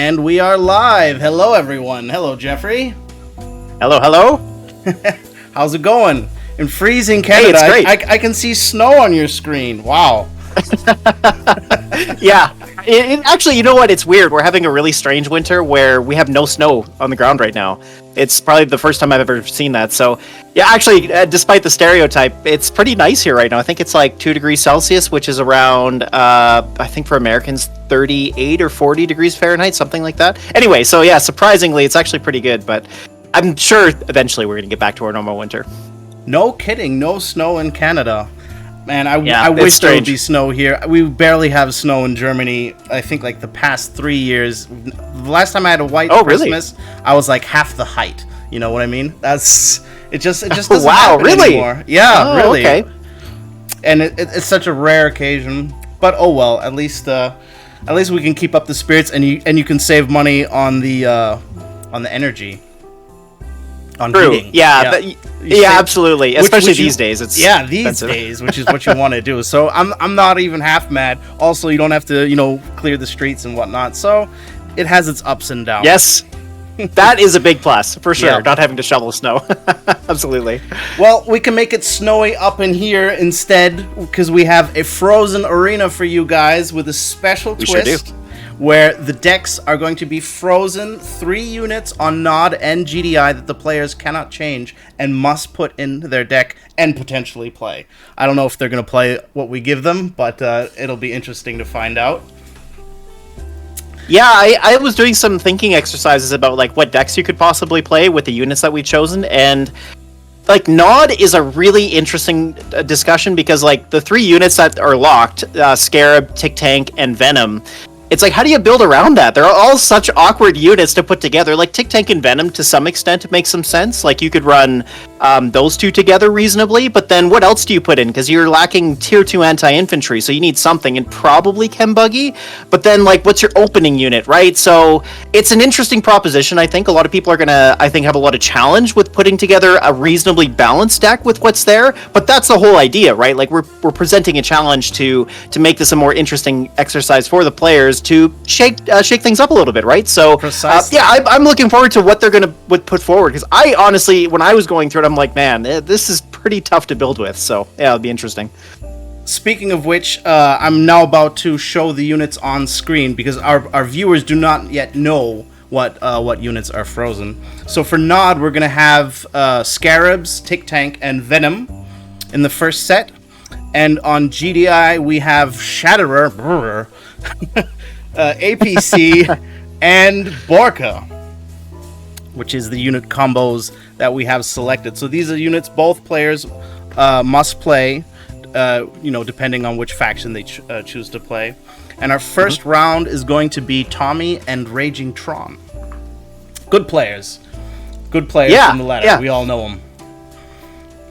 And we are live. Hello, everyone. Hello, Jeffrey. Hello, hello. How's it going? In freezing Canada, hey, it's great. I can see snow on your screen. Wow. Yeah. Actually, you know what? It's weird. We're having a really strange winter where we have no snow on the ground right now. It's probably the first time I've ever seen that. So, yeah, actually, despite the stereotype, it's pretty nice here right now. I think it's like 2 degrees Celsius, which is around, I think for Americans, 38 or 40 degrees Fahrenheit, something like that. Anyway, so yeah, surprisingly, it's actually pretty good. But I'm sure eventually we're going to get back to our normal winter. No kidding. No snow in Canada. Man, I wish strange. there would be snow here. We barely have snow in Germany. I think like the past 3 years. The last time I had a white Christmas, really? I was like half the height. You know what I mean? It just doesn't happen anymore. Yeah, really. Okay. And it's such a rare occasion. But oh well. At least we can keep up the spirits, and you can save money on the energy. On True. heating. Yeah, absolutely. Especially these days. It's these days, which is what you want to do. So I'm not even half mad. Also, you don't have to, clear the streets and whatnot. So it has its ups and downs. Yes. That is a big plus, for sure. Yeah. Not having to shovel snow. Absolutely. Well, we can make it snowy up in here instead, because we have a frozen arena for you guys with a special twist. Sure do. Where the decks are going to be frozen 3 units on Nod and GDI that the players cannot change and must put in their deck and potentially play. I don't know if they're going to play what we give them, but it'll be interesting to find out. Yeah, I was doing some thinking exercises about like what decks you could possibly play with the units that we've chosen, and like Nod is a really interesting discussion because like the 3 units that are locked, Scarab, Tick Tank, and Venom. It's like, how do you build around that? They're all such awkward units to put together. Like, Tick Tank and Venom, to some extent, makes some sense. Like, you could run those two together reasonably, but then what else do you put in? Because you're lacking Tier 2 anti-infantry, so you need something, and probably Chem Buggy. But then, like, what's your opening unit, right? So, it's an interesting proposition, I think. A lot of people are going to, I think, have a lot of challenge with putting together a reasonably balanced deck with what's there. But that's the whole idea, right? Like, we're presenting a challenge to make this a more interesting exercise for the players to shake things up a little bit, right? So, I'm looking forward to what they're going to put forward, because I honestly, when I was going through it, I'm like, man, this is pretty tough to build with. So, yeah, it'll be interesting. Speaking of which, I'm now about to show the units on screen, because our viewers do not yet know what units are frozen. So for Nod, we're going to have Scarabs, Tick Tank, and Venom in the first set. And on GDI, we have Shatterer, APC, and Borka, which is the unit combos that we have selected. So these are units both players must play, depending on which faction they choose to play. And our first round is going to be Tommy and Raging Tron. Good players. From the ladder. Yeah. We all know them.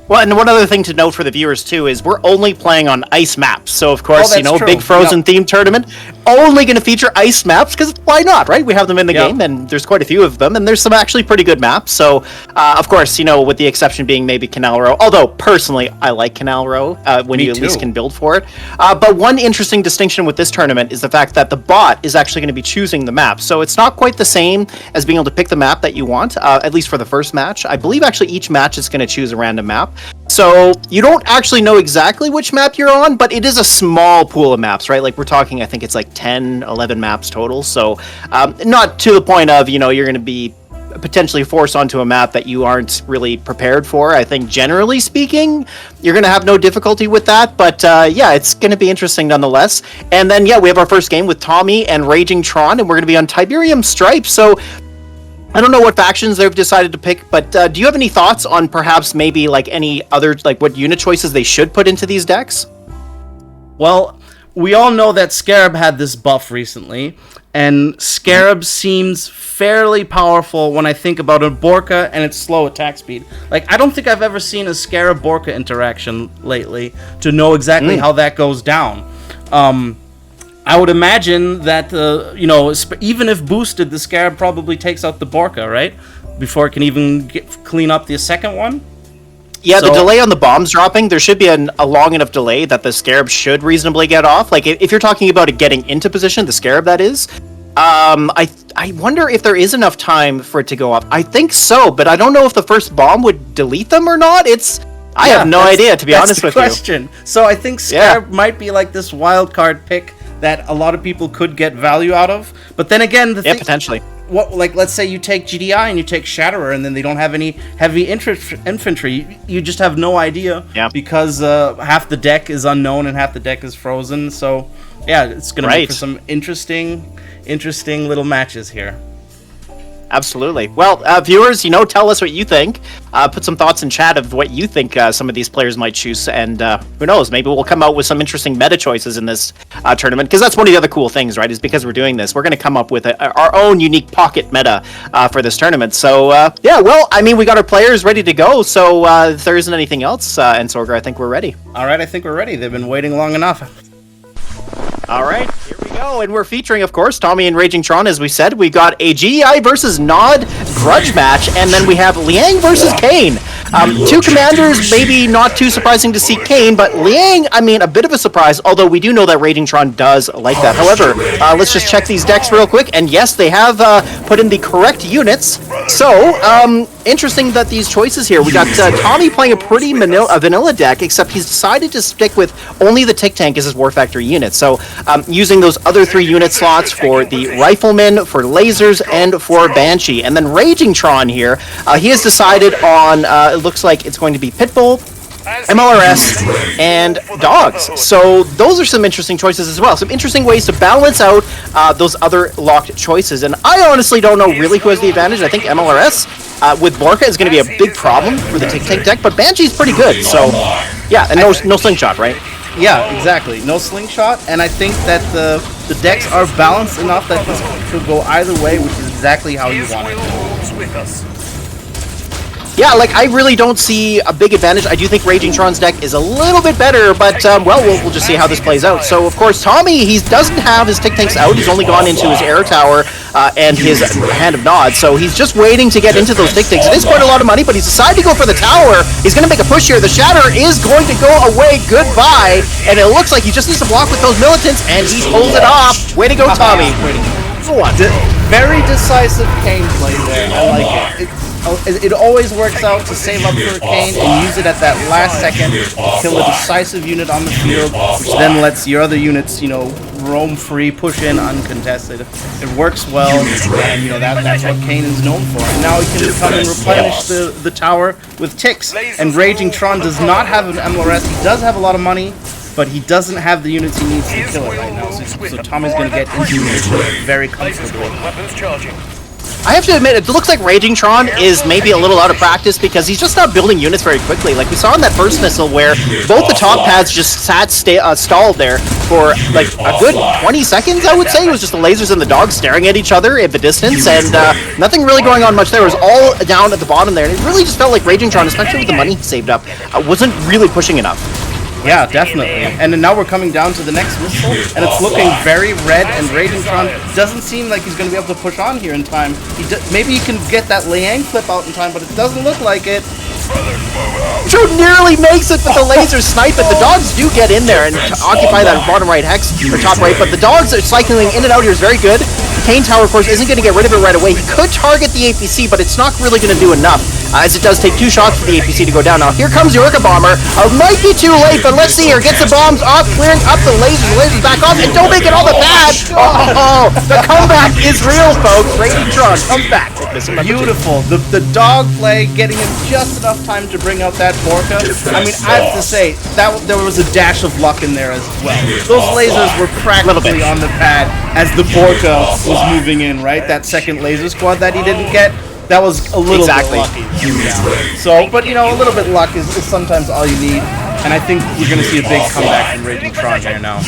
Well, and one other thing to note for the viewers, too, is we're only playing on ice maps. So, of course, true. Big Frozen theme tournament, only going to feature ice maps, because why not, right? We have them in the game, and there's quite a few of them, and there's some actually pretty good maps. So, of course, with the exception being maybe Canal Row, although, personally, I like Canal Row when you at least can build for it. But one interesting distinction with this tournament is the fact that the bot is actually going to be choosing the map. So it's not quite the same as being able to pick the map that you want, at least for the first match. I believe, actually, each match is going to choose a random map. So you don't actually know exactly which map you're on, but it is a small pool of maps, right? Like we're talking, I think it's like 10, 11 maps total. So not to the point of, you're going to be potentially forced onto a map that you aren't really prepared for. I think generally speaking, you're going to have no difficulty with that. But it's going to be interesting nonetheless. And then, we have our first game with Tommy and Raging Tron, and we're going to be on Tiberium Stripes. So I don't know what factions they've decided to pick, but do you have any thoughts on perhaps maybe like any other, like what unit choices they should put into these decks? Well, we all know that Scarab had this buff recently, and Scarab seems fairly powerful when I think about a Borka and its slow attack speed. Like, I don't think I've ever seen a Scarab-Borka interaction lately to know exactly how that goes down. I would imagine that, even if boosted, the Scarab probably takes out the Borka, right? Before it can even clean up the second one? Yeah, the delay on the bombs dropping, there should be a long enough delay that the Scarab should reasonably get off. Like, if you're talking about it getting into position, the Scarab, that is, I wonder if there is enough time for it to go up. I think so, but I don't know if the first bomb would delete them or not. I have no idea, to be honest with you. So I think Scarab might be like this wild card pick that a lot of people could get value out of. But then again, potentially. Let's say you take GDI and you take Shatterer, and then they don't have any heavy infantry. You just have no idea because half the deck is unknown and half the deck is frozen. So yeah, it's going to make for some interesting little matches here. Absolutely. Well, viewers, tell us what you think. Put some thoughts in chat of what you think some of these players might choose, and who knows, maybe we'll come out with some interesting meta choices in this tournament, because that's one of the other cool things, right, is because we're doing this, we're going to come up with our own unique pocket meta for this tournament. So, we got our players ready to go, so if there isn't anything else, Entsorger, I think we're ready. All right, I think we're ready. They've been waiting long enough. All right, here we go, and we're featuring, of course, Tommy and Raging Tron, as we said. We got a GEI versus Nod grudge match, and then we have Liang versus Kane. Two commanders, maybe not too surprising to see Kane, but Liang, a bit of a surprise, although we do know that Raging Tron does like that. However, let's just check these decks real quick, and yes, they have put in the correct units. So, interesting that these choices here. We got Tommy playing a pretty vanilla deck, except he's decided to stick with only the Tick Tank as his War Factor unit. So, using those other 3 unit slots for the Rifleman, for Lasers, and for Banshee. And then Raging Tron here, he has decided on, it looks like it's going to be Pitbull, MLRS, and Dogs. So those are some interesting choices as well. Some interesting ways to balance out those other locked choices. And I honestly don't know really who has the advantage. I think MLRS with Borka is going to be a big problem for the Tick Tank deck, but Banshee's pretty good. So yeah, and no Slingshot, right? Yeah, exactly. No Slingshot, and I think that the decks are balanced enough that this could go either way, which is exactly how you want it. Yeah, I really don't see a big advantage. I do think Raging Tron's deck is a little bit better, but, we'll just see how this plays out. So, of course, Tommy, he doesn't have his Tick Tanks out. He's only gone into his Air Tower and his Hand of Nod, so he's just waiting to get into those Tick Tanks. It is quite a lot of money, but he's decided to go for the tower. He's going to make a push here. The Shatterer is going to go away. Goodbye. And it looks like he just needs to block with those Militants, and he pulls it off. Way to go, Tommy. Go on. Very decisive Kane play there. I like it. It always works out to save up for a Kane and use it at that last second to kill a decisive unit on the field, which then lets your other units, roam free, push in uncontested. It works well, and that's what Kane is known for. And now he can come and replenish the tower with ticks. And Raging Tron does not have an MLRS. He does have a lot of money, but he doesn't have the units he needs to kill it right now. So Tommy's going to get into it very comfortably. I have to admit, it looks like Raging Tron is maybe a little out of practice because he's just not building units very quickly. Like we saw in that first missile where both the top pads just stalled there for a good 20 seconds, I would say. It was just the lasers and the dogs staring at each other at the distance, and nothing really going on much there. It was all down at the bottom there, and it really just felt like Raging Tron, especially with the money he saved up, wasn't really pushing enough. Yeah, definitely. And then now we're coming down to the next missile, and it's looking very red, and Raging Tron doesn't seem like he's going to be able to push on here in time. Maybe he can get that Liang flip out in time, but it doesn't look like it. Joe nearly makes it, but the lasers snipe it. The dogs do get in there and occupy that bottom right hex, or top right, but the dogs are cycling in and out here is very good. The Kane Tower, of course, isn't going to get rid of it right away. He could target the APC, but it's not really going to do enough, as it does take 2 shots for the APC to go down. Now, here comes the Orca Bomber. Might be too late, but let's see here. Gets the bombs off, clearing up the lasers back off, and don't make it all the bad. Oh, the comeback is real, folks. Raging Tron comes back. Beautiful. The dog play, getting him just enough time to bring out that Borka. I mean, I have to say, that there was a dash of luck in there as well. Those lasers were practically on the pad as the Borka was moving in, right? That second laser squad that he didn't get, that was a little bit lucky. So, but a little bit luck is sometimes all you need. And I think we're going to see a big comeback from Raging Tron here now.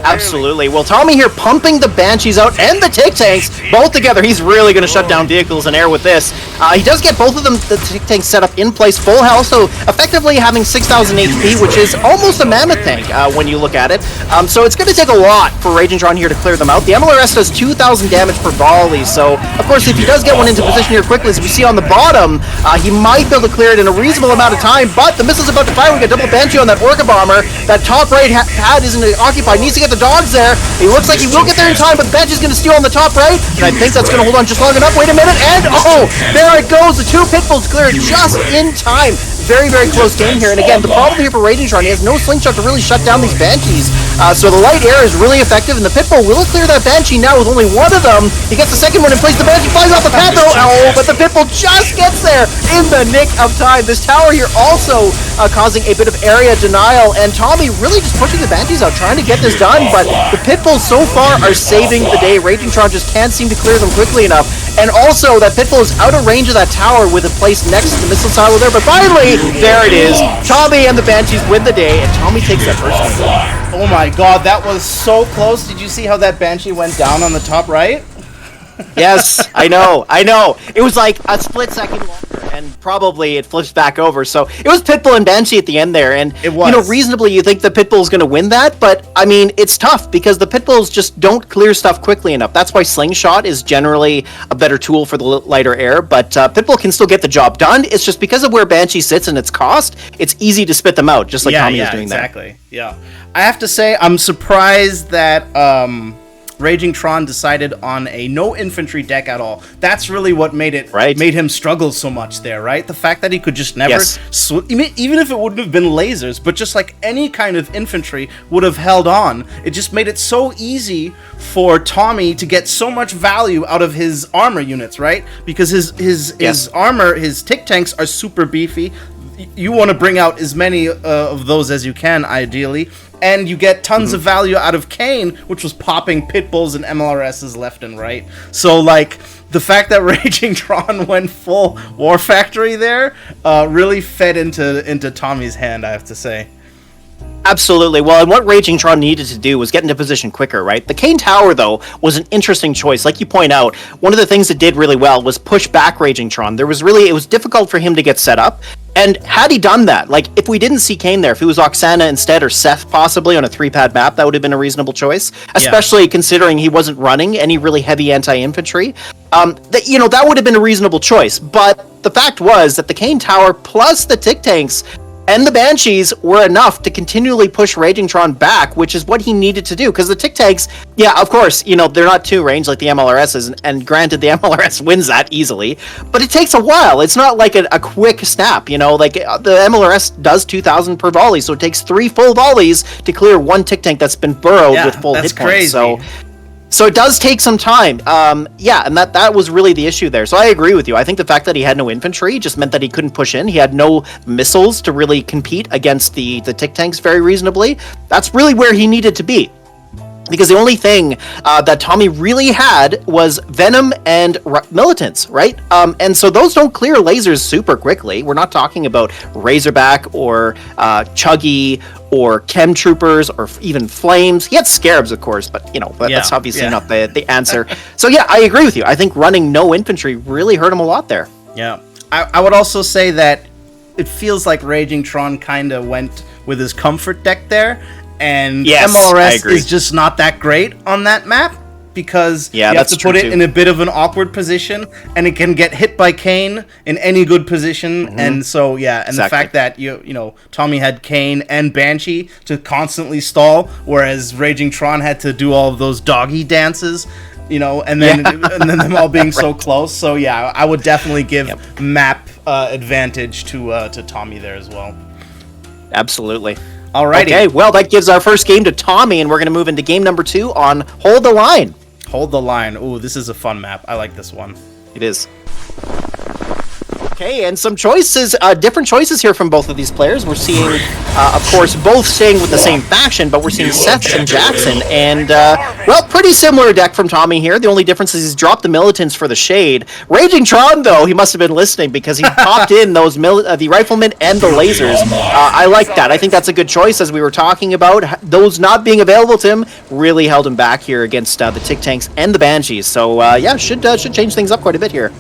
Absolutely. Well, Tommy here pumping the Banshees out and the Tick Tanks both together. He's really going to shut down vehicles and air with this. He does get both of them, the Tick Tanks, set up in place, full health, so effectively having 6,000 HP, which is almost a mammoth tank when you look at it. So it's going to take a lot for Raging Tron here to clear them out. The MLRS does 2,000 damage per volley, so of course if he does get one into position here quickly, as we see on the bottom, he might be able to clear it in a reasonable amount of time, but the missile's about to fire. We a double Banshee on that Orca Bomber. That top right pad isn't occupied. Needs to get the dogs there. He looks like he will get there in time, but the Banshee's going to steal on the top right. And I think that's going to hold on just long enough. Wait a minute, and oh, there it goes. The two Pitbulls clear just in time. Very, very close game here. And again, the problem here for Raging Tron, he has no slingshot to really shut down these Banshees. So the light air is really effective, and the Pitbull will clear that Banshee now with only one of them. He gets the second one in place. The Banshee flies off the pad though. Oh, but the Pitbull just gets there in the nick of time. This tower here also causing a bit of area denial, and Tommy really just pushing the Banshees out, trying to get this done, but the Pitbulls so far are saving the day. Raging Tron just can't seem to clear them quickly enough, and also that Pitbull is out of range of that tower with a place next to the missile silo there, but finally, there it is. Tommy and the Banshees win the day, and Tommy takes that first one. Oh my god, that was so close. Did you see how that Banshee went down on the top right? Yes, I know. It was like a split second longer, and probably it flips back over. So it was Pitbull and Banshee at the end there, and it was. You know, reasonably you think the Pitbull's going to win that, but I mean, it's tough because the Pitbulls just don't clear stuff quickly enough. That's why Slingshot is generally a better tool for the lighter air, but Pitbull can still get the job done. It's just because of where Banshee sits and its cost, it's easy to spit them out, just like Tommy is doing exactly. Yeah, I have to say, I'm surprised that Raging Tron decided on a no infantry deck at all. That's really what made him struggle so much there, right? The fact that he could just never, even if it wouldn't have been lasers, but just like any kind of infantry would have held on. It just made it so easy for Tommy to get so much value out of his armor units, right? Because his armor, his tick tanks are super beefy. You want to bring out as many of those as you can, ideally, and you get tons of value out of Kane, which was popping Pitbulls and MLRSs left and right. So, like, the fact that Raging Tron went full War Factory there really fed into Tommy's hand, I have to say. Absolutely. Well, and what Raging Tron needed to do was get into position quicker, right? The Kane Tower, though, was an interesting choice. Like you point out, one of the things that did really well was push back Raging Tron. It was difficult for him to get set up. And had he done that, like if we didn't see Kane there, if it was Oksana instead or Seth possibly on a 3-pad map, that would have been a reasonable choice, especially considering he wasn't running any really heavy anti-infantry. That would have been a reasonable choice. But the fact was that the Kane Tower plus the Tick Tanks and the Banshees were enough to continually push Raging Tron back, which is what he needed to do. Because the Tick Tanks, of course, they're not 2-range like the MLRSs, and granted, the MLRS wins that easily, but it takes a while. It's not like a quick snap, like the MLRS does 2,000 per volley, so it takes 3 full volleys to clear one Tick Tank that's been burrowed with full hit points. So it does take some time. And that was really the issue there. So I agree with you. I think the fact that he had no infantry just meant that he couldn't push in. He had no missiles to really compete against the Tick Tanks very reasonably. That's really where he needed to be. Because the only thing that Tommy really had was Venom and Militants, right? And so those don't clear lasers super quickly. We're not talking about Razorback or Chuggy or Chem Troopers or even Flames. He had Scarabs, of course, but that's obviously not the answer. So I agree with you. I think running no infantry really hurt him a lot there. Yeah. I would also say that it feels like Raging Tron kind of went with his comfort deck there. And MLRS is just not that great on that map because you have to put it in a bit of an awkward position, and it can get hit by Kane in any good position. And so the fact that Tommy had Kane and Banshee to constantly stall, whereas Raging Tron had to do all of those doggy dances, and then them all being so close. So I would definitely give map advantage to Tommy there as well. Absolutely. Alrighty. Okay, well, that gives our first game to Tommy, and we're going to move into game number 2 on Hold the Line. Hold the Line. Ooh, this is a fun map. I like this one. It is. Okay, and some choices, different choices here from both of these players. We're seeing, of course, both staying with the same faction, but we're seeing Seth and Jackson, and, pretty similar deck from Tommy here. The only difference is he's dropped the Militants for the Shade. Raging Tron, though, he must have been listening because he popped in those the Riflemen and the Lasers. I like that. I think that's a good choice, as we were talking about. Those not being available to him really held him back here against the Tick Tanks and the Banshees. So, should change things up quite a bit here.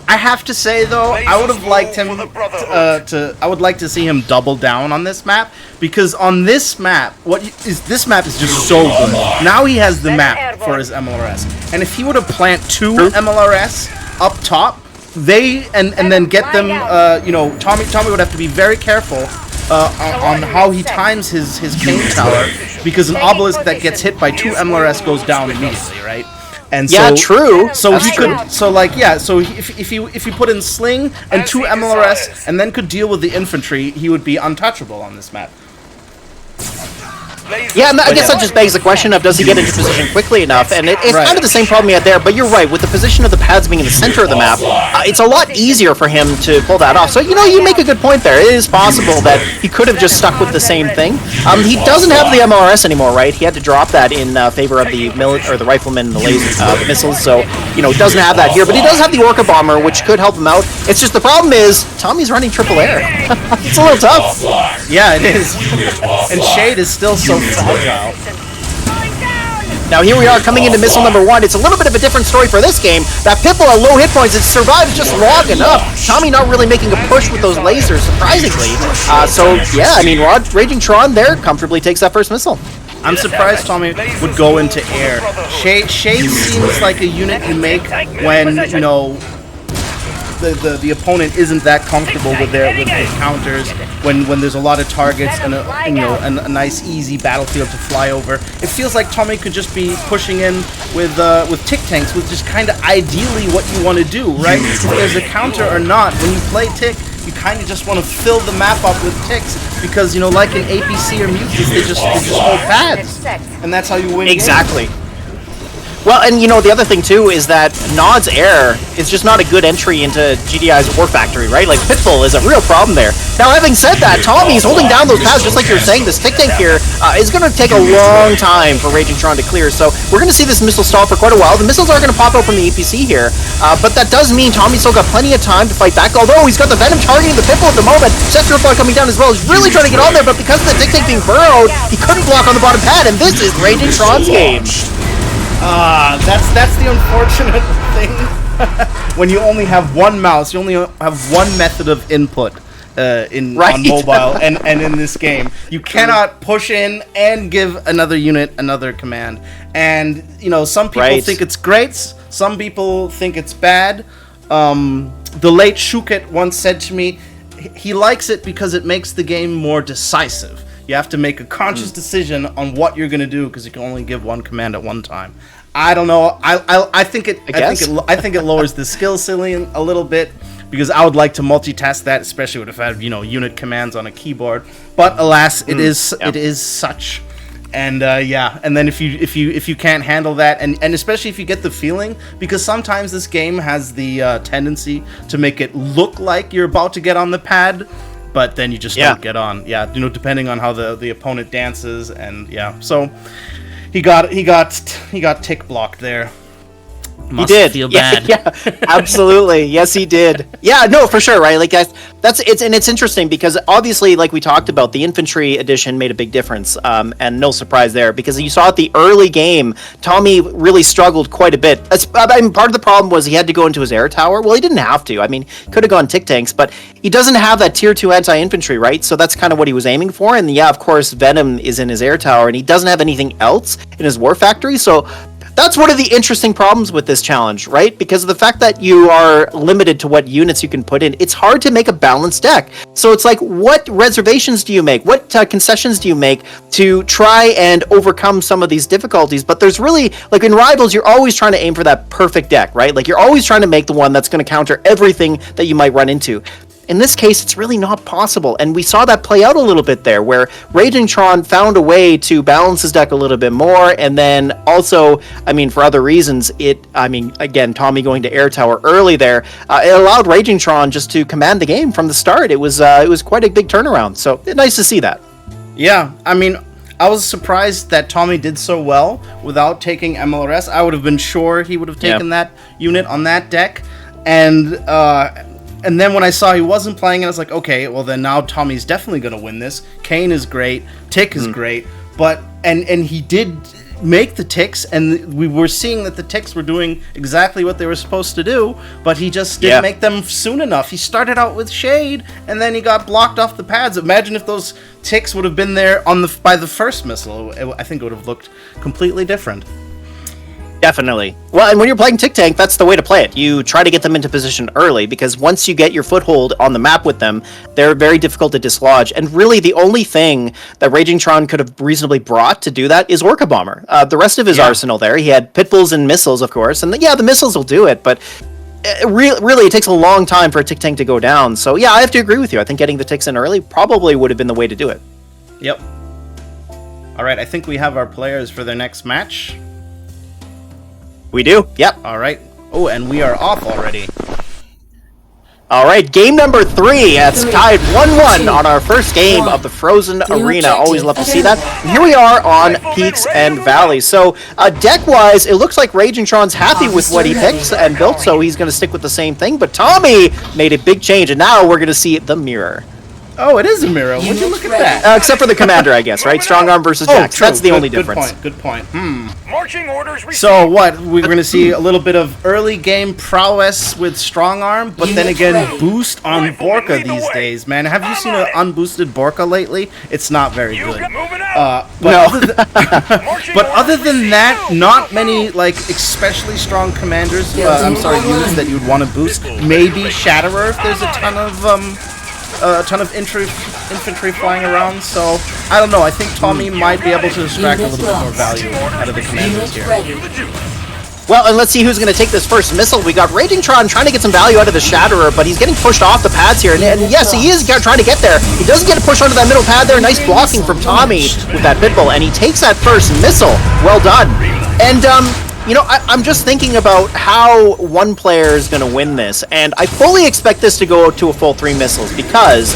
I have to say though, I would have liked him I would like to see him double down on this map, because on this map, this map is just so good. Now he has the map for his MLRS, and if he were to plant 2 MLRS up top, and then get them, Tommy would have to be very careful on how he times his cane tower, because an obelisk that gets hit by 2 MLRS goes down immediately, right? And Yeah, so, true. So That's he true. could, so like, yeah, so if he put in Sling and 2 MLRS and then could deal with the infantry, he would be untouchable on this map. Yeah, and I guess that just begs the question of, does he get into position quickly enough? And it's Right. kind of the same problem he had there, but you're right, with the position of the pads being in the center of the map, it's a lot easier for him to pull that off. So, you make a good point there. It is possible that he could have just stuck with the same thing. He doesn't have the MLRS anymore, right? He had to drop that in favor of the the riflemen and the laser missiles, so, he doesn't have that here. But he does have the Orca Bomber, which could help him out. It's just the problem is, Tommy's running triple air. It's a little tough. Yeah, it is. And Shade is still so fragile. Now here we are coming into missile number 1. It's a little bit of a different story for this game. That Pitbull at low hit points, it survives just long enough. Tommy not really making a push with those lasers, surprisingly. So yeah, I mean, Raging Tron there comfortably takes that first missile. I'm surprised Tommy would go into air. Shade seems like a unit you make when, the opponent isn't that comfortable with their counters, when there's a lot of targets and a nice easy battlefield to fly over. It feels like Tommy could just be pushing in with tick tanks, which is kind of ideally what you want to do, right? If there's a counter or not, when you play tick, you kind of just want to fill the map up with ticks because like in APC or Mucus, they just hold pads, and that's how you win. Exactly. Well, and the other thing too is that Nod's air is just not a good entry into GDI's War Factory, right? Like Pitbull is a real problem there. Now, having said that, Tommy's holding down those pads just like you're saying. This tick tank here is going to take a long time for Raging Tron to clear, so we're going to see this missile stall for quite a while. The missiles are going to pop out from the APC here, but that does mean Tommy's still got plenty of time to fight back, although he's got the Venom targeting the Pitbull at the moment. Sephiroth coming down as well. He's really trying to get on there, but because of the tick tank being burrowed, he couldn't block on the bottom pad, and this is Raging Tron's game. That's the unfortunate thing. When you only have one mouse, you only have one method of input on mobile and in this game. You cannot push in and give another unit another command. And, some people think it's great, some people think it's bad. The late Shukit once said to me, he likes it because it makes the game more decisive. You have to make a conscious decision on what you're going to do because you can only give one command at one time. I don't know. I think it lowers the skill ceiling a little bit because I would like to multitask that, especially if I have unit commands on a keyboard. But alas, it is such. And and then if you can't handle that, and especially if you get the feeling, because sometimes this game has the tendency to make it look like you're about to get on the pad. But then you just don't get on. Yeah, depending on how the opponent dances, and so he got tick blocked there. He did. Feel bad. Yeah, absolutely. Yes, he did. Yeah, no, for sure, right? Like it's interesting because obviously, like we talked about, the infantry edition made a big difference, and no surprise there because you saw at the early game, Tommy really struggled quite a bit. Part of the problem was he had to go into his air tower. Well, he didn't have to. I mean, he could have gone tick tanks, but he doesn't have that tier 2 anti-infantry, right? So that's kind of what he was aiming for. And yeah, of course, Venom is in his air tower, and he doesn't have anything else in his War Factory. So that's one of the interesting problems with this challenge, right? Because of the fact that you are limited to what units you can put in, it's hard to make a balanced deck. So it's like, what reservations do you make? What concessions do you make to try and overcome some of these difficulties? But there's really, like in Rivals, you're always trying to aim for that perfect deck, right? Like you're always trying to make the one that's going to counter everything that you might run into. In this case, it's really not possible, and we saw that play out a little bit there, where Raging Tron found a way to balance his deck a little bit more, and then also, I mean, for other reasons, again, Tommy going to Air Tower early there, it allowed Raging Tron just to command the game from the start. It was quite a big turnaround, so nice to see that. Yeah, I mean, I was surprised that Tommy did so well without taking MLRS. I would have been sure he would have taken that unit on that deck, and then when I saw he wasn't playing it, I was like, okay, well then now Tommy's definitely going to win this. Kane is great. Tick is great. But, and he did make the ticks, and we were seeing that the ticks were doing exactly what they were supposed to do, but he just didn't make them soon enough. He started out with Shade, and then he got blocked off the pads. Imagine if those ticks would have been there by the first missile. I think it would have looked completely different. Definitely. Well, and when you're playing Tick Tank, that's the way to play it. You try to get them into position early, because once you get your foothold on the map with them, they're very difficult to dislodge. And really, the only thing that Raging Tron could have reasonably brought to do that is Orca Bomber. The rest of his arsenal there, he had pit bulls and missiles, of course. And the missiles will do it, but really, it takes a long time for a Tick Tank to go down. So yeah, I have to agree with you. I think getting the ticks in early probably would have been the way to do it. Yep. All right, I think we have our players for their next match. We do. Yep. All right. Oh, and we are off already. All right, game number 3. It's tied 1-1 on our first game of the Frozen Arena. Always love to see that. And here we are on Peaks and Valleys. So, deck-wise, it looks like Raging Tron's happy with what he picked and built, so he's going to stick with the same thing. But Tommy made a big change, and now we're going to see the mirror. Oh, it is a mirror. Would you look at that? Except for the commander, I guess, right? Strong Arm versus Jax. True. That's the only difference. Good point. Marching orders received. So what? We're going to see a little bit of early game prowess with Strong Arm, but then again, boost on Borka these days, man. Have you seen an unboosted Borka lately? It's not very good. But other than that, not many like especially strong commanders. Units that you would want to boost. Maybe Shatterer if there's a ton of infantry flying around, so I don't know. I think Tommy might be able to extract a little bit more value out of the commanders here. Well, and let's see who's going to take this first missile. We got Raging Tron trying to get some value out of the Shatterer, but he's getting pushed off the pads here. And yes, he is trying to get there. He doesn't get to push onto that middle pad there. Nice blocking from Tommy with that Pitbull, and he takes that first missile. Well done. And, I'm just thinking about how one player is going to win this, and I fully expect this to go to a full 3 missiles, because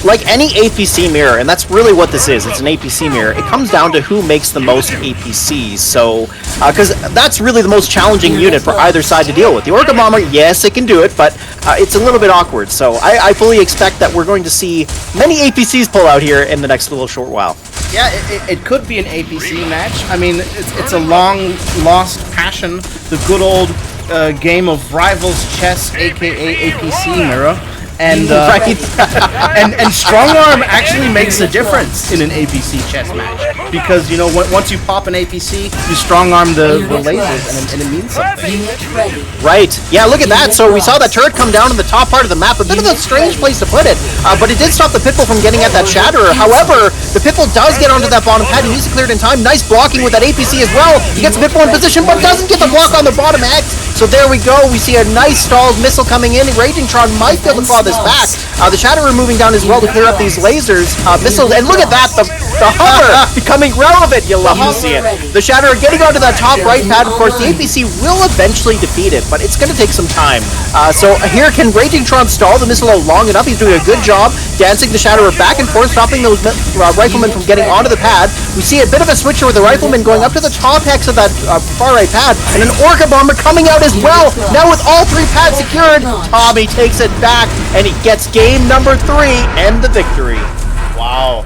like any APC mirror, and that's really what this is, it's an APC mirror, it comes down to who makes the most APCs, so, because that's really the most challenging unit for either side to deal with. The Orca Bomber, yes, it can do it, but it's a little bit awkward, so I fully expect that we're going to see many APCs pull out here in the next little short while. Yeah, it could be an APC match. I mean, it's a long-lost passion, the good old game of Rivals Chess, aka APC mirror. And and Strong Arm actually makes a difference in an APC chess match, because once you pop an APC, you Strong Arm the lasers, and it means something. Right. Yeah. Look at that. So we saw that turret come down to the top part of the map. A bit of a strange place to put it, but it did stop the Pitbull from getting at that Shatterer. However, the Pitbull does get onto that bottom pad. He needs to clear it in time. Nice blocking with that APC as well. He gets the Pitbull in position, but doesn't get the block on the bottom X. So there we go. We see a nice stalled missile coming in. Raging Tron might be able to claw this back. The Shatterer moving down as well to clear up these lasers, missiles, and look at that, the hover becoming relevant. You love to see it. The Shatterer getting onto that top right pad. Of course, the APC will eventually defeat it, but it's going to take some time. So here, can Raging Tron stall the missile out long enough? He's doing a good job dancing the Shatterer back and forth, stopping those riflemen from getting onto the pad. We see a bit of a switcher with the rifleman going up to the top hex of that far right pad, and an Orca Bomber coming out as well. Now with all 3 pads secured, Tommy takes it back, and he gets game number 3 and the victory. Wow.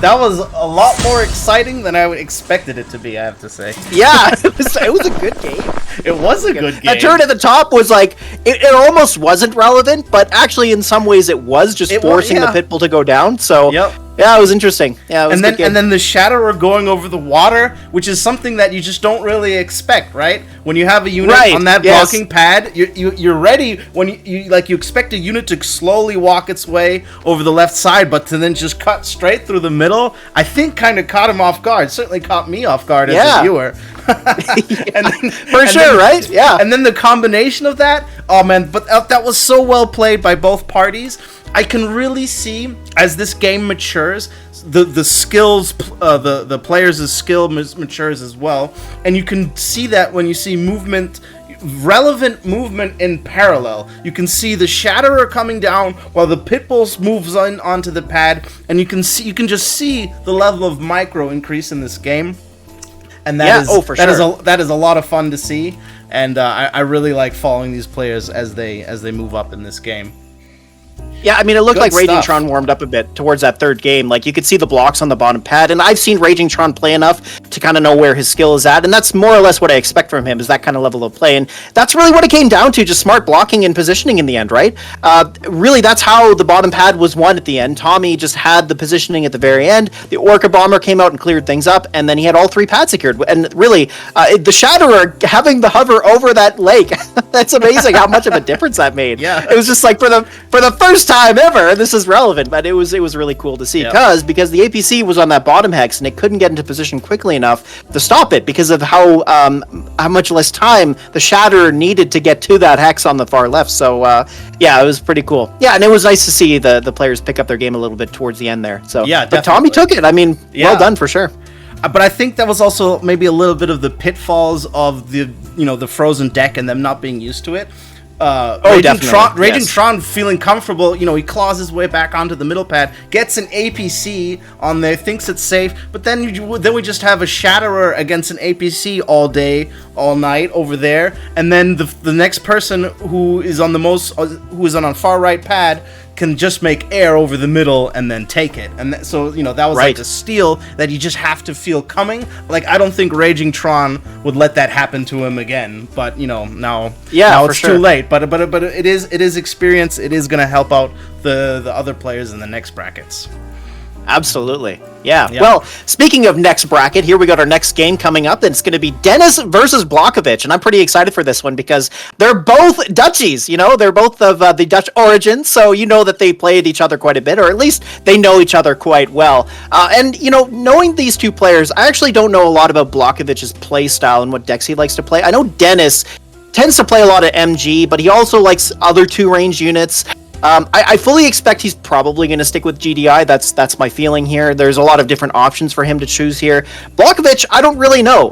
That was a lot more exciting than I expected it to be, I have to say. Yeah, it was a good game. It was a good game. That turn at the top was like, it almost wasn't relevant, but actually in some ways it was just forcing the Pitbull to go down, so... Yep. Yeah, it was interesting. Yeah, it was and then the Shatterer going over the water, which is something that you just don't really expect, right? When you have a unit on that blocking pad, you're ready when you expect a unit to slowly walk its way over the left side, but to then just cut straight through the middle, I think kind of caught him off guard. Certainly caught me off guard as a viewer. Right? Yeah. And then the combination of that, oh man, but that was so well played by both parties. I can really see, as this game matures, the skills, the players' skill matures as well, and you can see that when you see relevant movement in parallel. You can see the Shatterer coming down while the Pitbull moves onto the pad, and you can just see the level of micro increase in this game, and that is a lot of fun to see, and I really like following these players as they move up in this game. Yeah, I mean, it looked like Raging Tron warmed up a bit towards that third game. Like, you could see the blocks on the bottom pad, and I've seen Raging Tron play enough to kind of know where his skill is at, and that's more or less what I expect from him, is that kind of level of play, and that's really what it came down to, just smart blocking and positioning in the end, right? Really, that's how the bottom pad was won at the end. Tommy just had the positioning at the very end, the Orca Bomber came out and cleared things up, and then he had all 3 pads secured, and really, the Shatterer having the hover over that lake, that's amazing how much of a difference that made. Yeah. It was just like, for the first time ever, this is relevant, but it was really cool to see, because the APC was on that bottom hex, and it couldn't get into position quickly enough to stop it because of how much less time the Shatterer needed to get to that hex on the far left. So yeah, it was pretty cool. Yeah, and it was nice to see the players pick up their game a little bit towards the end there. So yeah, but Tommy took it. I mean, well done for sure. But I think that was also maybe a little bit of the pitfalls of the frozen deck and them not being used to it. Raging Tron feeling comfortable, he claws his way back onto the middle pad, gets an APC on there, thinks it's safe, but then we just have a Shatterer against an APC all day, all night over there, and then the next person who is on a far right pad can just make air over the middle and then take it. And so, that was like a steal that you just have to feel coming. Like, I don't think Raging Tron would let that happen to him again, but, now it's too late. But it is experience. It is going to help out the other players in the next brackets. Absolutely. Yeah. Well, speaking of next bracket, here we got our next game coming up, and it's going to be Dennis versus Blakovich, and I'm pretty excited for this one because they're both Dutchies, they're both of the Dutch origin, so that they played each other quite a bit, or at least they know each other quite well. And, knowing these two players, I actually don't know a lot about Blakovich's play style and what decks he likes to play. I know Dennis tends to play a lot of MG, but he also likes other 2-range units. I fully expect he's probably going to stick with GDI. That's my feeling here. There's a lot of different options for him to choose here. Blakovich, I don't really know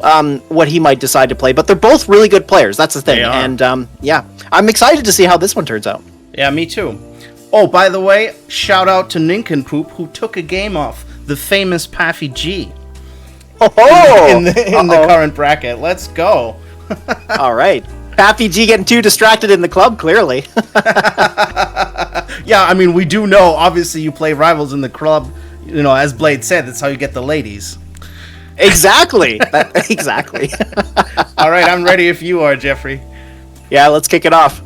what he might decide to play, but they're both really good players. That's the thing. And I'm excited to see how this one turns out. Yeah, me too. Oh, by the way, shout out to Nincompoop, who took a game off the famous Paffy G. In the current bracket. Let's go. All right. Paffy G getting too distracted in the club, clearly. Yeah, I mean, we do know, obviously, you play rivals in the club. As Blade said, that's how you get the ladies. Exactly. Exactly. All right, I'm ready if you are, Jeffrey. Yeah, let's kick it off.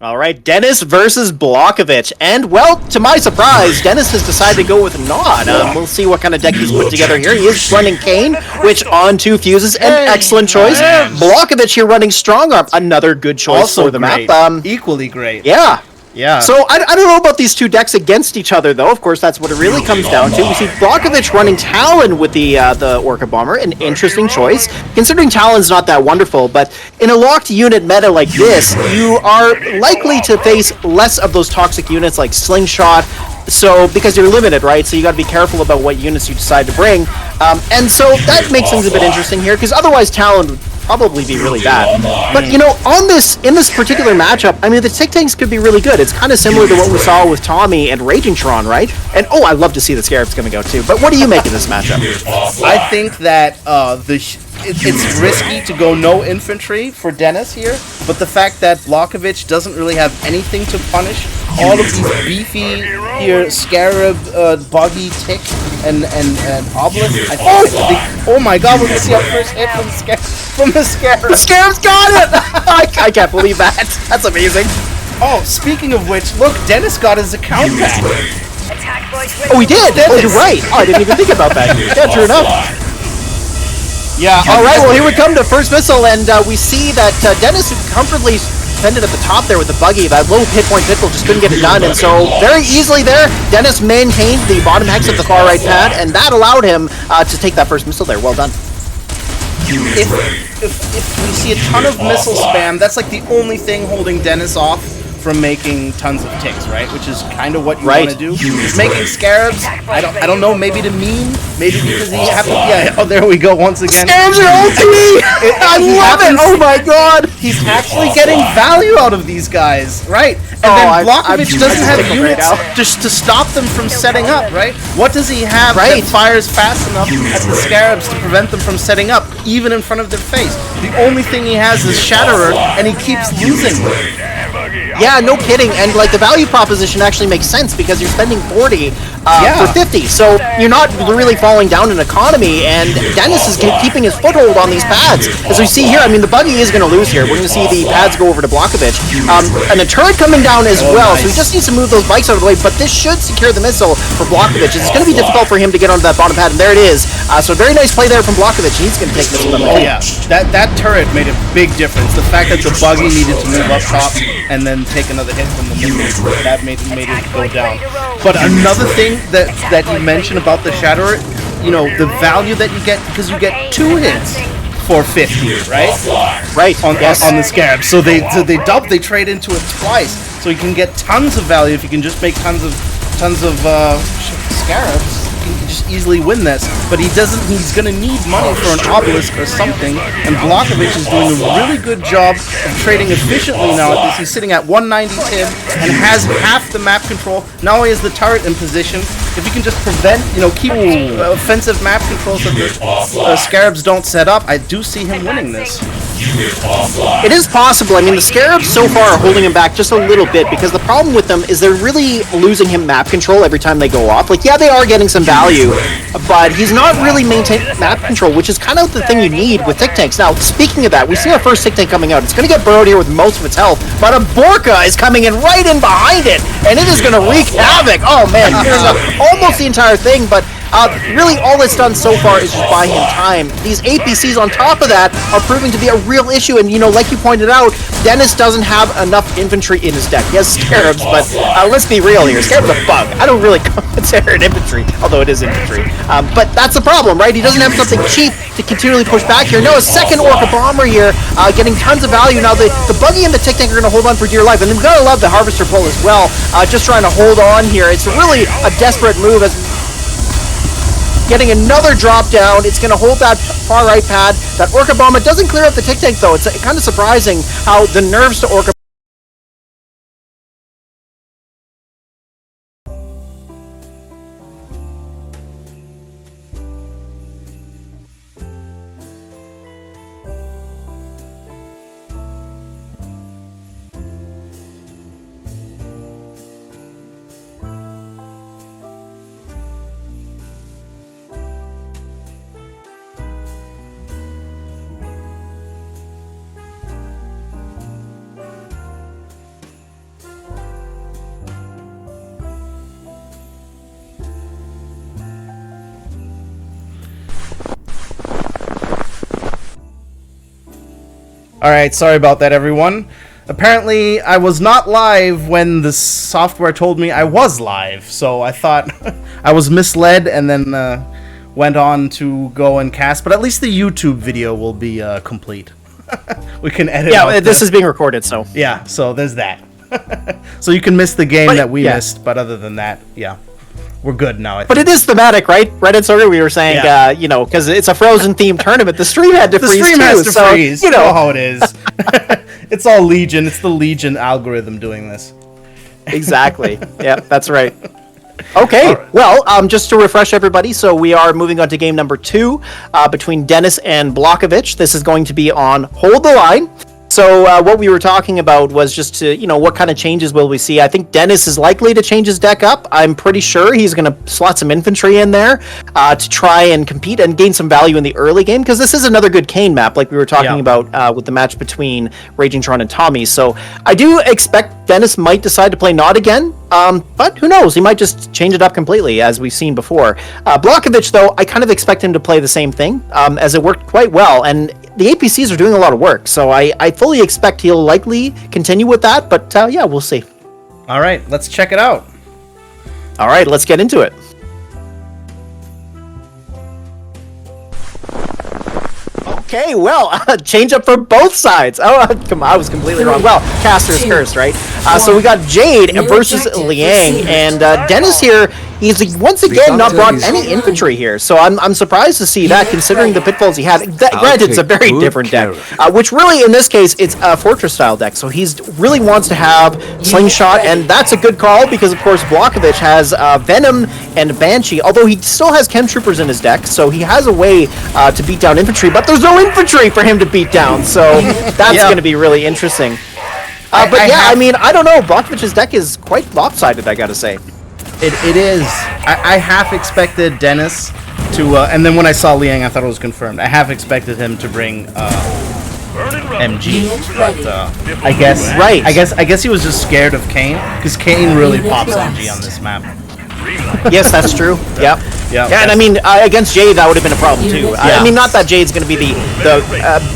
All right, Dennis versus Blakovich. And, well, to my surprise, Dennis has decided to go with Nod. We'll see what kind of deck he's put together here. He is running Kane, which on 2 fuses, an excellent choice. Blakovich here running Strong Arm, another good choice also for the great. map. Equally great. Yeah. Yeah. So I don't know about these two decks against each other, though. Of course, that's what it really comes down to. We see Blakovich running Talon with the Orca Bomber, an interesting choice, considering Talon's not that wonderful. But in a locked unit meta like this, you are likely to face less of those toxic units like Slingshot. So, because you're limited, right? So you got to be careful about what units you decide to bring. And so that makes things a bit interesting here, because otherwise Talon would probably be really bad. But, in this particular matchup, I mean, the Tic Tanks could be really good. It's kind of similar to what we saw with Tommy and Raging Tron, right? And, I'd love to see the Scarabs going to go, too. But what do you make of this matchup? I think that it's risky to go no infantry for Dennis here, but the fact that Blakovich doesn't really have anything to punish all of these beefy here Scarab, Buggy, Tick, and Obelisk. Oh my God! We're gonna see our first hit from the Scarab. The Scarab's got it! I can't believe that. That's amazing. Oh, speaking of which, look, Dennis got his account back. Oh, he did. Oh, you're right. Oh, I didn't even think about that. Yeah, true enough. Yeah. All right. Well, here we come to first missile, and we see that Dennis comfortably defended at the top there with the buggy. That low hit point Pitbull just couldn't get it done, and so very easily there, Dennis maintained the bottom hex at the far right pad, and that allowed him to take that first missile there. Well done. If we see a ton of missile spam, that's like the only thing holding Dennis off from making tons of ticks, right? Which is kind of what you want to do. He's making Scarabs. I don't know. Maybe to meme. Maybe because he happens. Yeah. Oh, there we go once again. Scarabs are ulti. I love it. Oh my God. He's actually getting value out of these guys, right? And then Blakovich doesn't have units just to stop them from setting up, right? What does he have that fires fast enough at the Scarabs to prevent them from setting up, even in front of their face? The only thing he has is Shatterer, and he keeps losing. Yeah, no kidding. And like the value proposition actually makes sense because you're spending 40 for 50. So you're not really falling down in economy, and Dennis is keeping his foothold on these pads. As we see here, I mean, the buggy is going to lose here. We're going to see the pads go over to Blakovich. And a turret coming down as well, so he just needs to move those bikes out of the way, but this should secure the missile for Blakovich. It's going to be difficult for him to get onto that bottom pad, and there it is. So very nice play there from Blakovich. He's going to take this one. Oh yeah, that turret made a big difference. The fact that the buggy needed to move up top and then take another hit from the missile, that made it go down. But another thing that you mentioned about the Shatterer, you know, the value that you get, because you get 2 hits for 50, right? Right. On the Scarab. So they trade into it twice. So you can get tons of value if you can just make tons of Scarabs. You can just easily win this, but he's gonna need money for an obelisk or something, and Blakovich is doing a really good job of trading efficiently now at this. He's sitting at 190 TIB and has half the map control. Not only is the turret in position, if you can just prevent, you know, keep offensive map control so the Scarabs don't set up, I do see him winning this. It is possible. I mean, the Scarabs so far are holding him back just a little bit, because the problem with them is they're really losing him map control every time they go off. Like, yeah, they are getting some value, but he's not really maintaining map control, which is kind of the thing you need with Tick Tanks. Now, speaking of that, we see our first Tick Tank coming out. It's going to get burrowed here with most of its health, but a Borka is coming in right in behind it, and it is going to wreak havoc. Oh, man, here's almost the entire thing, but really all it's done so far is just buy him time. These APCs on top of that are proving to be a real issue, and, you know, like you pointed out, Dennis doesn't have enough infantry in his deck. He has Scarabs, but let's be real here. Scarab's a bug. I don't really consider it infantry, although it is infantry. But that's the problem, right? He doesn't have something cheap to continually push back here. No, a second Orca Bomber here, getting tons of value. Now, the buggy and the Tick Tank are going to hold on for dear life, and we've got to love the Harvester pull as well, just trying to hold on here. It's really a desperate move as getting another drop down. It's going to hold that far right pad. That Orca Bomber doesn't clear up the Tick Tank, though. It's kind of surprising how the nerves to Orca. Alright, sorry about that, everyone. Apparently, I was not live when the software told me I was live, so I thought I was misled and then went on to go and cast, but at least the YouTube video will be complete. We can edit out this is being recorded, so. Yeah, so there's that. So you can miss the game that we missed, but other than that, yeah. We're good now, I think. But it is thematic, right? Right, Entsorger, we were saying, you know, because it's a Frozen-themed tournament. The stream had to freeze, The stream has to so, freeze. You know how it is. It's all Legion. It's the Legion algorithm doing this. Exactly. Yeah, that's right. Okay, well, just to refresh everybody, so we are moving on to game number 2 between Dennis and Blakovich. This is going to be on Hold the Line. So what we were talking about was just to, you know, what kind of changes will we see? I think Dennis is likely to change his deck up. I'm pretty sure he's going to slot some infantry in there to try and compete and gain some value in the early game, because this is another good Kane map, like we were talking about with the match between Raging Tron and Tommy. So I do expect Dennis might decide to play Nod again, but who knows? He might just change it up completely, as we've seen before. Blakovich, though, I kind of expect him to play the same thing, as it worked quite well, and the APCs are doing a lot of work, so I fully expect he'll likely continue with that, but yeah, we'll see. All right, let's check it out. All right, let's get into it. Okay, well, change up for both sides. Oh, come on, I was completely wrong. Well, Caster's Curse, right? So we got Jade versus Liang, and Dennis here, he's once again not brought any infantry here, so I'm surprised to see that, considering the pitfalls he had. Granted, it's a very different deck, which really, in this case, it's a Fortress-style deck, so he really wants to have Slingshot, and that's a good call, because, of course, Blakovich has Venom and Banshee, although he still has Chemtroopers in his deck, so he has a way to beat down infantry, but there's no infantry for him to beat down, so that's going to be really interesting. I mean, I don't know, Blakovich's deck is quite lopsided, I gotta say. It is. I half expected Dennis to, and then when I saw Liang, I thought it was confirmed. I half expected him to bring MG, but I guess Right. I guess he was just scared of Kane, because Kane really pops MG on this map. Yes, that's true. Yep. Yeah, and I mean, against Jade, that would have been a problem too. I mean, not that Jade's going to be the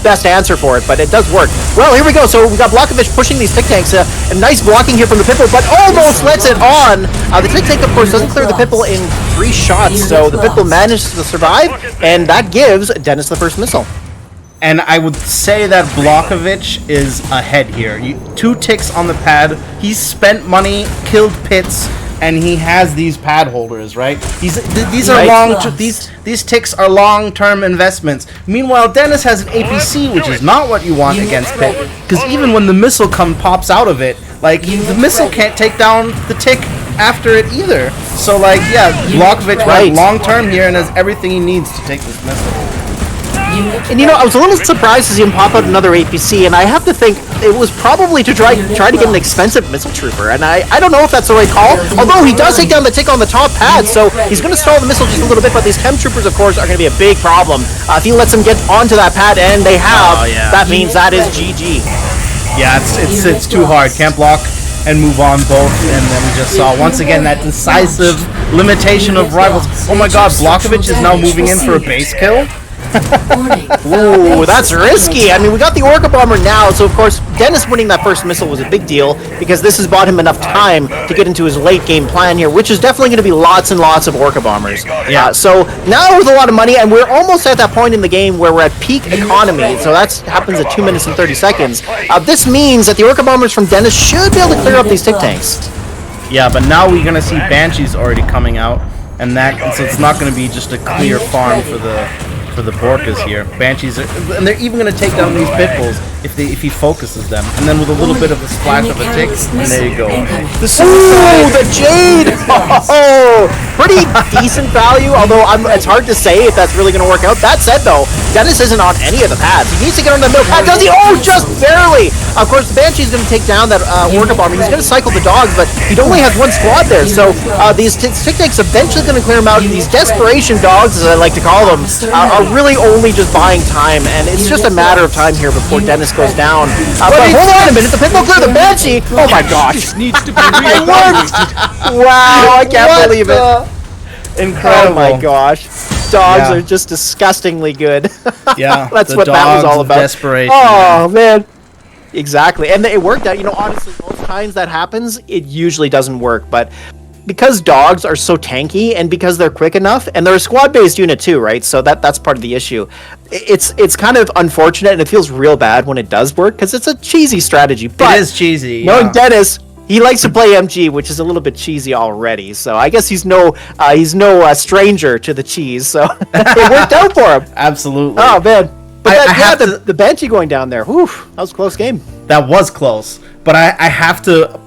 best answer for it, but it does work. Well, here we go. So we got Blakovich pushing these Tic Tanks. A nice blocking here from the Pitbull, but almost lets it on. The Tic Tank, of course, doesn't clear the Pitbull in 3 shots, so the Pitbull manages to survive, and that gives Dennis the first missile. And I would say that Blakovich is ahead here. 2 ticks on the pad. He's spent money, killed Pits, and he has these pad holders, right? These are these ticks are long-term investments. Meanwhile, Dennis has an APC, which is not what you want against Pit, because even when the missile pops out of it, like the missile can't take down the tick after it either. So like, yeah, Blakovich went long-term here and has everything he needs to take this missile. And you know, I was a little surprised to see him pop out another APC, and I have to think it was probably to try to get an expensive missile trooper, and I don't know if that's the right call, although he does take down the tick on the top pad, so he's going to stall the missile just a little bit, but these chem troopers, of course, are going to be a big problem. If he lets them get onto that pad, and they have, that means that is GG. Yeah, it's too hard. Can't block and move on both, and then we just saw once again that decisive limitation of rivals. Oh my god, Blakovich is now moving in for a base kill? Ooh, that's risky. I mean, we got the Orca Bomber now, so of course, Dennis winning that first missile was a big deal, because this has bought him enough time to get into his late game plan here, which is definitely going to be lots and lots of Orca Bombers. Yeah. So now with a lot of money, and we're almost at that point in the game where we're at peak economy, so that happens at 2 minutes and 30 seconds. This means that the Orca Bombers from Dennis should be able to clear up these Tic Tanks. Yeah, but now we're going to see Banshees already coming out, and so it's not going to be just a clear farm for the Borkas here. Banshees and they're even going to take down these Pitbulls if he focuses them, and then with a little bit of a splash of a tick, and there you go. Ooh, the Jade! Oh, pretty decent value, although it's hard to say if that's really going to work out. That said, though, Dennis isn't on any of the pads. He needs to get on the middle pad. Does he? Oh, just barely! Of course, the Banshee's going to take down that Orca Bomber. He's going to cycle the dogs, but he only has 1 squad there, so these Tic Tanks eventually going to clear him out. These desperation dogs, as I like to call them, are really only just buying time, and it's just a matter of time here before Dennis goes down. But hold on a minute, the Pitbull clear the Banshee! Oh my gosh! Needs to be It worked! Wow, I can't believe it. Incredible. Oh my gosh. Dogs are just disgustingly good. Yeah, that's what that was all about. Desperation. Oh man. Exactly. And it worked out. You know, honestly, most times that happens, it usually doesn't work, but because dogs are so tanky and because they're quick enough, and they're a squad-based unit too, right? So that's part of the issue. It's kind of unfortunate, and it feels real bad when it does work, because it's a cheesy strategy. But it is cheesy. Knowing Dennis, he likes to play MG, which is a little bit cheesy already. So I guess he's no stranger to the cheese. So it worked out for him. Absolutely. Oh man. But the Banshee going down there, whew, that was a close game. That was close. But I have to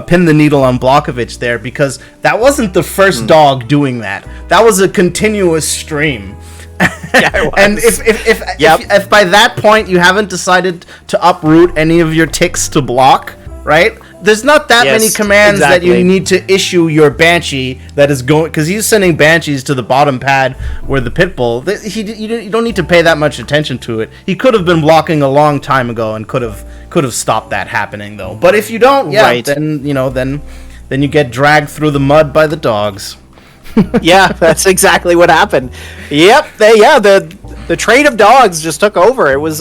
pin the needle on Blakovich there, because that wasn't the first dog doing that. That was a continuous stream. Yeah, it was. And if by that point you haven't decided to uproot any of your ticks to block, right? There's not that many commands that you need to issue your Banshee that is going, because he's sending Banshees to the bottom pad where the Pitbull. You don't need to pay that much attention to it. He could have been blocking a long time ago and could have stopped that happening though. But if you don't, then you get dragged through the mud by the dogs. Yeah, that's exactly what happened. Yep, the trade of dogs just took over. It was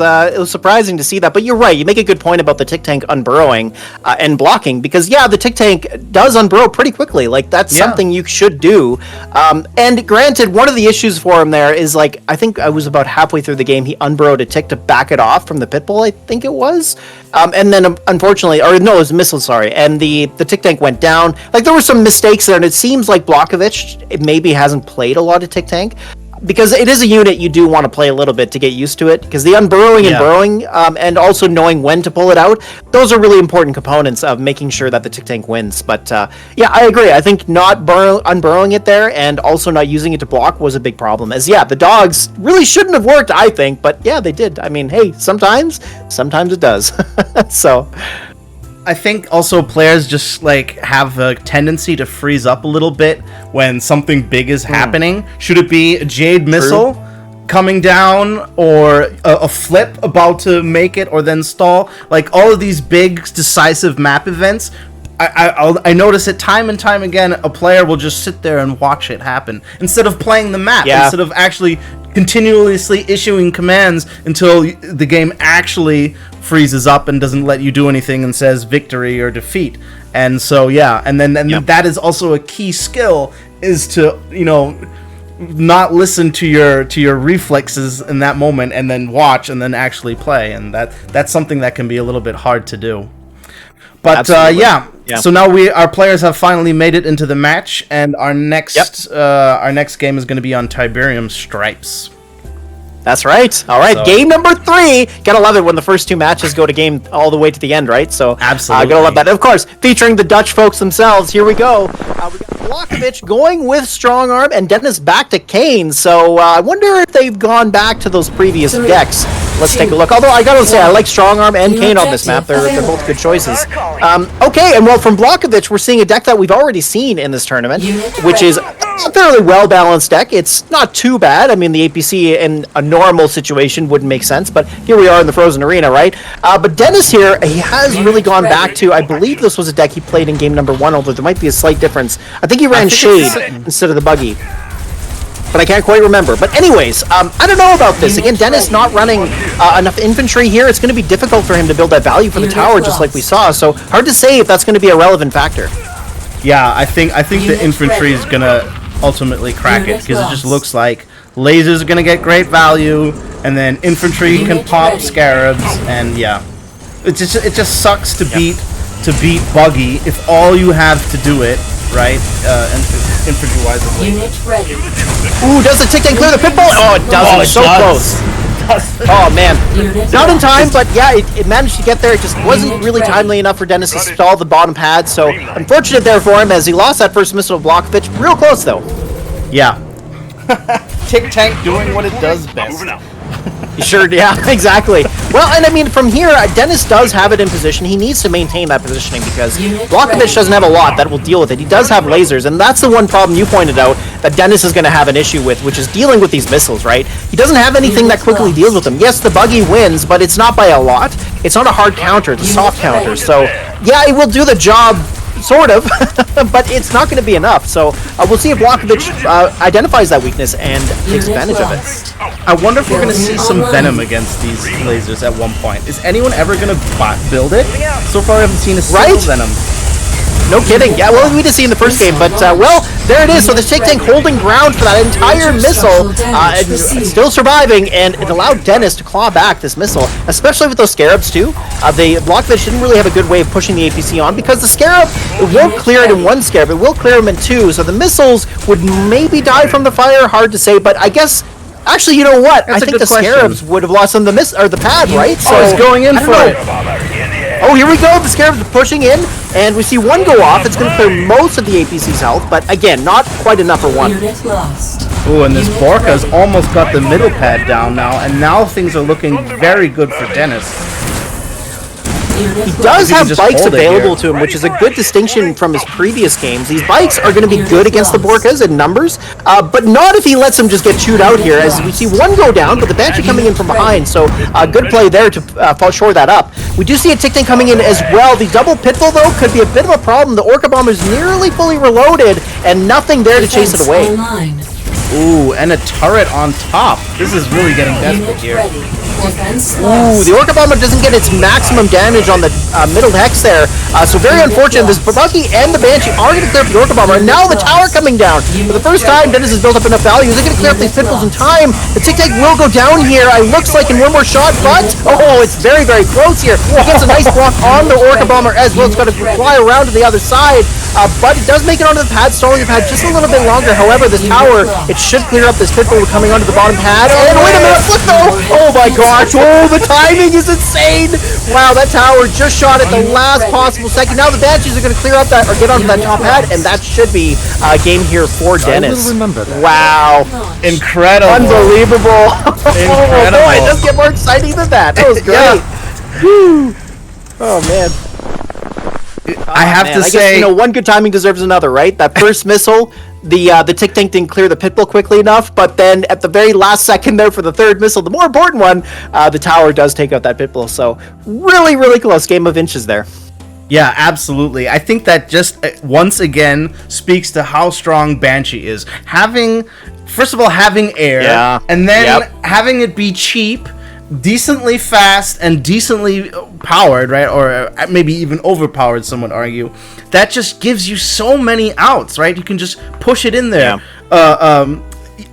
surprising to see that. But you're right. You make a good point about the Tic Tank unburrowing and blocking, because the Tic Tank does unburrow pretty quickly. Like that's something you should do. And granted, one of the issues for him there is, like, I think I was about halfway through the game, he unburrowed a tick to back it off from the Pitbull, I think it was. And then unfortunately, it was a missile, sorry. And the Tic Tank went down. Like there were some mistakes there, and it seems like Blakovich maybe hasn't played a lot of Tic Tank, because it is a unit you do want to play a little bit to get used to it, because the unburrowing and burrowing, and also knowing when to pull it out, those are really important components of making sure that the Tic Tank wins. But I agree. I think not unburrowing it there and also not using it to block was a big problem, as the dogs really shouldn't have worked, I think, but they did. I mean, hey, sometimes it does. So I think also players just like have a tendency to freeze up a little bit when something big is happening. Should it be a Jade Missile coming down, or a flip about to make it or then stall? Like all of these big decisive map events, I notice it time and time again. A player will just sit there and watch it happen instead of playing the map, instead of actually continuously issuing commands until the game actually freezes up and doesn't let you do anything and says victory or defeat. And so and then that is also a key skill, is to not listen to your reflexes in that moment and then watch and then actually play, and that's something that can be a little bit hard to do. But so now our players have finally made it into the match, and our next game is going to be on Tiberium Stripes. That's right. All right, so, game number 3. Gotta love it when the first 2 matches go to game all the way to the end, right? So absolutely, gotta love that. Of course, featuring the Dutch folks themselves. Here we go. We got Blakovich going with Strong Arm, and Dennis back to Kane. So I wonder if they've gone back to those previous decks. Let's take a look. Although I gotta say, I like Strong Arm and Kane on this map. They're both good choices. Okay, and well, from Blakovich, we're seeing a deck that we've already seen in this tournament, which is a fairly well-balanced deck. It's not too bad. I mean, the APC in a normal situation wouldn't make sense, but here we are in the Frozen Arena, right? But Dennis here, he has really gone back to, I believe this was a deck he played in game number 1, although there might be a slight difference. I think he ran Shade instead of the Buggy, but I can't quite remember. But anyways, I don't know about this. Again, Dennis not running enough infantry here. It's going to be difficult for him to build that value for the tower, just like we saw. So hard to say if that's going to be a relevant factor. Yeah, I think the infantry is going to ultimately crack it, because it just looks like lasers are going to get great value, and then infantry can pop scarabs, and it just sucks to beat Buggy if all you have to do it, right? And infantry wise. Ooh, does the Tic-Tac clear the pit bull? Oh, it doesn't. It's so close. Oh man, not in time, but it managed to get there. It just wasn't really timely enough for Dennis to stall the bottom pad, so unfortunate there for him as he lost that first missile to Blakovich. Real close though. Yeah. Tic-Tac doing what it does best. Sure, yeah, exactly. Well, and I mean, from here, Dennis does have it in position. He needs to maintain that positioning because Blakovich doesn't have a lot that will deal with it. He does have lasers, and that's the one problem you pointed out that Dennis is going to have an issue with, which is dealing with these missiles, right? He doesn't have anything that quickly deals with them. Yes, the Buggy wins, but it's not by a lot. It's not a hard counter, it's a soft counter. So, yeah, it will do the job, sort of, but it's not going to be enough. So we'll see if Blakovich identifies that weakness and takes advantage of it. I wonder if we're going to see some venom against these lasers at one point. Is anyone ever going to build it? So far, I haven't seen a single venom. No kidding. Yeah, well, we did see in the first game, but, well, there it is. So the Tic-Tac holding ground for that entire missile, and still surviving, and it allowed Dennis to claw back this missile, especially with those Scarabs, too. The Blakovich didn't really have a good way of pushing the APC on, because the Scarab, it won't clear it in 1 Scarab, it will clear them in 2, so the missiles would maybe die from the fire, hard to say, but I guess... Actually, you know what? I think the Scarabs would have lost on the pad, right? So it's going in for it. Oh, here we go. The Scarabs are pushing in, and we see 1 go off. It's going to clear most of the APC's health, but again, not quite enough for 1. Ooh, and this Borka's almost got the middle pad down now, and now things are looking very good for Dennis. He does have bikes available to him, which is a good distinction from his previous games. These bikes are going to be good against the Borkas in numbers, but not if he lets them just get chewed out here, as we see 1 go down, but the Banshee coming in from behind, so good play there to shore that up. We do see a Tic-Tac coming in as well. The double Pitbull, though, could be a bit of a problem. The Orca Bomber is nearly fully reloaded, and nothing there to chase it away. Ooh, and a turret on top. This is really getting desperate here. Ooh, the Orca Bomber doesn't get its maximum damage on the middle hex there. So very unfortunate. This Buggy and the Banshee are going to clear up the Orca Bomber, and now the tower coming down. For the first time, Dennis has built up enough value. Is it going to clear up these Pitbulls in time? The Tic-Tac will go down here. It looks like in 1 more shot, but oh, it's very, very close here. It gets a nice block on the Orca Bomber as well. It's got to fly around to the other side, but it does make it onto the pad, stalling the pad just a little bit longer. However, this tower, it should clear up this Pitbull coming onto the bottom pad. And wait a minute, look though! Oh my gosh! Oh, the timing is insane! Wow, that tower just shot at the last possible second. Now the Banshees are going to clear up that, or get onto that top pad, and that should be a game here for Dennis. Remember that. Wow. Incredible. Unbelievable. Incredible. Oh boy, it doesn't get more exciting than that. That was great. Yeah. Woo. Oh man. I have to I say, guess, one good timing deserves another, right? That first missile, the tick tank didn't clear the pit bull quickly enough, but then at the very last second there for the third missile, the more important one, the tower does take out that pit bull. So really, really close game of inches there. yeah, absolutely. I think that just once again speaks to how strong Banshee is. First of all, having air, and then having it be cheap, decently fast, and decently powered, right? Or maybe even overpowered, some would argue. That just gives you so many outs, right? You can just push it in there.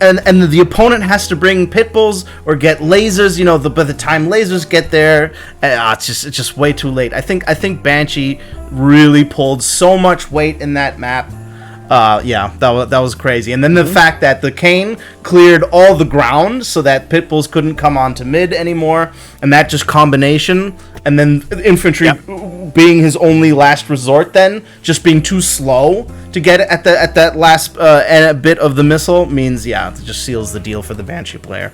And the opponent has to bring pit bulls or get lasers. By the time lasers get there, it's just way too late. I think Banshee really pulled so much weight in that map. That was crazy. And then the fact that the cane cleared all the ground so that pit bulls couldn't come onto mid anymore, and that just combination, and then infantry being his only last resort, then just being too slow to get at that last bit of the missile means it just seals the deal for the Banshee player.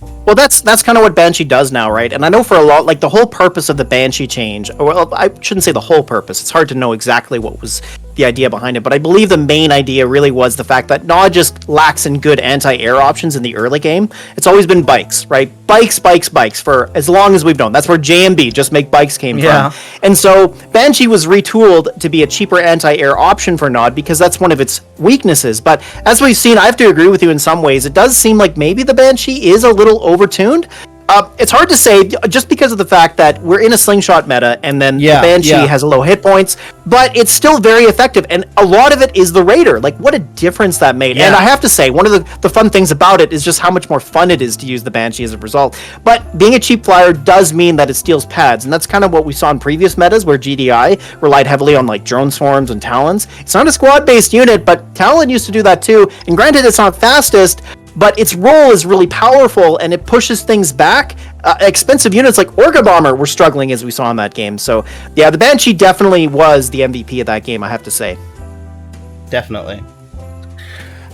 Well, that's kind of what Banshee does now, right? And I know for a lot, like the whole purpose of the Banshee change, well, I shouldn't say the whole purpose. It's hard to know exactly what was the idea behind it, but I believe the main idea really was the fact that Nod just lacks in good anti-air options in the early game. It's always been bikes, right? Bikes for as long as we've known. That's where JMB, just make bikes, came from. And so Banshee was retooled to be a cheaper anti-air option for Nod because that's one of its weaknesses. But as we've seen, I have to agree with you in some ways. It does seem like maybe the Banshee is a little overtuned. It's hard to say just because of the fact that we're in a slingshot meta and then the Banshee has low hit points, but it's still very effective, and a lot of it is the Raider. Like, what a difference that made. And I have to say, one of the fun things about it is just how much more fun it is to use the Banshee as a result. But being a cheap flyer does mean that it steals pads, and that's kind of what we saw in previous metas where GDI relied heavily on like drone swarms and Talons. It's not a squad-based unit, but Talon used to do that too, and granted it's not fastest, but its role is really powerful and it pushes things back. Expensive units like Orca Bomber were struggling as we saw in that game. So yeah, the Banshee definitely was the MVP of that game, I have to say. Definitely.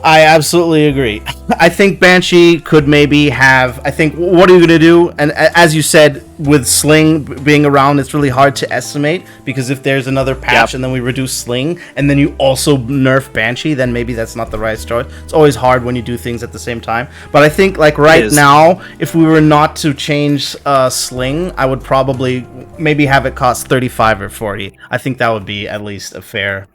I absolutely agree. I think Banshee could maybe have... what are you going to do? And as you said, with Sling being around, it's really hard to estimate, because if there's another patch and then we reduce Sling, and then you also nerf Banshee, then maybe that's not the right choice. It's always hard when you do things at the same time. But I think, like, right now, if we were not to change Sling, I would probably maybe have it cost 35 or 40. I think that would be at least a fair...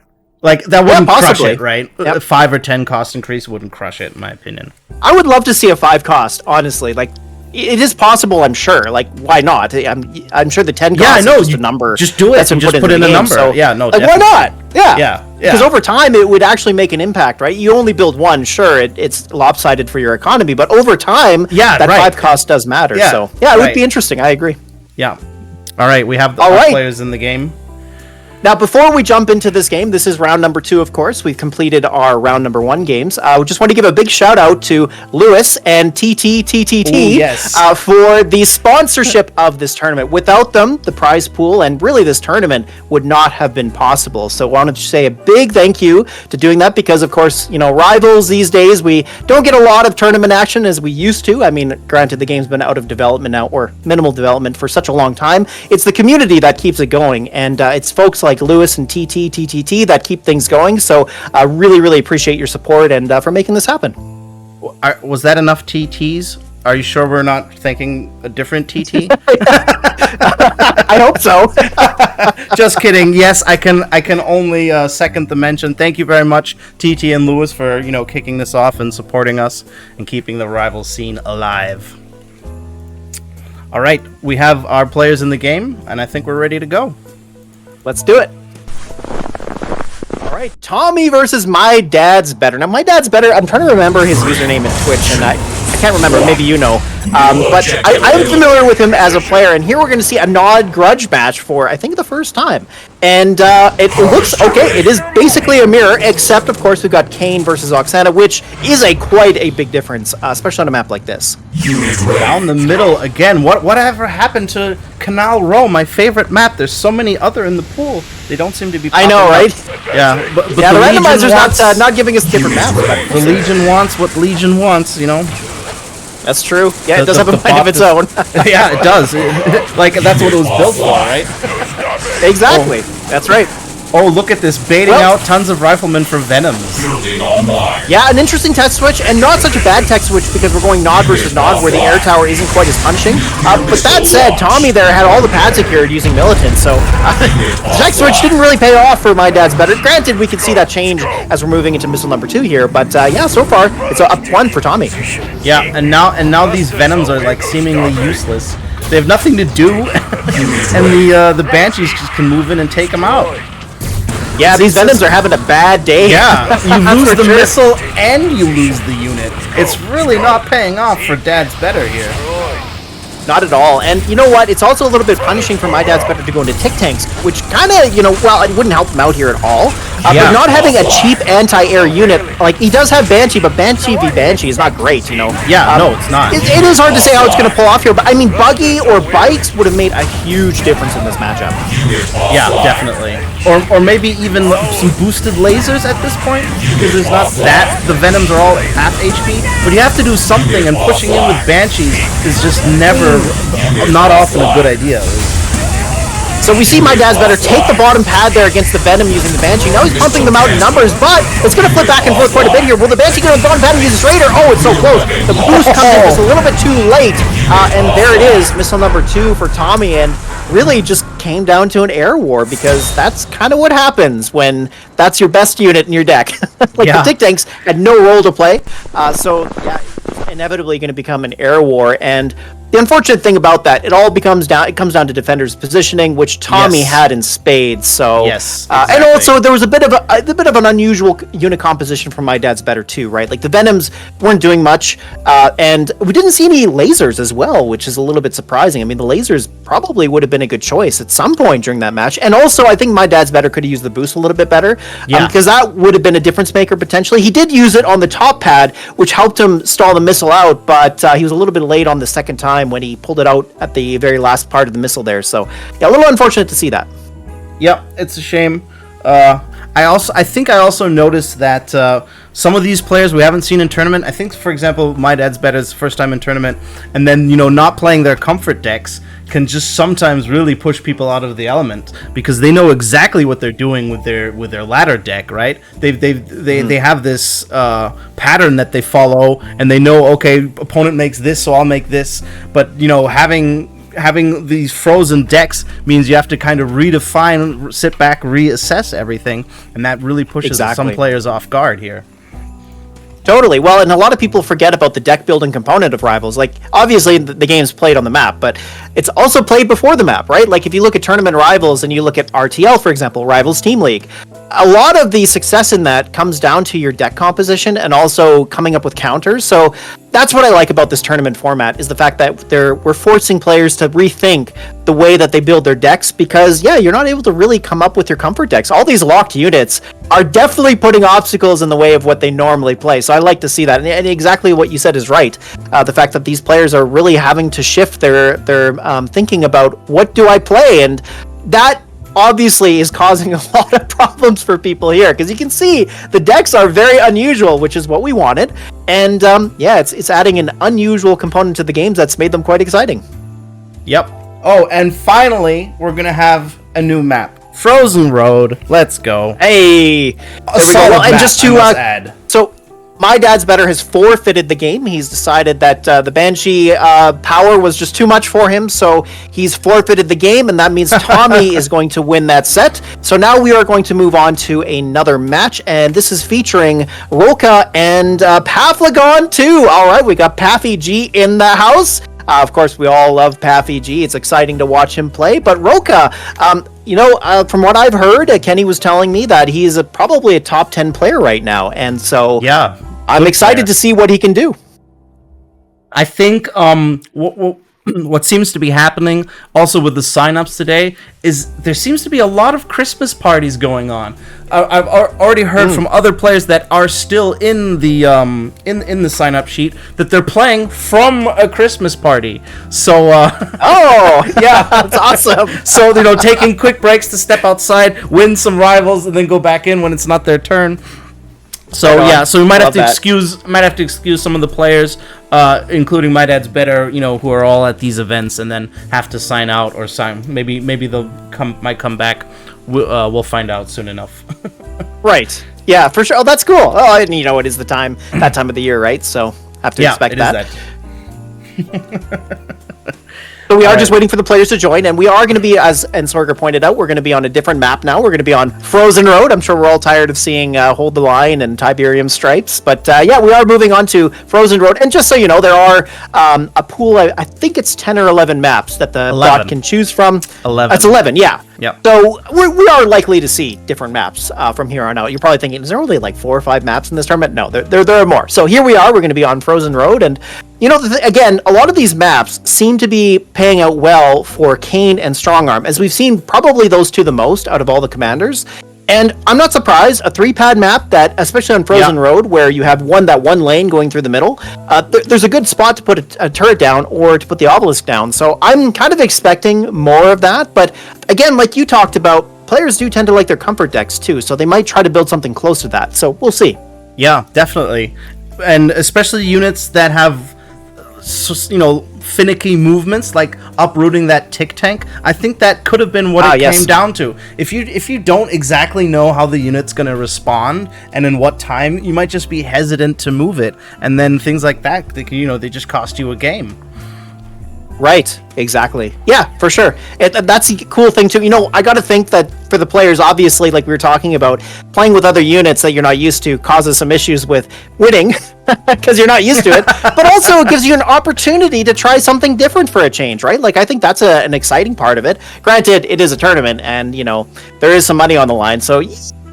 Like, that wouldn't crush it, right? A 5 or 10 cost increase wouldn't crush it, in my opinion. I would love to see a 5 cost, honestly. Like, it is possible, I'm sure. Like, why not? I'm sure the 10 cost is just a number. Just do it and just put in a number. So, yeah, no, like, why not? Yeah. Because over time, it would actually make an impact, right? You only build one, sure, it's lopsided for your economy, but over time, that 5 cost does matter. Yeah, so, it would be interesting. I agree. Yeah. All right, we have the players in the game. Now, before we jump into this game, this is round number 2, of course. We've completed our round number 1 games. We just want to give a big shout out to Lewis and TTTTT for the sponsorship of this tournament. Without them, the prize pool and really this tournament would not have been possible. So I wanted to say a big thank you to doing that because, of course, Rivals these days, we don't get a lot of tournament action as we used to. I mean, granted, the game's been out of development now, or minimal development for such a long time. It's the community that keeps it going, and it's folks like Lewis and TTTT that keep things going. So I really, really appreciate your support and for making this happen. Was that enough TTs? Are you sure we're not thinking a different TT? I hope so. Just kidding. Yes, I can only second the mention. Thank you very much, TT and Lewis, for kicking this off and supporting us and keeping the rival scene alive. All right, we have our players in the game, and I think we're ready to go. Let's do it. All right, Tommy versus My Dad's Better. Now, My Dad's Better, I'm trying to remember his username in Twitch, and I can't remember. Maybe you know. But I'm familiar with him as a player, and here we're going to see a Nod grudge match for, I think, the first time. And it looks okay. It is basically a mirror, except, of course, we've got Kane versus Oksana, which is quite a big difference, especially on a map like this. Down the middle again. Whatever happened to Canal Row, my favorite map? There's so many other in the pool. They don't seem to be popping I know, right? Up. Yeah, but the randomizer's not giving us different maps. But the Legion wants what Legion wants, That's true. Yeah, it does have a mind of its own. Yeah, it does. Like, that's what it was built for, right? Exactly. That's right. Oh, look at this, baiting out tons of riflemen for Venoms. Yeah, an interesting tech switch, and not such a bad tech switch because we're going Nod versus Nod, where the air tower isn't quite as punishing. But that said, Tommy there had all the pads secured using Militant, so the tech switch didn't really pay off for My Dad's Better. Granted, we can see that change as we're moving into missile number 2 here, but yeah, so far it's up 1 for Tommy. Yeah, and now these Venoms are like seemingly useless. They have nothing to do, and the Banshees just can move in and take them out. Yeah, these Venoms are having a bad day. Yeah, you lose the missile and you lose the unit. It's really not paying off for Dad's Better here. Not at all. And you know what? It's also a little bit punishing for My Dad's Better to go into Tick Tanks, which kind of, well, it wouldn't help him out here at all. But not having a cheap anti-air unit, like, he does have Banshee, but Banshee v Banshee is not great, Yeah, no, it's not. It is hard to say how it's going to pull off here, but I mean, Buggy or Bikes would have made a huge difference in this matchup. Yeah, definitely. Or maybe even some boosted lasers at this point, because there's not that. The Venoms are all half HP, but you have to do something, and pushing in with Banshees is just not often a good idea. So we see My Dad's Better take the bottom pad there against the Venom using the Banshee. Now he's pumping them out in numbers, but it's going to flip back and forth quite a bit here. Will the Banshee go to the bottom pad and use his Raider? Oh, it's so close. The boost comes in just a little bit too late, and there it is, missile number 2 for Tommy, and really just came down to an air war, because that's kind of what happens when that's your best unit in your deck. The Tick Tanks had no role to play, so yeah, it's inevitably going to become an air war. And the unfortunate thing about that, it comes down to defenders' positioning, which Tommy had in spades. So exactly. And also there was a bit of an unusual unit composition from My Dad's Better too, right? Like the Venoms weren't doing much, and we didn't see any lasers as well, which is a little bit surprising. I mean, the lasers probably would have been a good choice at some point during that match. And also, I think My Dad's Better could have used the boost a little bit better, because that would have been a difference maker potentially. He did use it on the top pad, which helped him stall the missile out, but he was a little bit late on the second time when he pulled it out at the very last part of the missile there. So yeah, a little unfortunate to see that. Yep, it's a shame. I think I also noticed that some of these players we haven't seen in tournament. I think, for example, My Dad's Better's first time in tournament, and then not playing their comfort decks can just sometimes really push people out of the element, because they know exactly what they're doing with their ladder deck, right? They have this pattern that they follow, and they know, okay, opponent makes this, so I'll make this. But having these frozen decks means you have to kind of redefine, sit back, reassess everything, and that really pushes some players off guard here. Totally. Well, and a lot of people forget about the deck building component of Rivals. Like, obviously, the game's played on the map, but it's also played before the map, right? Like, if you look at Tournament Rivals and you look at RTL, for example, Rivals Team League, a lot of the success in that comes down to your deck composition and also coming up with counters. So that's what I like about this tournament format, is the fact that we're forcing players to rethink the way that they build their decks, because you're not able to really come up with your comfort decks. All these locked units are definitely putting obstacles in the way of what they normally play. So I like to see that, and exactly what you said is right. The fact that these players are really having to shift their thinking about, what do I play, and that obviously is causing a lot of problems for people here, because you can see the decks are very unusual, which is what we wanted, and it's adding an unusual component to the games that's made them quite exciting. Yep. Oh, and finally we're gonna have a new map, Frozen Road. Let's go. Hey, there we go. Well, and just to add, so My Dad's Better has forfeited the game. He's decided that the Banshee power was just too much for him, so he's forfeited the game, and that means Tommy is going to win that set. So now we are going to move on to another match, and this is featuring Roka and Paflagon too. All right, we got Paffy G in the house. Of course, we all love Paffy G. It's exciting to watch him play. But Roka, from what I've heard, Kenny was telling me that he's probably a top 10 player right now. And so I'm excited to see what he can do. I think what seems to be happening also with the signups today is there seems to be a lot of Christmas parties going on. I've already heard from other players that are still in the in the sign up sheet that they're playing from a Christmas party. So that's awesome. So taking quick breaks to step outside, win some rivals, and then go back in when it's not their turn. So Right on. yeah, so we might have Love to that. excuse some of the players, including My Dad's Better, who are all at these events and then have to sign out or sign. Maybe they'll might come back. We'll find out soon enough. Right. Yeah, for sure. Oh, that's cool. Oh, and it is that time of the year, right? So have to expect that. So we are just waiting for the players to join, and we are going to be, as Entsorger pointed out, we're going to be on a different map now. We're going to be on Frozen Road. I'm sure we're all tired of seeing Hold the Line and Tiberium Stripes, but yeah, we are moving on to Frozen Road. And just so you know, there are a pool, I think it's 10 or 11 maps that the 11. bot can choose from. 11. That's 11, yeah. Yep. So we are likely to see different maps from here on out. You're probably thinking, is there only like 4 or 5 maps in this tournament? No, there are more. So here we are. We're going to be on Frozen Road, and again, a lot of these maps seem to be paying out well for Kane and Strongarm, as we've seen probably those two the most out of all the commanders. And I'm not surprised, a 3-pad map that, especially on Frozen Road, where you have one lane going through the middle, there's a good spot to put a turret down or to put the obelisk down. So I'm kind of expecting more of that. But again, like you talked about, players do tend to like their comfort decks too, so they might try to build something close to that. So we'll see. Yeah, definitely. And especially units that have finicky movements, like uprooting that tick tank. I think that could have been what it came down to. If you don't exactly know how the unit's going to respond and in what time, you might just be hesitant to move it, and then things like that, they just cost you a game. Right, exactly. Yeah, for sure. That's a cool thing too. I got to think that for the players, obviously, like we were talking about, playing with other units that you're not used to causes some issues with winning because you're not used to it. But also, it gives you an opportunity to try something different for a change, right? Like, I think that's an exciting part of it. Granted, it is a tournament, and there is some money on the line, so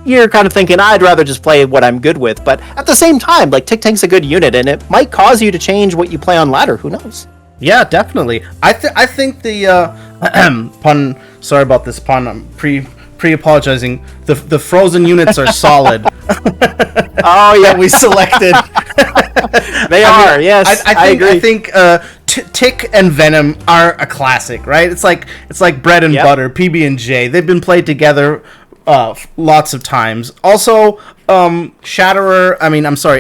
you're kind of thinking, I'd rather just play what I'm good with. But at the same time, like, Tick Tank's a good unit, and it might cause you to change what you play on ladder. Who knows? Yeah, definitely. I think the pun. Sorry about this pun. I'm pre-apologizing. The frozen units are solid. Oh yeah, we selected. They are. Yes, I agree. I think Tick and Venom are a classic, right? It's like bread and butter. PB&J. They've been played together lots of times. Also,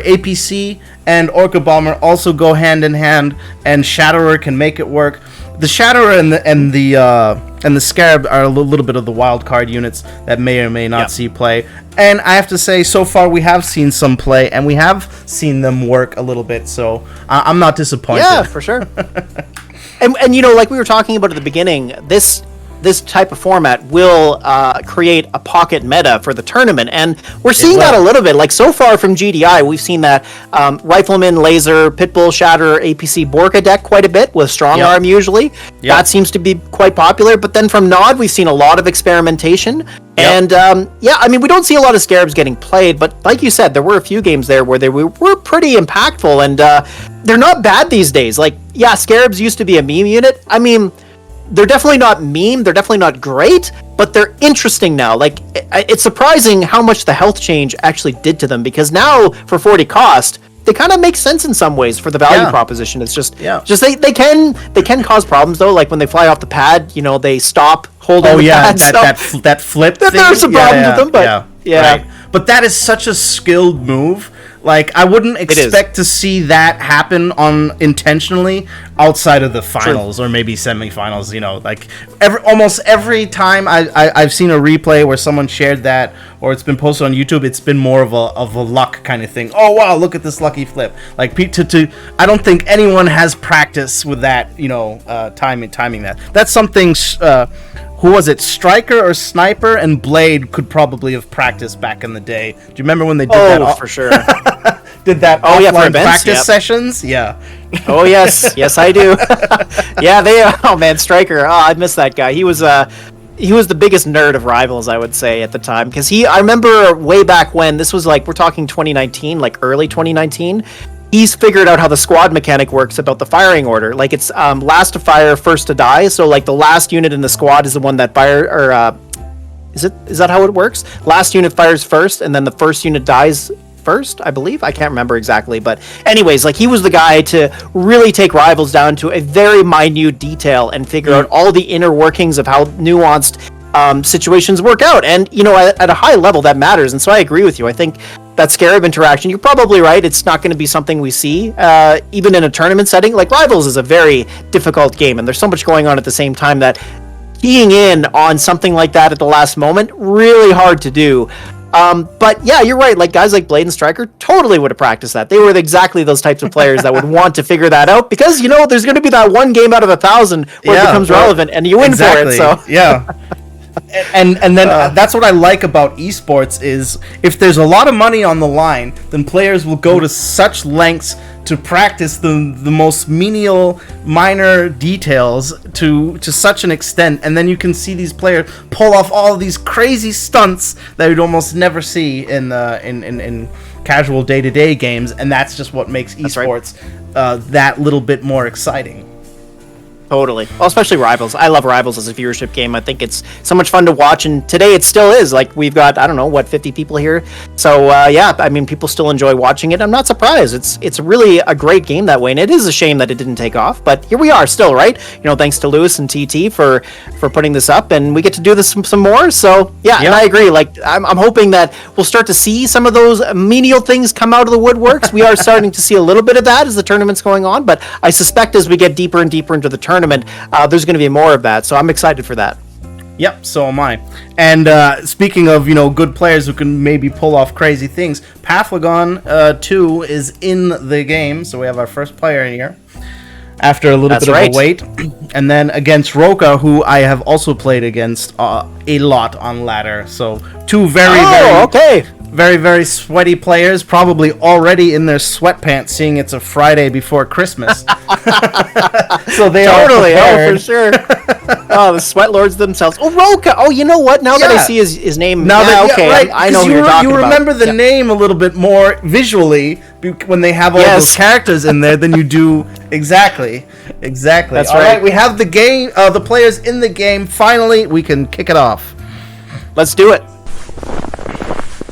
APC and Orca Bomber also go hand in hand, and Shatterer can make it work. The Shatterer and the Scarab are a little bit of the wild card units that may or may not see play. And I have to say, so far we have seen some play, and we have seen them work a little bit. So I'm not disappointed. Yeah, for sure. and like we were talking about at the beginning, this type of format will create a pocket meta for the tournament, and we're seeing that a little bit. Like, so far from GDI, we've seen that Rifleman, Laser, Pitbull, Shatterer, APC, Borka deck quite a bit, with Strong Arm usually. That seems to be quite popular, but then from Nod, we've seen a lot of experimentation. And, we don't see a lot of Scarabs getting played, but like you said, there were a few games there where they were pretty impactful, and they're not bad these days. Like, Scarabs used to be a meme unit. I mean, they're definitely not meme, they're definitely not great, but they're interesting now. Like, it's surprising how much the health change actually did to them, because now, for 40 cost, they kind of make sense in some ways for the value proposition. It's just they can cause problems, though, like when they fly off the pad, they stop holding the pad. That flip thing. There are some problems with them, but right. But that is such a skilled move. Like, I wouldn't expect to see that happen intentionally outside of the finals or maybe semifinals. Like almost every time I've seen a replay where someone shared that or it's been posted on YouTube, it's been more of a luck kind of thing. Oh wow, look at this lucky flip! Like I don't think anyone has practice with that. Timing that. That's something. Who was it? Striker or Sniper and Blade could probably have practiced back in the day. Do you remember when they did that? Oh, for sure. Did that offline practice sessions? Yeah. Oh, yes, I do. Oh man, Striker. Oh, I miss that guy. He was the biggest nerd of Rivals, I would say, at the time, because I remember way back when, this was like, we're talking 2019, like early 2019. He's figured out how the squad mechanic works about the firing order. Like, it's last to fire, first to die. So like the last unit in the squad is the one that fire, or is that how it works? Last unit fires first, and then the first unit dies first, I believe. I can't remember exactly, but anyways, like, he was the guy to really take Rivals down to a very minute detail and figure out all the inner workings of how nuanced situations work out. And at a high level, that matters. And so I agree with you. I think that Scarab interaction, you're probably right. It's not going to be something we see, even in a tournament setting. Like, Rivals is a very difficult game, and there's so much going on at the same time that keying in on something like that at the last moment, really hard to do. But yeah, you're right. Like, guys like Blade and Striker totally would have practiced that. They were exactly those types of players that would want to figure that out, because, there's going to be that one game out of 1,000 where it becomes relevant and you win for it. So yeah. And then that's what I like about esports is if there's a lot of money on the line, then players will go to such lengths to practice the most menial, minor details to such an extent, and then you can see these players pull off all of these crazy stunts that you'd almost never see in casual day-to-day games, and that's just what makes esports that little bit more exciting. Totally. Well, especially Rivals. I love Rivals as a viewership game. I think it's so much fun to watch, and today it still is. Like, we've got, 50 people here. So, yeah, I mean, people still enjoy watching it. I'm not surprised. It's really a great game that way, and it is a shame that it didn't take off, but here we are still, right? Thanks to Lewis and TT for putting this up, and we get to do this some more. So, yeah, and I agree. Like, I'm hoping that we'll start to see some of those menial things come out of the woodworks. We are starting to see a little bit of that as the tournament's going on, but I suspect as we get deeper and deeper into the tournament, there's going to be more of that, so I'm excited for that. Yep, so am I. And speaking of, good players who can maybe pull off crazy things, Pafflagon 2 is in the game, so we have our first player in here after a little bit of a wait. And then against Roka, who I have also played against a lot on ladder. So two very, very sweaty players, probably already in their sweatpants, seeing it's a Friday before Christmas. So they totally, are for sure. Oh, the sweat lords themselves. Oh, Roka. Oh, you know what? Now that I see his name, right. I know who you're talking about. You remember the name a little bit more visually when they have all those characters in there than you do. Exactly. That's all right. We have the game, the players in the game. Finally, we can kick it off. Let's do it.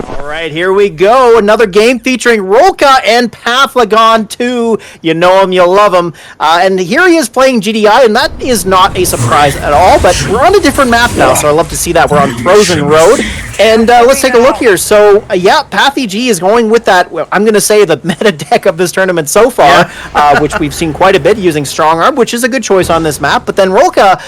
All right, here we go. Another game featuring Roka and Pafflagon 2. You know him, you love him. And here he is playing GDI, and that is not a surprise at all, but we're on a different map now, so I love to see that. We're on Frozen Road. And let's take a look here. So, Paffy G is going with that, I'm going to say, the meta deck of this tournament so far, which we've seen quite a bit using Strong Arm, which is a good choice on this map. But then Roka,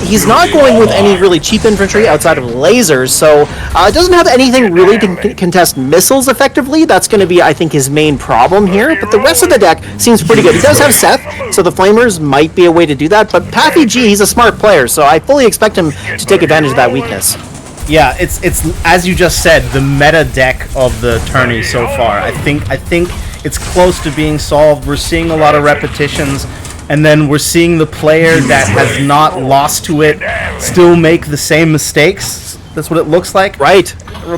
he's not going with any really cheap infantry outside of lasers, so it doesn't have anything really to contest missiles effectively. That's going to be, I think, his main problem here. But the rest of the deck seems pretty good. He does have Seth, so the Flamers might be a way to do that. But Paffy G, he's a smart player, so I fully expect him to take advantage of that weakness. Yeah, it's as you just said, the meta deck of the tourney so far. I think it's close to being solved. We're seeing a lot of repetitions, and then we're seeing the player that has not lost to it still make the same mistakes. That's what it looks like. Right.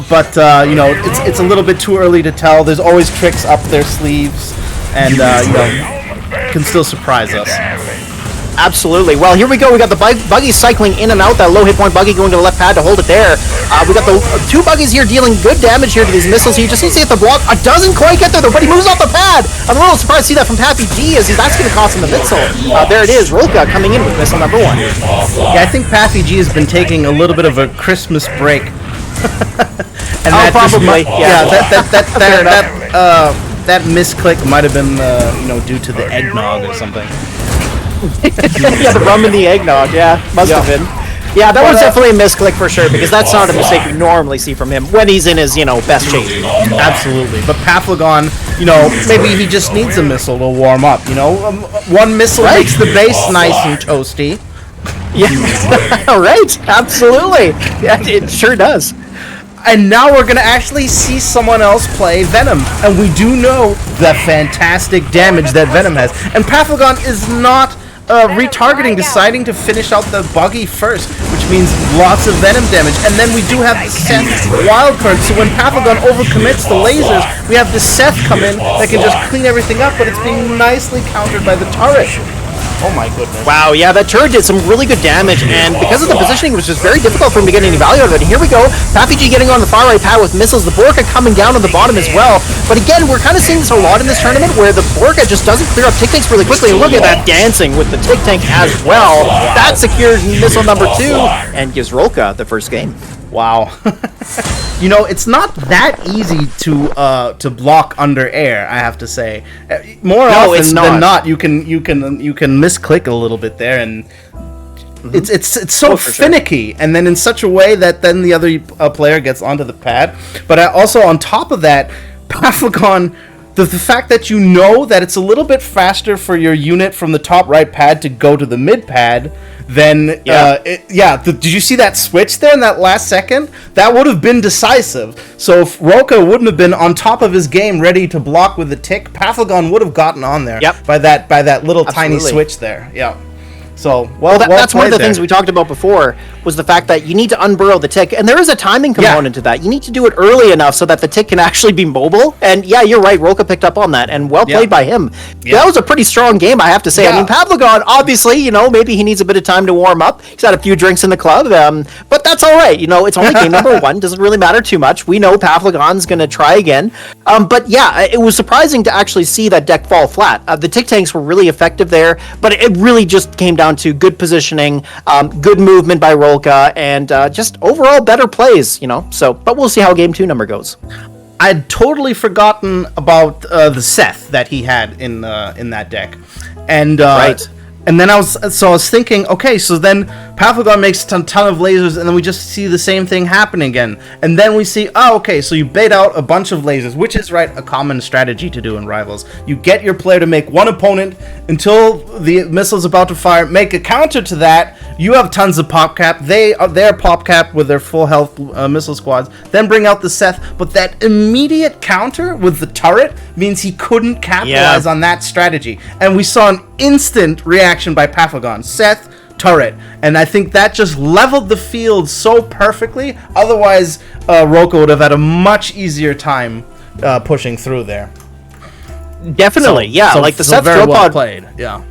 But it's a little bit too early to tell. There's always tricks up their sleeves, and can still surprise us. Absolutely. Well, here we go. We got the buggy cycling in and out. That low hit point buggy going to the left pad to hold it there. We got the two buggies here dealing good damage here to these missiles. He just needs to hit the block. Doesn't quite get there, though, but he moves off the pad. I'm a little surprised to see that from Paffy G, as that's going to cost him the missile. There it is. Roka coming in with missile number 1. Yeah, I think Paffy G has been taking a little bit of a Christmas break. And probably. That misclick might have been due to the eggnog or something. Yeah, the rum and the eggnog, must have been. Yeah, that was definitely a misclick for sure, because that's not a mistake we normally see from him when he's in his, best shape. Absolutely. But Pafflagon, maybe he just needs a missile to warm up, one missile makes the base nice and toasty. Yeah, right, absolutely. Yeah, it sure does. And now we're going to actually see someone else play Venom. And we do know the fantastic damage that Venom has. And Pafflagon is not retargeting, deciding to finish out the buggy first, which means lots of Venom damage. And then we do have the Seth wildcard, so when Pafflagon overcommits the lasers, we have the Seth come in that can just clean everything up, but it's being nicely countered by the turret. Oh my goodness. Wow, yeah, that turret did some really good damage, and because of the positioning, it was just very difficult for him to get any value out of it. And here we go, Paffy G getting on the far right pad with missiles, the Borka coming down on the bottom as well. But again, we're kind of seeing this a lot in this tournament, where the Borka just doesn't clear up tick tanks really quickly. And look at that dancing with the tick tank as well. That secures missile number 2 and gives Roka the first game. Wow. It's not that easy to block under air, I have to say. More often than not, you can misclick a little bit there, and it's so finicky, and then in such a way that then the other player gets onto the pad. But also on top of that, Paffy, the fact that you know that it's a little bit faster for your unit from the top right pad to go to the mid pad, then did you see that switch there in that last second? That would have been decisive. So if Roka wouldn't have been on top of his game, ready to block with the tick, Paffy would have gotten on there by that little tiny switch there. Yeah. So that's one of the things we talked about before, was the fact that you need to unburrow the tick, and there is a timing component to that. You need to do it early enough so that the tick can actually be mobile. And yeah, you're right, Roka picked up on that, and well played by him. That was a pretty strong game, I have to say. I mean, Paffy, obviously, maybe he needs a bit of time to warm up. He's had a few drinks in the club, but that's all right. It's only game number 1, doesn't really matter too much. We know Paffy's going to try again. But yeah, it was surprising to actually see that deck fall flat. The tick tanks were really effective there, but it really just came down to good positioning, good movement by Roka, and just overall better plays, but we'll see how game 2 number goes. I'd totally forgotten about the Seth that he had in that deck, and and then I was thinking, okay, so then Paffy makes a ton of lasers, and then we just see the same thing happen again, and then we see, so you bait out a bunch of lasers, which is a common strategy to do in Rivals. You get your player to make one opponent until the missile's about to fire, make a counter to that. You have tons of pop cap. They're pop cap with their full health missile squads. Then bring out the Seth, but that immediate counter with the turret means he couldn't capitalize on that strategy, and we saw an instant reaction by Paffy. Seth, turret, and I think that just leveled the field so perfectly. Otherwise, Roka would have had a much easier time pushing through there. Definitely, the Seth very throw well pod played. Yeah.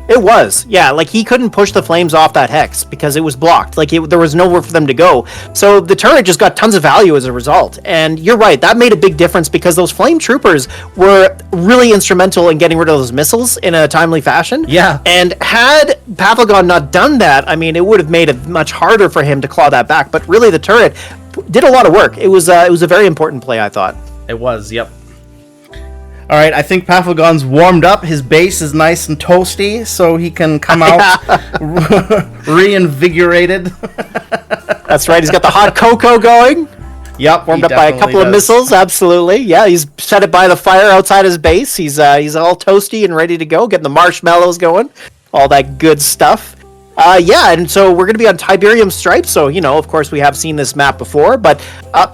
It was, he couldn't push the flames off that hex because it was blocked. There was nowhere for them to go. So the turret just got tons of value as a result. And you're right, that made a big difference because those flame troopers were really instrumental in getting rid of those missiles in a timely fashion. Yeah. And had Paffy not done that, it would have made it much harder for him to claw that back. But really, the turret did a lot of work. It was a very important play, I thought. It was, yep. All right, I think Paffy warmed up. His base is nice and toasty, so he can come out reinvigorated. That's right. He's got the hot cocoa going. Yep, warmed up by a couple of missiles. Absolutely, yeah. He's set it by the fire outside his base. He's all toasty and ready to go. Getting the marshmallows going, all that good stuff. And so we're going to be on Tiberium Stripes. So, of course, we have seen this map before, but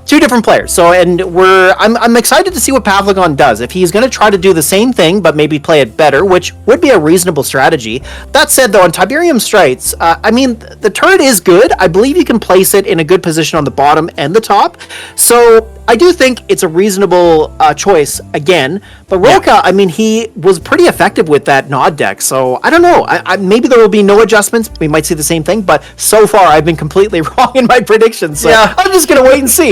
2 different players. So, and I'm excited to see what Paffy does. If he's going to try to do the same thing, but maybe play it better, which would be a reasonable strategy. That said, though, on Tiberium Stripes, the turret is good. I believe you can place it in a good position on the bottom and the top. So I do think it's a reasonable choice again. But Roka, he was pretty effective with that Nod deck. So I don't know. Maybe there will be no adjustments. We might see the same thing. But so far, I've been completely wrong in my predictions. So I'm just going to wait and see.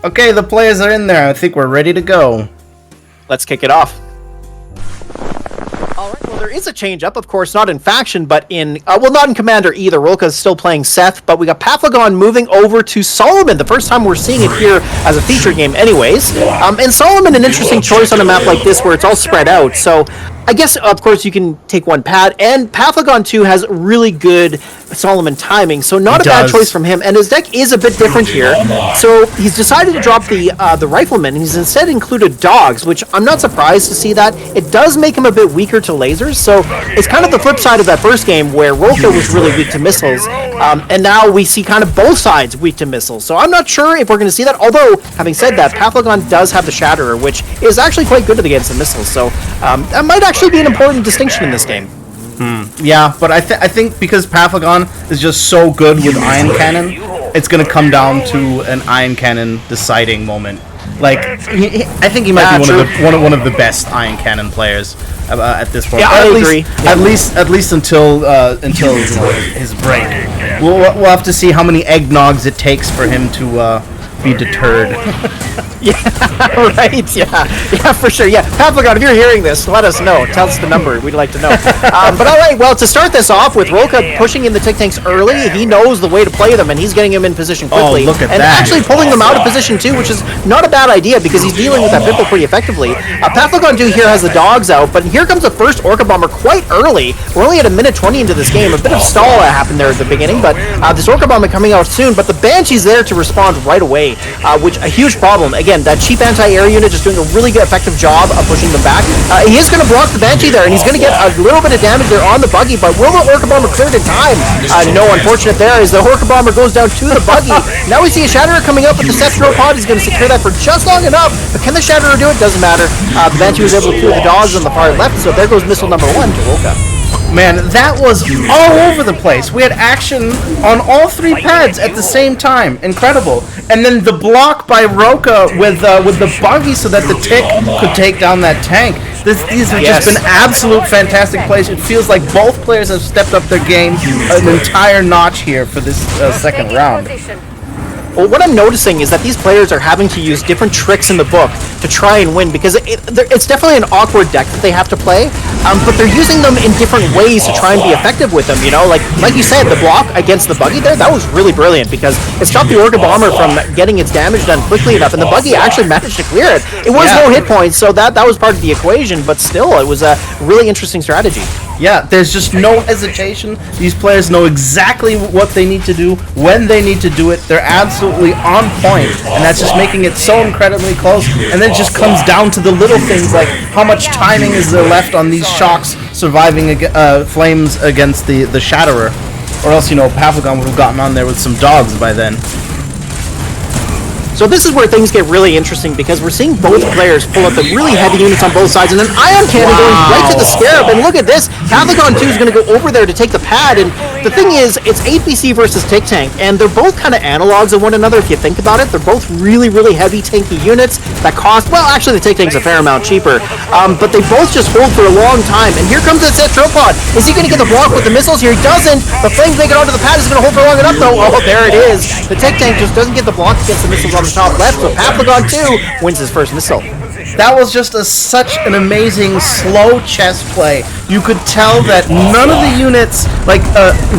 Okay, the players are in there. I think we're ready to go. Let's kick it off. All right, well, there is a change-up, of course, not in faction, but not in Commander either. Roka's still playing Seth, but we got Paffy moving over to Solomon. The first time we're seeing it here as a feature game anyways. And Solomon, an interesting choice on a map like this where it's all spread out. So I guess, of course, you can take one pad, and Paffy too has really good Solomon timing, so not a bad choice from him. And his deck is a bit different here. So he's decided to drop the Rifleman, and he's instead included Dogs, which I'm not surprised to see that. It does make him a bit weaker to lasers, so it's kind of the flip side of that first game where Roka was really weak to missiles, and now we see kind of both sides weak to missiles. So I'm not sure if we're going to see that, although, having said that, Paffy does have the Shatterer, which is actually quite good against the missiles, so that might actually be an important distinction in this game. Yeah, but I think because Paffy is just so good with Iron Cannon, it's going to come down to an Iron Cannon deciding moment. I think he might be one of the best Iron Cannon players at this point. Yeah, I agree. At least until his break. We'll have to see how many eggnogs it takes for him to be deterred. Yeah, right. Yeah, for sure. Yeah, Pavlogon, if you're hearing this, let us know. Tell us the number. We'd like to know. But all right, well, to start this off with Rolka pushing in the Tick Tanks early, he knows the way to play them, and he's getting them in position quickly. Oh, look at and that. actually pulling them out of position too, which is not a bad idea because he's dealing with that Pipple pretty effectively. Pavlogon 2 here has the dogs out, but here comes the first Orca Bomber quite early. We're only at a minute 20 into this game. A bit of stall happened there at the beginning, but this Orca Bomber coming out soon. But the Banshee's there to respond right away, which a huge problem. Again, that cheap anti-air unit just doing a really good, effective job of pushing them back. He is going to block the Banshee there, and he's going to get a little bit of damage there on the buggy, but will the Orca Bomber clear it in time? No, unfortunate there, as the Orca Bomber goes down to the buggy. Now we see a Shatterer coming up with the Cephalopod. He's going to secure that for just long enough, but can the Shatterer do it? Doesn't matter. The Banshee was able to clear the dogs on the far left, so there goes missile number 1 to Rolka. Man, that was all over the place. We had action on all 3 pads at the same time. Incredible. And then the block by Roka with the buggy so that the Tick could take down that tank. These have just been absolute fantastic plays. It feels like both players have stepped up their game an entire notch here for this second round. Well, what I'm noticing is that these players are having to use different tricks in the book to try and win, because it's definitely an awkward deck that they have to play, but they're using them in different ways to try and be effective with them, you know? Like you said, the block against the buggy there, that was really brilliant, because it stopped the Orca Bomber from getting its damage done quickly enough, and the buggy actually managed to clear it. It was no hit points, so that was part of the equation, but still, it was a really interesting strategy. Yeah, there's just no hesitation. These players know exactly what they need to do, when they need to do it. They're absolutely on point, and that's just making it so incredibly close. And then it just comes down to the little things, like how much timing is there left on these shocks surviving flames against the Shatterer. Or else, Pavlogon would have gotten on there with some dogs by then. So this is where things get really interesting, because we're seeing both players pull up the really heavy units on both sides, and then Ion Cannon going right to the Scarab, and look at this, Pavlogon 2 is going to go over there to take the pad, and the thing is, it's APC versus Tick Tank, and they're both kind of analogs of one another if you think about it. They're both really, really heavy tanky units that cost, well, actually the Tick Tank's a fair amount cheaper, but they both just hold for a long time, and here comes the Cephalopod. Is he going to get the block with the missiles here? He doesn't. The flames make it onto the pad. Is going to hold for long enough, though. Oh, there it is. The Tick Tank just doesn't get the block against the missiles on the top left, so Pavlogon 2 wins his first missile. That was just such an amazing slow chess play. You could tell that none of the units,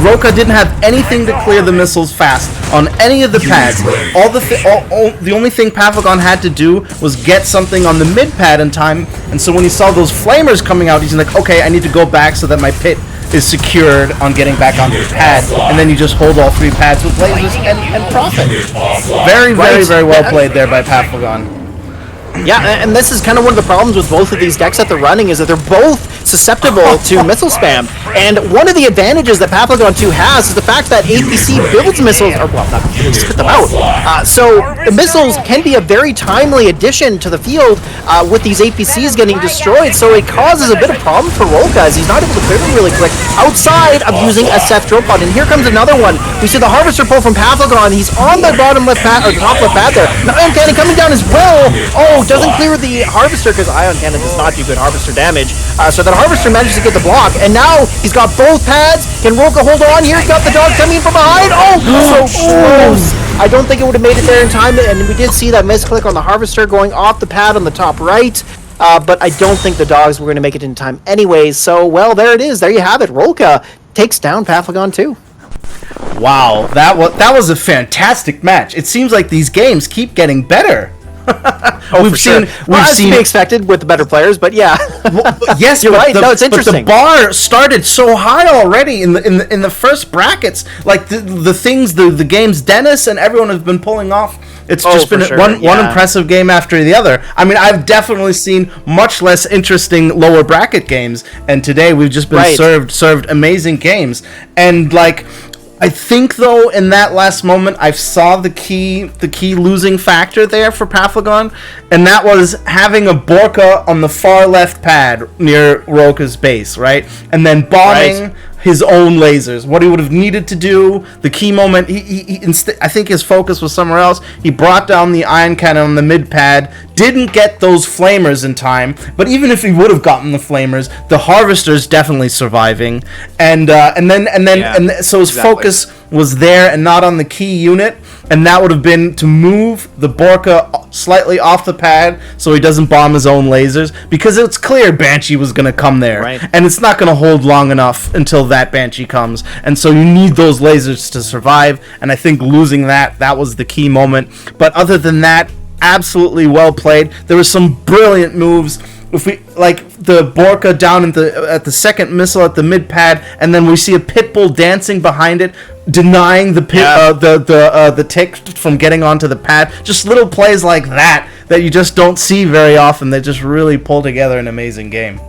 Roka didn't have anything to clear the missiles fast on any of the pads. The only thing Pavlogon had to do was get something on the mid pad in time, and so when he saw those flamers coming out, he's like, okay, I need to go back so that my pit is secured on getting back onto the pad, and then you just hold all 3 pads with lasers and profit. Very, very, very well played there by Pavlogon. Yeah, and this is kind of one of the problems with both of these decks that they're running, is that they're both susceptible to missile spam. And one of the advantages that Pavlogon 2 has is the fact that APC builds missiles, or well, not really spit them out. So the missiles can be a very timely addition to the field with these APCs getting destroyed, so it causes a bit of problem for Rolka, as he's not able to clear them really quick outside of using a Cephalopod. And here comes another one. We see the Harvester pull from Pavlogon. He's on the bottom left pad, or the top left pad there. Now Ion Cannon coming down as well. Oh, doesn't clear the Harvester, because Ion Cannon does not do good Harvester damage. So that Harvester manages to get the block, and now he's got both pads. Can Rolka hold on here? He's got the dog coming in from behind. Oh, so close. I don't think it would have made it there in time, and we did see that misclick on the Harvester going off the pad on the top right. But I don't think the dogs were going to make it in time anyways. So, well, there it is. There you have it. Rolka takes down Pavlogon 2. Wow, that was a fantastic match. It seems like these games keep getting better. We've seen to be expected with the better players, but yeah. Yes, you're right. No, it's interesting. But the bar started so high already in the first brackets. Like the things the games Dennis and everyone have been pulling off. It's just been one impressive game after the other. I mean, I've definitely seen much less interesting lower bracket games, and today we've just been served amazing games. And I think, though, in that last moment, I saw the key losing factor there for Pavlogon, and that was having a Borka on the far left pad near Roka's base, right? And then bombing his own lasers. What he would have needed to do, the key moment, I think his focus was somewhere else. He brought down the Ion Cannon on the mid pad, didn't get those flamers in time, but even if he would have gotten the flamers, the Harvester's definitely surviving, so his focus was there and not on the key unit. and that would have been to move the Borka slightly off the pad so he doesn't bomb his own lasers, because it's clear Banshee was going to come there, Right. and it's not going to hold long enough until that Banshee comes, and so you need those lasers to survive, and I think losing that was the key moment. But other than that, absolutely well played. There was some brilliant moves. If we like the Borka down at the second missile at the mid pad, and then we see a Pitbull dancing behind it, denying the the tick from getting onto the pad. Just little plays like that you just don't see very often. That just really pull together an amazing game.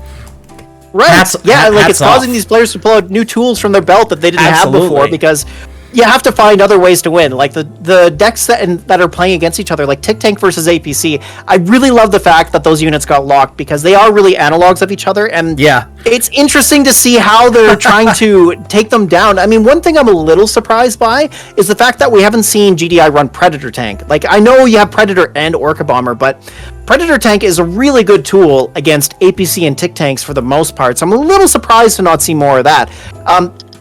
Right. It's hats causing off. these players to pull out new tools from their belt that they didn't Absolutely. have before, because you have to find other ways to win. Like the decks that are playing against each other, like Tic Tank versus APC, I really love the fact that those units got locked, because they are really analogs of each other, and it's interesting to see how they're trying to take them down. I mean, one thing I'm a little surprised by is the fact that we haven't seen GDI run Predator Tank. Like, I know you have Predator and Orca Bomber, but Predator Tank is a really good tool against APC and Tic Tanks for the most part, so I'm a little surprised to not see more of that.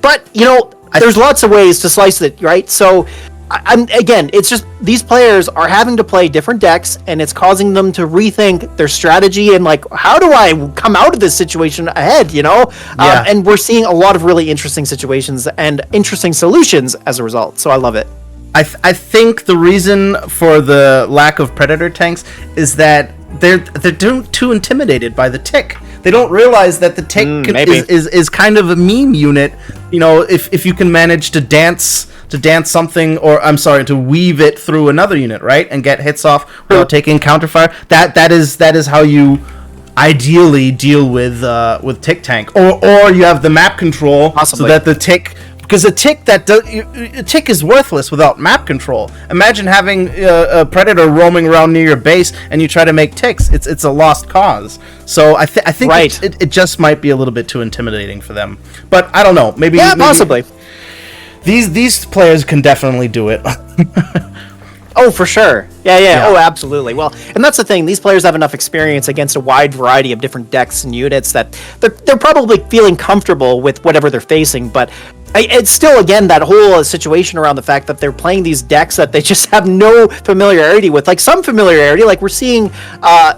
But, you know, there's lots of ways to slice it, right? So, again, it's just these players are having to play different decks, and it's causing them to rethink their strategy and, like, how do I come out of this situation ahead, you know? And we're seeing a lot of really interesting situations and interesting solutions as a result, so I love it. I think the reason for the lack of Predator tanks is that they're too intimidated by the tick. They don't realize that the tick is kind of a meme unit. You know, if you can manage to dance something, or I'm sorry, to weave it through another unit, right, and get hits off without taking counterfire. That is how you ideally deal with tick tank, or you have the map control. Possibly. So that the tick. Because a tick is worthless without map control. Imagine having a predator roaming around near your base and you try to make ticks. It's a lost cause. So I think right. it just might be a little bit too intimidating for them. But I don't know. Maybe possibly. These players can definitely do it. Oh, for sure. Yeah. Oh, absolutely. Well, and that's the thing. These players have enough experience against a wide variety of different decks and units that they're probably feeling comfortable with whatever they're facing. But it's still, again, that whole situation around the fact that they're playing these decks that they just have no familiarity with. Like, some familiarity, like we're seeing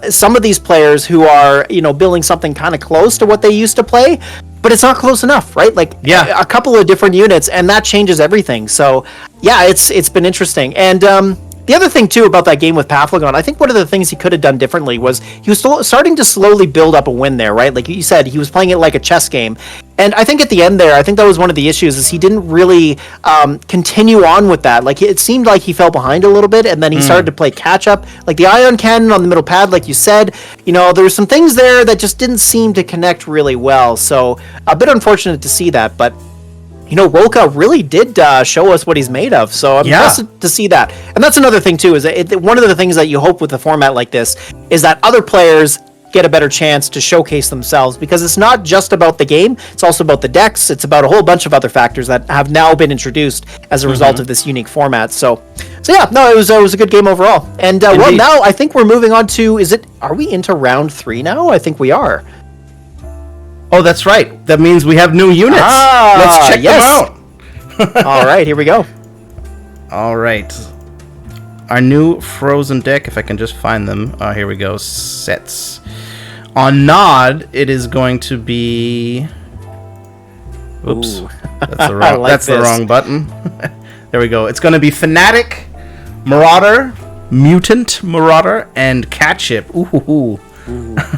some of these players who are, you know, building something kind of close to what they used to play, but it's not close enough, right? Like, a couple of different units, and that changes everything. So, yeah, it's been interesting. And the other thing, too, about that game with Paflagon, I think one of the things he could have done differently was he was starting to slowly build up a win there, right? Like you said, he was playing it like a chess game. And I think at the end there, I think that was one of the issues, is he didn't really continue on with that. Like, it seemed like he fell behind a little bit, and then he started to play catch-up. Like, the ion cannon on the middle pad, like you said, you know, there were some things there that just didn't seem to connect really well. So, a bit unfortunate to see that, but you know, Rolka really did show us what he's made of, so I'm interested to see that. And that's another thing, too, is one of the things that you hope with a format like this is that other players get a better chance to showcase themselves, because it's not just about the game, it's also about the decks, it's about a whole bunch of other factors that have now been introduced as a result of this unique format. So yeah, no, it was a good game overall. And well, now I think we're moving on to, are we into round 3 now? I think we are. Oh, that's right. That means we have new units. Let's check them out. All right, here we go. All right. Our new frozen deck, if I can just find them. Here we go. Sets. On Nod, it is going to be... Oops. Ooh. That's the wrong button. There we go. It's going to be Fanatic, Marauder, Mutant Marauder, and Catship. Ooh.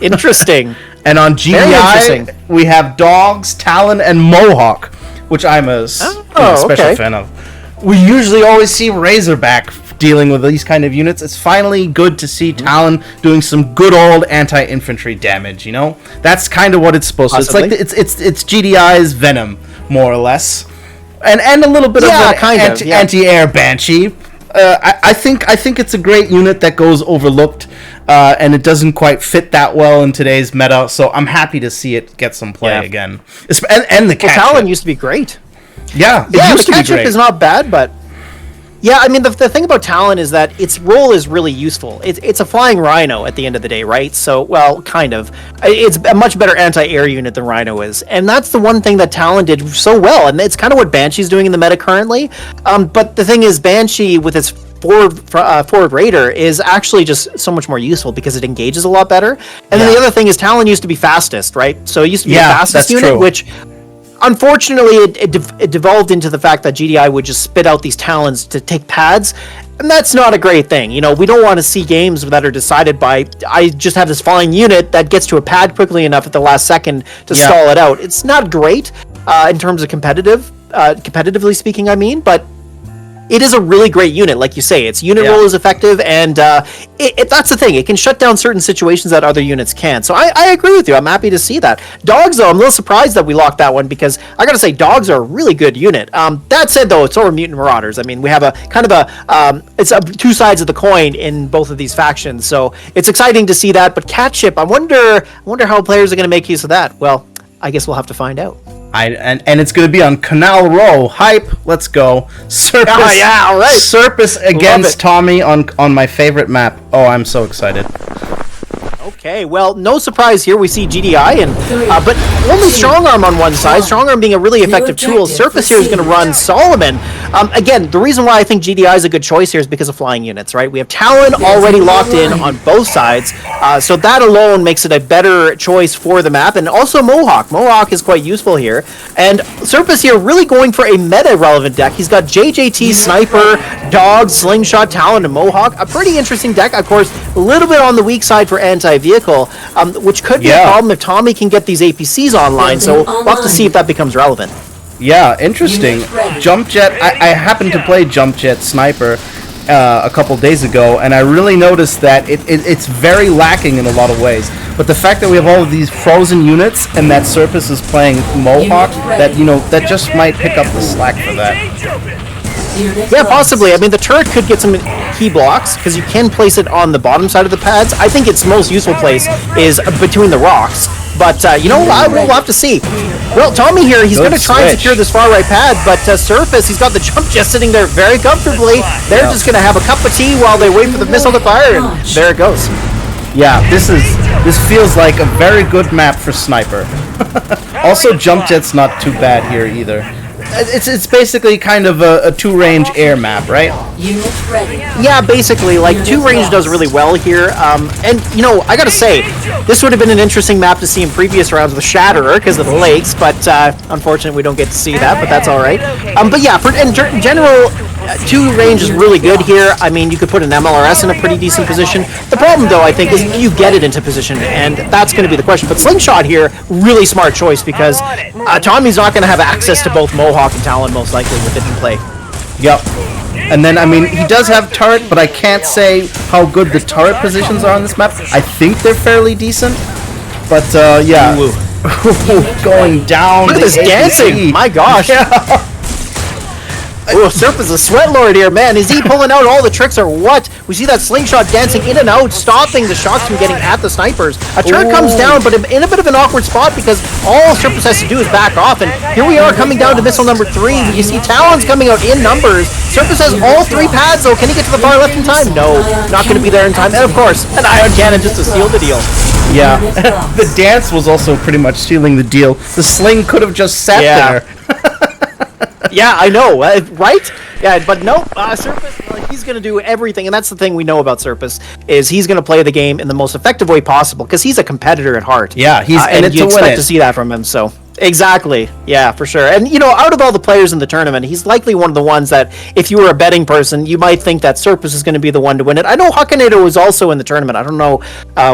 Interesting. And on GDI, we have Dogs, Talon, and Mohawk, which I'm a special fan of. We usually always see Razorback dealing with these kind of units. It's finally good to see Talon doing some good old anti-infantry damage, you know? That's kind of what it's supposed to. It's like it's GDI's Venom, more or less. And a little bit of an anti-air Banshee. I think it's a great unit that goes overlooked, and it doesn't quite fit that well in today's meta. So I'm happy to see it get some play again. And the Catship. Talon used to be great. Yeah, it used to be great. The Catship is not bad, but Yeah, I mean, the thing about Talon is that its role is really useful. It's a flying Rhino at the end of the day, right? So, well, kind of. It's a much better anti-air unit than Rhino is. And that's the one thing that Talon did so well. And it's kind of what Banshee's doing in the meta currently. But the thing is, Banshee, with its forward raider, is actually just so much more useful because it engages a lot better. And then the other thing is Talon used to be fastest, right? So it used to be the fastest unit, true. which... Unfortunately, it devolved into the fact that GDI would just spit out these Talons to take pads, and that's not a great thing. You know, we don't want to see games that are decided by, I just have this flying unit that gets to a pad quickly enough at the last second to stall it out. It's not great in terms of competitively speaking, I mean, but it is a really great unit, like you say. Its unit roll is effective, and that's the thing. It can shut down certain situations that other units can't. So I agree with you. I'm happy to see that. Dogs, though, I'm a little surprised that we locked that one, because I gotta say, Dogs are a really good unit. That said, though, so are Mutant Marauders. I mean, we have a kind of it's two sides of the coin in both of these factions, so it's exciting to see that. But Catship, I wonder how players are going to make use of that. Well, I guess we'll have to find out. And it's going to be on Canal Row. Hype, let's go. Surface, all right. Surface against Tommy on my favorite map. Oh, I'm so excited. Okay, well, no surprise here. We see GDI, and but only Strong Arm on one side. Strong Arm being a really effective tool. Surface here is going to run Solomon. Again, the reason why I think GDI is a good choice here is because of flying units, right? We have Talon already locked in on both sides, so that alone makes it a better choice for the map. And also Mohawk. Mohawk is quite useful here. And Surface here really going for a meta-relevant deck. He's got JJT, Sniper, Dog, Slingshot, Talon, and Mohawk. A pretty interesting deck. Of course, a little bit on the weak side for anti-vehicle, which could be a problem if Tommy can get these APCs online. So we'll have to see if that becomes relevant. Yeah, interesting. Jump Jet, I happened to play Jump Jet Sniper a couple days ago, and I really noticed that it's very lacking in a lot of ways. But the fact that we have all of these frozen units and that Surface is playing Mohawk, that just might pick up the slack for that. Yeah, possibly. I mean, the turret could get some key blocks, because you can place it on the bottom side of the pads. I think its most useful place is between the rocks. But, we'll have to see. Well, Tommy here, he's going to try and secure this far right pad, but Surface, he's got the Jump Jet sitting there very comfortably. They're just going to have a cup of tea while they wait for the missile to fire, and there it goes. Yeah, this feels like a very good map for Sniper. Also, Jump Jet's not too bad here either. It's basically kind of a two-range air map, right? Yeah, basically, like, two-range does really well here, and, I gotta say, this would have been an interesting map to see in previous rounds with Shatterer, because of the lakes, but, unfortunately, we don't get to see that, but that's alright. But yeah, in general, two-range is really good here. I mean, you could put an MLRS in a pretty decent position. The problem, though, I think, is you get it into position, and that's going to be the question. But Slingshot here, really smart choice, because Tommy's not going to have access to both Mohawk and Talon, most likely, with it in play. Yep. And then, I mean, he does have turret, but I can't say how good the turret positions are on this map. I think they're fairly decent, but, yeah. Going down. Look at this dancing! My gosh! Yeah. Ooh, Surface is a sweat lord here, man. Is he pulling out all the tricks or what? We see that Slingshot dancing in and out, stopping the shots from getting at the snipers. A turret comes down, but in a bit of an awkward spot, because all Surface has to do is back off. And here we are coming down to missile number 3. You see Talons coming out in numbers. Surface has all 3 pads, though. Can he get to the far left in time? No, not going to be there in time. And of course, an ion cannon just to seal the deal. Yeah, the dance was also pretty much sealing the deal. The sling could have just sat there. Yeah, I know, right? Yeah, but no, Surface, he's going to do everything, and that's the thing we know about Surface, is he's going to play the game in the most effective way possible, because he's a competitor at heart. Yeah, he's in it you to expect win it. to see that from him, so... Exactly. Yeah, for sure. And, out of all the players in the tournament, he's likely one of the ones that, if you were a betting person, you might think that Surface is going to be the one to win it. I know Huckinator was also in the tournament. I don't know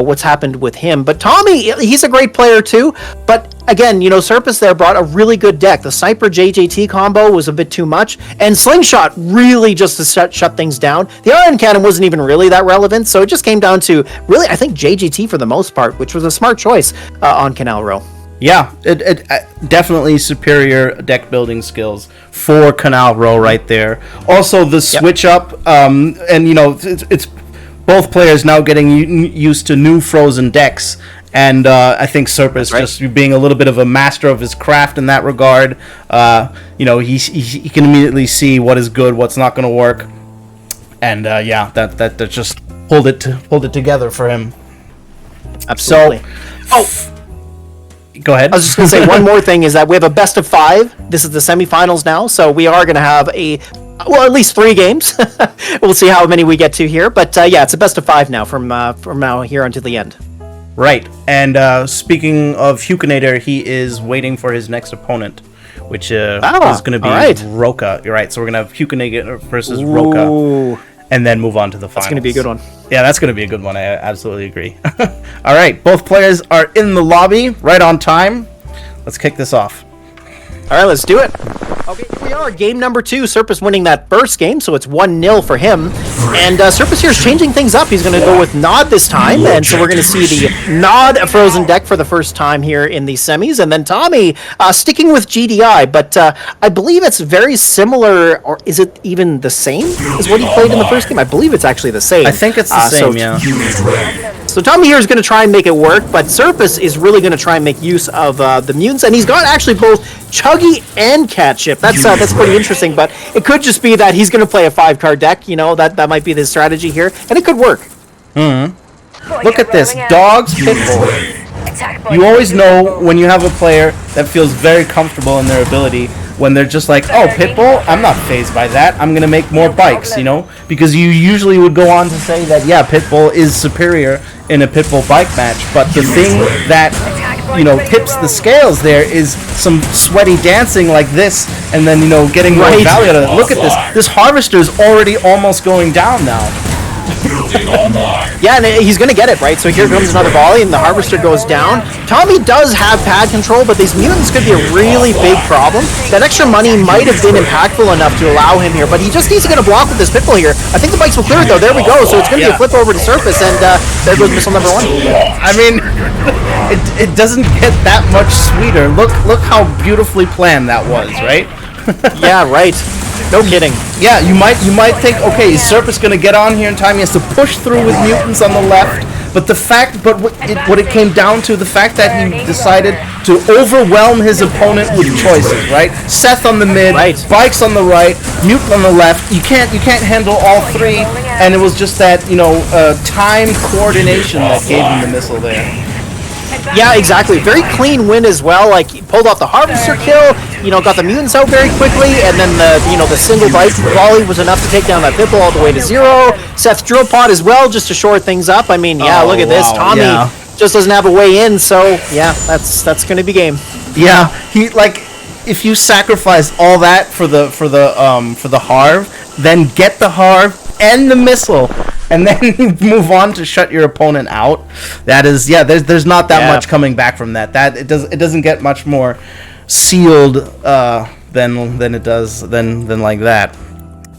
what's happened with him. But Tommy, he's a great player too. But, again, Surface there brought a really good deck. The Sniper JJT combo was a bit too much. And Slingshot really just to shut things down. The Iron Cannon wasn't even really that relevant. So it just came down to, really, I think JJT for the most part, which was a smart choice on Canal Row. Yeah, it definitely superior deck building skills for Canal Row right there. Also, the switch up, and it's both players now getting used to new frozen decks, and I think Surface just being a little bit of a master of his craft in that regard. He can immediately see what is good, what's not going to work. And that just pulled it together for him. Absolutely. So, go ahead. I was just going to say one more thing is that we have a best of 5. This is the semifinals now, so we are going to have at least 3 games. We'll see how many we get to here, but it's a best of 5 now from now here until the end. Right. And speaking of Huckinator, he is waiting for his next opponent, which is going to be Roka. You're right. So we're going to have Huckinator versus Roka, and then move on to the finals. That's going to be a good one. Yeah, that's going to be a good one. I absolutely agree. All right. Both players are in the lobby, right on time. Let's kick this off. All right, let's do it. Okay, here we are. Game number 2. Serpus winning that first game, so it's 1-0 for him. And Serpus here is changing things up. He's going to go with Nod this time, and so we're going to see the Nod Frozen deck for the first time here in the semis. And then Tommy sticking with GDI, but I believe it's very similar, or is it even the same as what he played in the first game? I believe it's actually the same. I think it's the same, yeah. So Tommy here is going to try and make it work, but Serpus is really going to try and make use of the mutants, and he's got actually both Chuggy and Catship. That's pretty interesting, but it could just be that he's going to play a 5-card deck. You know, that might be the strategy here, and it could work. Look at this, Dogs Pitbull. You always know when you have a player that feels very comfortable in their ability, when they're just like, oh, Pitbull, I'm not fazed by that. I'm going to make more bikes, you know? Because you usually would go on to say that, yeah, Pitbull is superior in a Pitbull bike match. But the thing that, tips the scales there is some sweaty dancing like this, and then, getting more value out of it. Look at this. This Harvester's already almost going down now. Yeah, and he's going to get it, right? So here comes another volley, and the Harvester goes down. Tommy does have pad control, but these mutants could be a really big problem. That extra money might have been impactful enough to allow him here, but he just needs to get a block with this Pitbull here. I think the bikes will clear it, though. There we go. So it's going to be a flip over to Surface, and there goes missile number 1. I mean, it doesn't get that much sweeter. Look how beautifully planned that was, right? Yeah, right. No kidding. Yeah, you might think, okay, is Serpus gonna get on here in time? He has to push through with mutants on the left. But what it came down to, the fact that he decided to overwhelm his opponent with choices, right? Seth on the mid, Bikes on the right, Mutant on the left. You can't handle all 3, and it was just that time coordination that gave him the missile there. Yeah, exactly. Very clean win as well. Like, he pulled off the Harvester kill, got the mutants out very quickly, and then the single bite volley was enough to take down that Pitbull all the way to 0. Seth's drill pod as well, just to shore things up. I mean, look at this. Tommy just doesn't have a way in, so yeah, that's going to be game. Yeah, if you sacrifice all that for the Harv, then get the Harv and the missile, and then move on to shut your opponent out. That is, there's not that much coming back from that. It doesn't get much more sealed than it does than like that.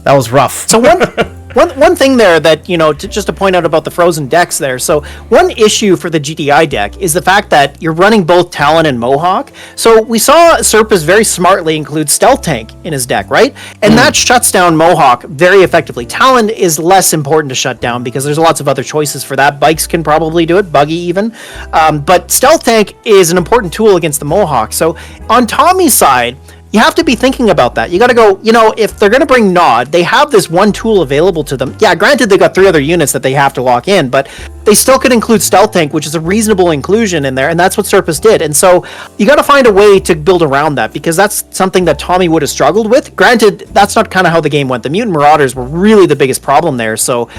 That was rough. So one thing there that, just to point out about the frozen decks there. So one issue for the GDI deck is the fact that you're running both Talon and Mohawk. So we saw Serpus very smartly include Stealth Tank in his deck, right? And that shuts down Mohawk very effectively. Talon is less important to shut down because there's lots of other choices for that. Bikes can probably do it, Buggy even. But Stealth Tank is an important tool against the Mohawk. So on Tommy's side, you have to be thinking about that. You got to go, if they're going to bring Nod, they have this one tool available to them. Yeah, granted, they got 3 other units that they have to lock in, but they still could include Stealth Tank, which is a reasonable inclusion in there, and that's what Serpus did. And so you got to find a way to build around that, because that's something that Tommy would have struggled with. Granted, that's not kind of how the game went. The Mutant Marauders were really the biggest problem there, so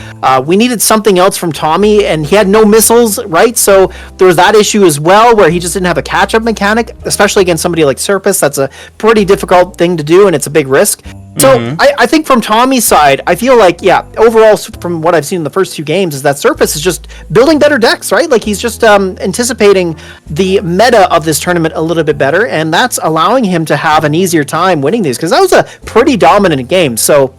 we needed something else from Tommy, and he had no missiles, right? So there was that issue as well, where he just didn't have a catch-up mechanic, especially against somebody like Serpus. That's a pretty difficult thing to do, and it's a big risk. So I think from Tommy's side, I feel like, overall, from what I've seen in the first 2 games, is that Serpus is just building better decks, right? Like, he's just anticipating the meta of this tournament a little bit better, and that's allowing him to have an easier time winning these, because that was a pretty dominant game. So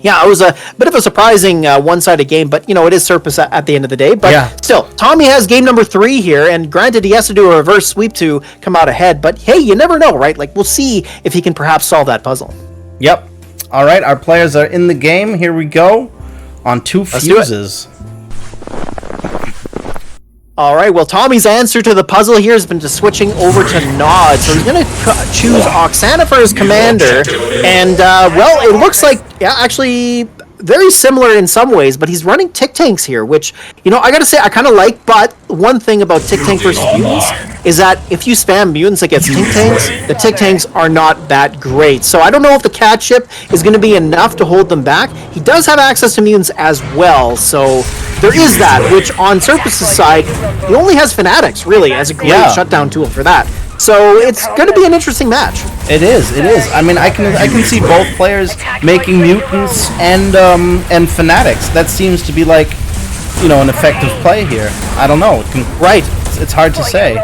yeah, it was a bit of a surprising one-sided game, but, it is Serpus at the end of the day. But still, Tommy has game number 3 here, and granted, he has to do a reverse sweep to come out ahead, but hey, you never know, right? Like, we'll see if he can perhaps solve that puzzle. Yep. All right, our players are in the game. Here we go on 2 fuses. All right, well, Tommy's answer to the puzzle here has been just switching over to Nod. So he's going to choose Oksana for his commander. And, well, it looks like, actually, very similar in some ways, but he's running Tick Tanks here, which, you know, I gotta say, I kind of like, but one thing about Tick Tank versus Mutants is that if you spam Mutants against Tick Tanks, the Tick Tanks are not that great. So I don't know if the Cat Chip is going to be enough to hold them back. He does have access to Mutants as well, so there is that, which on Surface's side, he only has Fanatics, really, as a great shutdown tool for that. So it's going to be an interesting match. It is. I mean, I can see both players making Mutants and Fanatics. That seems to be like, you know, an effective play here. I don't know. It's hard to say.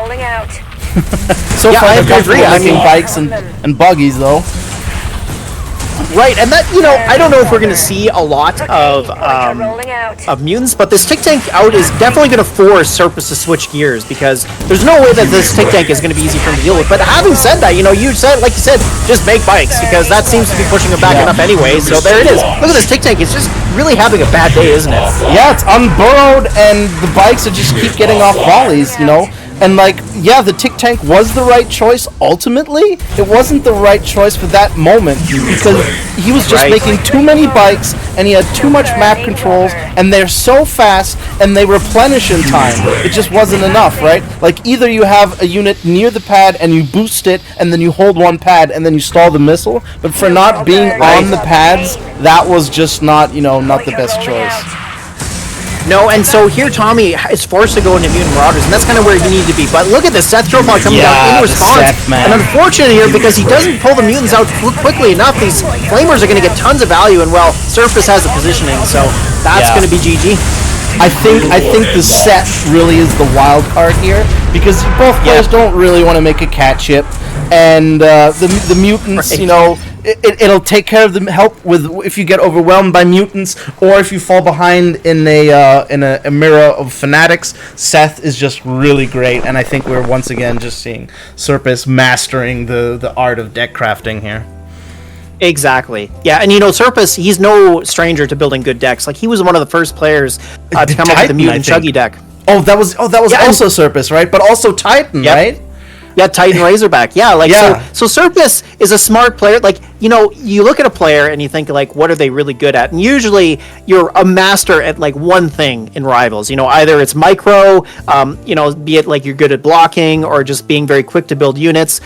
So far, they're comfortable making bikes and buggies, though. Right, and that, you know, I don't know if we're going to see a lot of Mutants, but this Tick Tank out is definitely going to force Surface to switch gears, because there's no way that this Tick Tank is going to be easy for him to deal with. But having said that, you know, like you said, just make bikes, because that seems to be pushing him back enough anyway, so there it is. Look at this Tick Tank, it's just really having a bad day, isn't it? Yeah, it's unburrowed, and the bikes are just keep getting off volleys, you know? And like, yeah, the Tick Tank was the right choice ultimately. It wasn't the right choice for that moment, because he was just making too many bikes, and he had too much map controls, and they're so fast, and they replenish in time. It just wasn't enough, right? Like, either you have a unit near the pad, and you boost it, and then you hold one pad, and then you stall the missile, but for not being on the pads, that was just not, you know, not the best choice. No, and so here Tommy is forced to go into Mutant Marauders, and that's kind of where he needed to be. But look at this, Seth Tropod coming down in response. And unfortunate here, because he doesn't pull the Mutants out quickly enough, these Flamers are going to get tons of value, and well, Surface has the positioning, so that's going to be GG. I think the set really is the wild card here, because both players don't really want to make a Cat Chip, and the Mutants, you know, it'll take care of the help with if you get overwhelmed by Mutants, or if you fall behind in a mirror of Fanatics. Seth is just really great, and I think we're once again just seeing Surface mastering the art of deck crafting here. Exactly. Yeah, and you know, Surface, he's no stranger to building good decks. Like, he was one of the first players to come up with the Mutant Chuggy deck. Oh, that was also Surface, right? But also Titan, right? Yeah, Titan Razorback. Yeah, like so Surface is a smart player. Like, you know, you look at a player and you think, like, what are they really good at? And usually you're a master at like one thing in Rivals. You know, either it's micro, you know, be it like you're good at blocking or just being very quick to build units.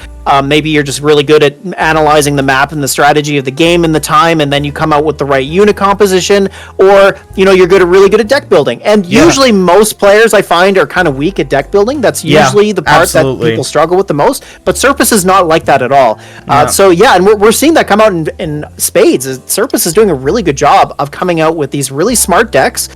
Maybe you're just really good at analyzing the map and the strategy of the game and the time, and then you come out with the right unit composition, or, you know, you're really good at deck building. And usually most players, I find, are kind of weak at deck building. That's usually the part that people struggle with the most. But Surface is not like that at all. So yeah, and we're seeing that come out in spades. Surface is doing a really good job of coming out with these really smart decks,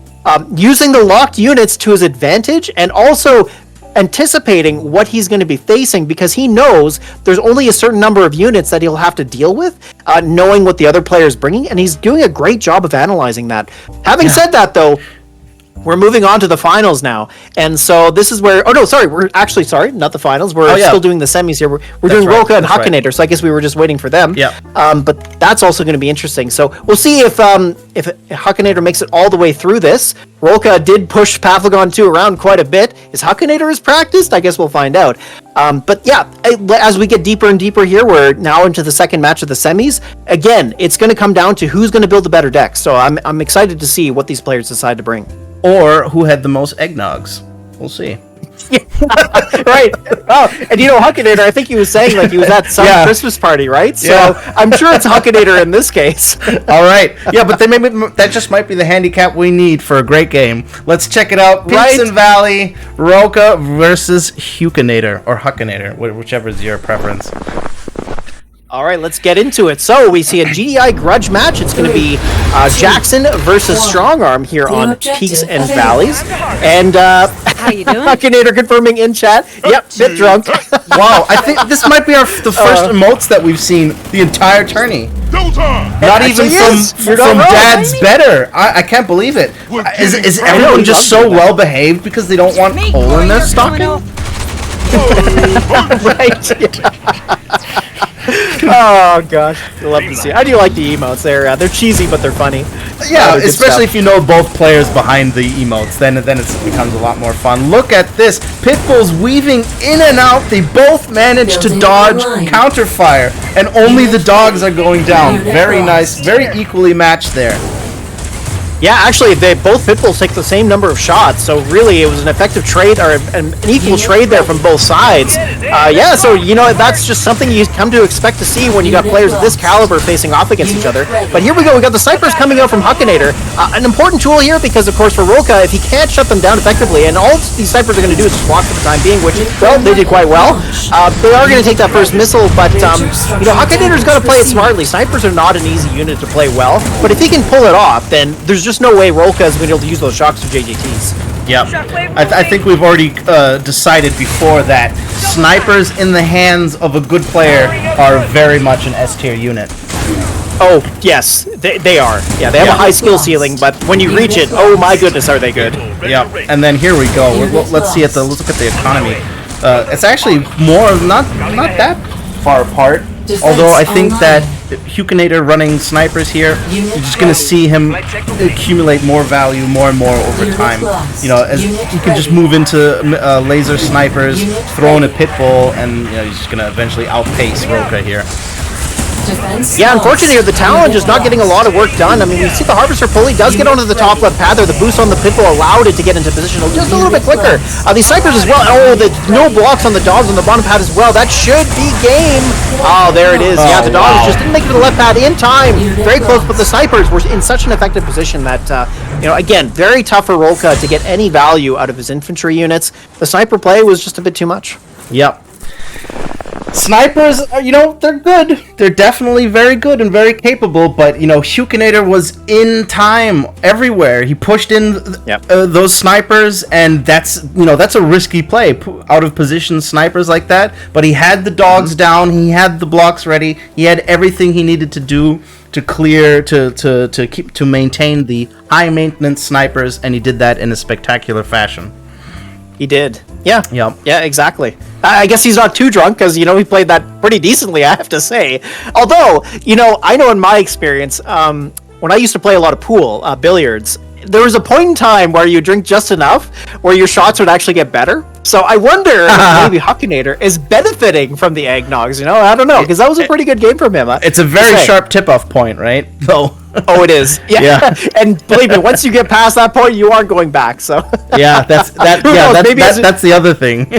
using the locked units to his advantage, and also anticipating what he's going to be facing, because he knows there's only a certain number of units that he'll have to deal with, knowing what the other player is bringing, and he's doing a great job of analyzing that. Having said that, though, we're moving on to the finals now, and so this is where... Oh, no, sorry, we're actually... Sorry, not the finals. We're still doing the semis here. We're doing Rolka and Huckinator, so I guess we were just waiting for them. Yeah. But that's also going to be interesting. So we'll see if Huckinator makes it all the way through this. Rolka did push Paffy G around quite a bit. Is Huckinator as practiced? I guess we'll find out. But yeah, as we get deeper and deeper here, we're now into the second match of the semis. Again, it's going to come down to who's going to build the better deck. So I'm excited to see what these players decide to bring. Or who had the most eggnogs. We'll see. Right. Oh, and you know, Huckinator, I think he was saying like he was at some Christmas party, right? So I'm sure it's Huckinator in this case. All right. Yeah, but that just might be the handicap we need for a great game. Let's check it out. Peaks and Valley, Rolka versus Huckinator, or Huckinator, whichever is your preference. All right, let's get into it. So we see a GDI grudge match. It's going to be Jackson versus Strongarm here on Peaks and Valleys. And how you doing? Huckinator confirming in chat. Yep, bit drunk. Wow, I think this might be the first emotes that we've seen the entire tourney. Not even from Dad's Better. I can't believe it. Is everyone just so well behaved because they don't want hole in their stocking? Right. Yeah. Oh gosh, I love to see it. How do you like the emotes? They're cheesy, but they're funny. Yeah, especially if you know both players behind the emotes, then it becomes a lot more fun. Look at this. Pitbull's weaving in and out. They both manage to dodge counterfire, and only the dogs are going down. Very nice, very equally matched there. Yeah, actually, both pit bulls take the same number of shots, so really it was an effective trade, or an equal trade there from both sides. Yeah, so, that's just something you come to expect to see when you got players of this caliber facing off against each other. But here we go, we got the snipers coming out from Huckinator. An important tool here because, of course, for Rolka, if he can't shut them down effectively, and all these snipers are going to do is just block for the time being, which, well, they did quite well. They are going to take that first missile, but, Huckinator's got to play it smartly. Snipers are not an easy unit to play well, but if he can pull it off, then there's just no way Rolka is going to be able to use those shocks to JJTs. Yeah, I think we've already decided before that snipers in the hands of a good player are very much an S tier unit. Oh, yes, they are. Yeah, they have a high skill ceiling, but when you reach it, oh my goodness, are they good. Yeah, and then here we go. Let's look at the economy. It's actually not that far apart. Although I think that Huckinator running snipers here, you're just going to see him accumulate more value more and more over time. As you can just move into laser snipers, throw in a pit bull, and he's just going to eventually outpace Roka here. Yeah, unfortunately, the Talon just not getting a lot of work done. I mean, we see the Harvester pull. He does get onto the top left pad there. The boost on the pit bull allowed it to get into position just a little bit quicker. These snipers as well. Oh, the no blocks on the dogs on the bottom pad as well. That should be game. Oh, there it is. Yeah, the dogs just didn't make it to the left pad in time. Very close, but the snipers were in such an effective position that, again, very tough for Rolka to get any value out of his infantry units. The sniper play was just a bit too much. Yep. Snipers, they're good. They're definitely very good and very capable, but, Huckinator was in time everywhere. He pushed in those snipers, and that's a risky play, out of position snipers like that, but he had the dogs down, he had the blocks ready, he had everything he needed to do to clear, to maintain the high maintenance snipers, and he did that in a spectacular fashion. He did. Yeah. Yep. Yeah, exactly. I guess he's not too drunk because, he played that pretty decently, I have to say. Although, I know in my experience, when I used to play a lot of pool, billiards, there was a point in time where you drink just enough where your shots would actually get better. So I wonder if maybe Huckinator is benefiting from the eggnogs, I don't know, because that was a pretty good game from him. It's a very sharp tip-off point, right? So. Oh, it is. Yeah. And believe me, once you get past that point, you aren't going back. So. Yeah, that's the other thing.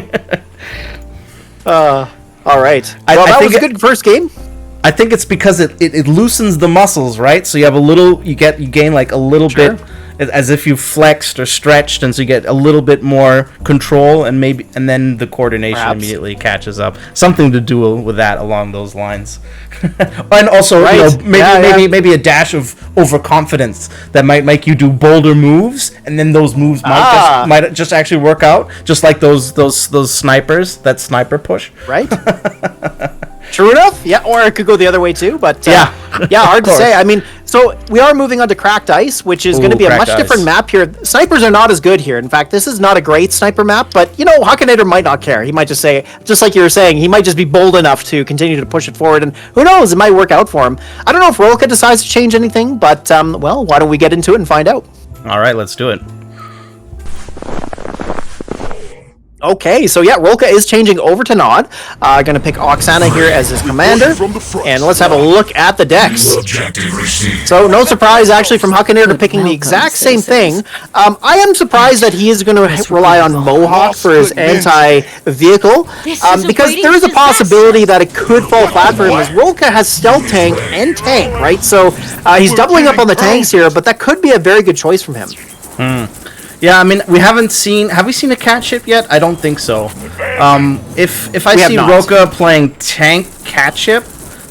All right. Well, that was a good first game. I think it's because it loosens the muscles, right? So you have you gain like a little bit, as if you flexed or stretched, and so you get a little bit more control, and then the coordination immediately catches up. Something to do with that along those lines. And also, maybe a dash of overconfidence that might make you do bolder moves, and then those moves might just actually work out, just like those snipers, that sniper push. Right. True enough. Yeah, or it could go the other way too. But hard to say. I mean, so we are moving on to Cracked Ice, which is going to be a much different map here. Snipers are not as good here. In fact, this is not a great sniper map, but Huckinator might not care. He might just say, just like you were saying, he might just be bold enough to continue to push it forward, and who knows, it might work out for him. I don't know if Rolka decides to change anything, but why don't we get into it and find out? All right, let's do it. Okay, so Rolka is changing over to Nod. Gonna pick Oksana here as his commander, and let's have a look at the decks. So no surprise, actually, from Huckinator picking the exact same thing. I am surprised that he is going to rely on Mohawk for his anti-vehicle, because there is a possibility that it could fall flat for him, as Rolka has Stealth Tank and Tank, right? So he's doubling up on the tanks here, but that could be a very good choice from him. Yeah, I mean, have we seen a cat ship yet? I don't think so. If I see Roka playing tank cat ship,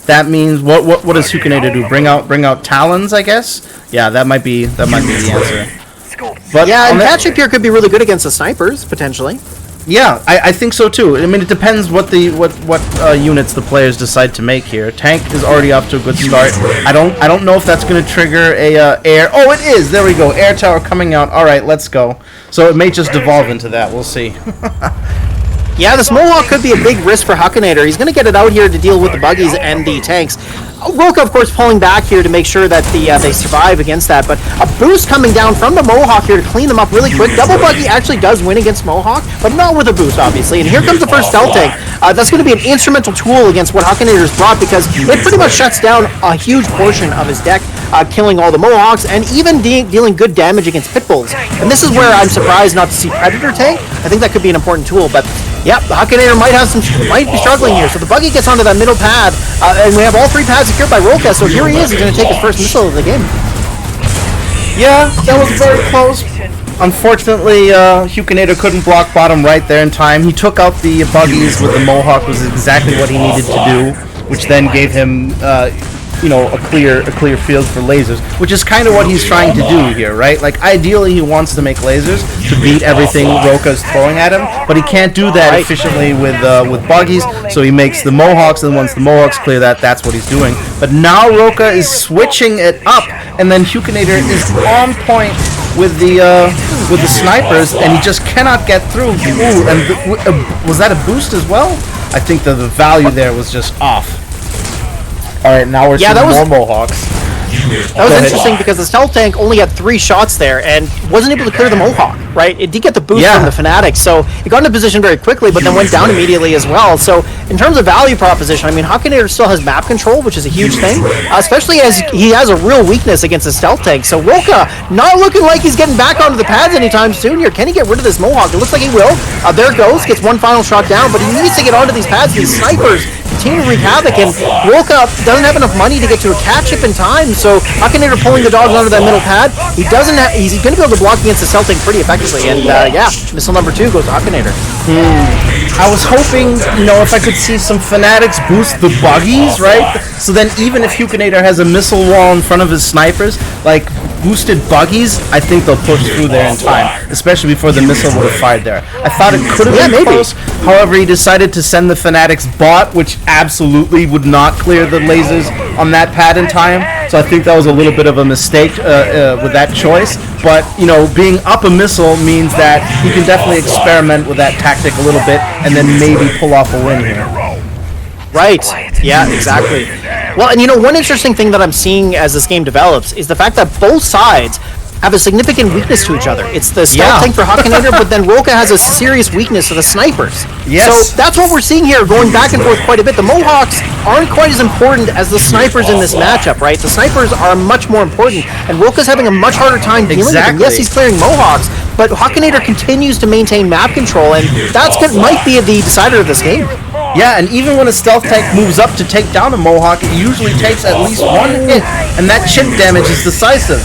that means what does Huckinator do? Bring out talons, I guess? Yeah, that might be the answer. But and cat ship here could be really good against the snipers, potentially. Yeah, I think so too. I mean, it depends what units the players decide to make here. Tank is already off to a good start. I don't know if that's going to trigger a air. Oh, it is. There we go. Air tower coming out. All right, let's go. So it may just devolve into that. We'll see. Yeah, this Mohawk could be a big risk for Huckinator. He's going to get it out here to deal with the buggies and the tanks. Roka, of course, pulling back here to make sure that they survive against that, but a boost coming down from the Mohawk here to clean them up really quick. Double buggy actually does win against Mohawk, but not with a boost, obviously. And here comes the first Stealth Tank. That's going to be an instrumental tool against what Huckinator's brought, because it pretty much shuts down a huge portion of his deck. killing all the Mohawks, and even dealing good damage against pit bulls. And this is where I'm surprised not to see Predator tank. I think that could be an important tool, but yeah, the Huckinator might be struggling here. So the buggy gets onto that middle pad, and we have all 3 pads secured by Roka. So here he is. He's going to take his first missile of the game. Yeah, that was very close. Unfortunately, Huckinator couldn't block bottom right there in time. He took out the buggies with the Mohawk, was exactly what he needed to do, which then gave him, a clear field for lasers, which is kind of what he's trying to do here, right? Like, ideally, he wants to make lasers to beat everything Roka's throwing at him, but he can't do that efficiently with buggies, so he makes the Mohawks, and once the Mohawks clear that, that's what he's doing. But now Roka is switching it up, and then Huckinator is on point with the snipers, and he just cannot get through. Ooh, and was that a boost as well? I think the value there was just off. All right, now we're seeing more Mohawks. That was interesting because the stealth tank only had 3 shots there and wasn't able to clear the Mohawk, right? It did get the boost from the Fanatics, so it got into position very quickly, but then went down immediately as well. So in terms of value proposition, I mean, Huckinator still has map control, which is a huge thing, especially as he has a real weakness against the stealth tank. So Roka not looking like he's getting back onto the pads anytime soon here. Can he get rid of this Mohawk? It looks like he will. There it goes, gets one final shot down, but he needs to get onto these pads. These snipers continue to wreak havoc, and Roka doesn't have enough money to get to a catch-up in time, so Huckinator pulling the dogs onto that middle pad. He's going to be able to block against the stealth tank pretty effectively, and missile number 2 goes to Huckinator. I was hoping, if I could see some Fanatics boost the buggies, right? So then even if Huckinator has a missile wall in front of his snipers, like boosted buggies, I think they'll push through there in time, especially before the missile would have fired there. I thought it could have been close. However, he decided to send the Fanatics bot, which absolutely would not clear the lasers on that pad in time. So I think that was a little bit of a mistake with that choice. But, being up a missile means that he can definitely experiment with that tactic a little bit and then maybe pull off a win here. Right. Yeah, exactly. Well, and one interesting thing that I'm seeing as this game develops is the fact that both sides have a significant weakness to each other. It's the stealth tank for Huckinator, but then Roka has a serious weakness to the snipers. Yes. So that's what we're seeing here, going back and forth quite a bit. The Mohawks aren't quite as important as the snipers in this matchup, right? The snipers are much more important, and Roka's having a much harder time dealing with them. Yes, he's clearing Mohawks, but Huckinator continues to maintain map control, and might be the decider of this game. Yeah, and even when a stealth tank moves up to take down a Mohawk, it usually takes at least 1 hit, and that chip damage is decisive.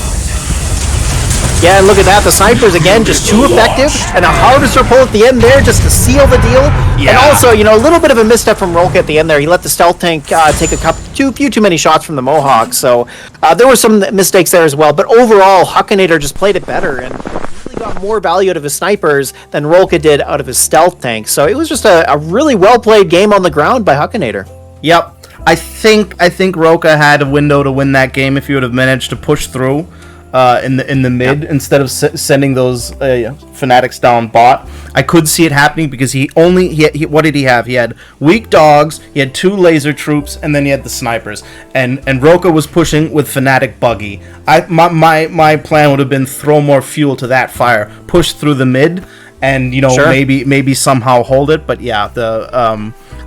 Yeah, and look at that. The snipers, again, just too effective, and a harvester pull at the end there just to seal the deal. Yeah. And also, a little bit of a misstep from Roka at the end there. He let the stealth tank take a few too many shots from the Mohawk, so there were some mistakes there as well. But overall, Huckinator just played it better and really got more value out of his snipers than Roka did out of his stealth tank. So it was just a really well-played game on the ground by Huckinator. Yep. I think Roka had a window to win that game if he would have managed to push through in the mid instead of sending those Fanatics down bot. I could see it happening because he what did he have? He had weak dogs, he had 2 laser troops, and then he had the snipers. And Roka was pushing with Fanatic buggy. My plan would have been throw more fuel to that fire, push through the mid, and maybe somehow hold it. But yeah,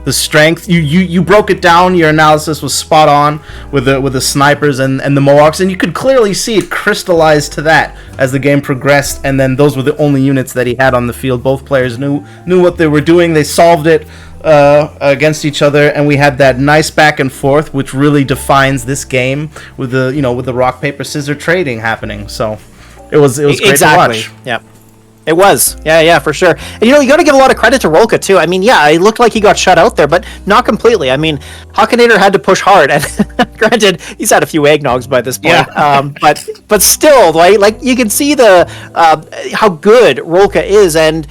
the strength, you broke it down. Your analysis was spot on with the snipers and the Mohawks, and you could clearly see it crystallize to that as the game progressed. And then those were the only units that he had on the field. Both players knew what they were doing. They solved it against each other, and we had that nice back and forth, which really defines this game with the rock paper scissors trading happening. So it was great to watch. Yeah. It was. Yeah, for sure. And you got to give a lot of credit to Roka, too. I mean, yeah, it looked like he got shut out there, but not completely. I mean, Huckinator had to push hard, and granted, he's had a few eggnogs by this point. Yeah. But still, right? Like, you can see how good Roka is, and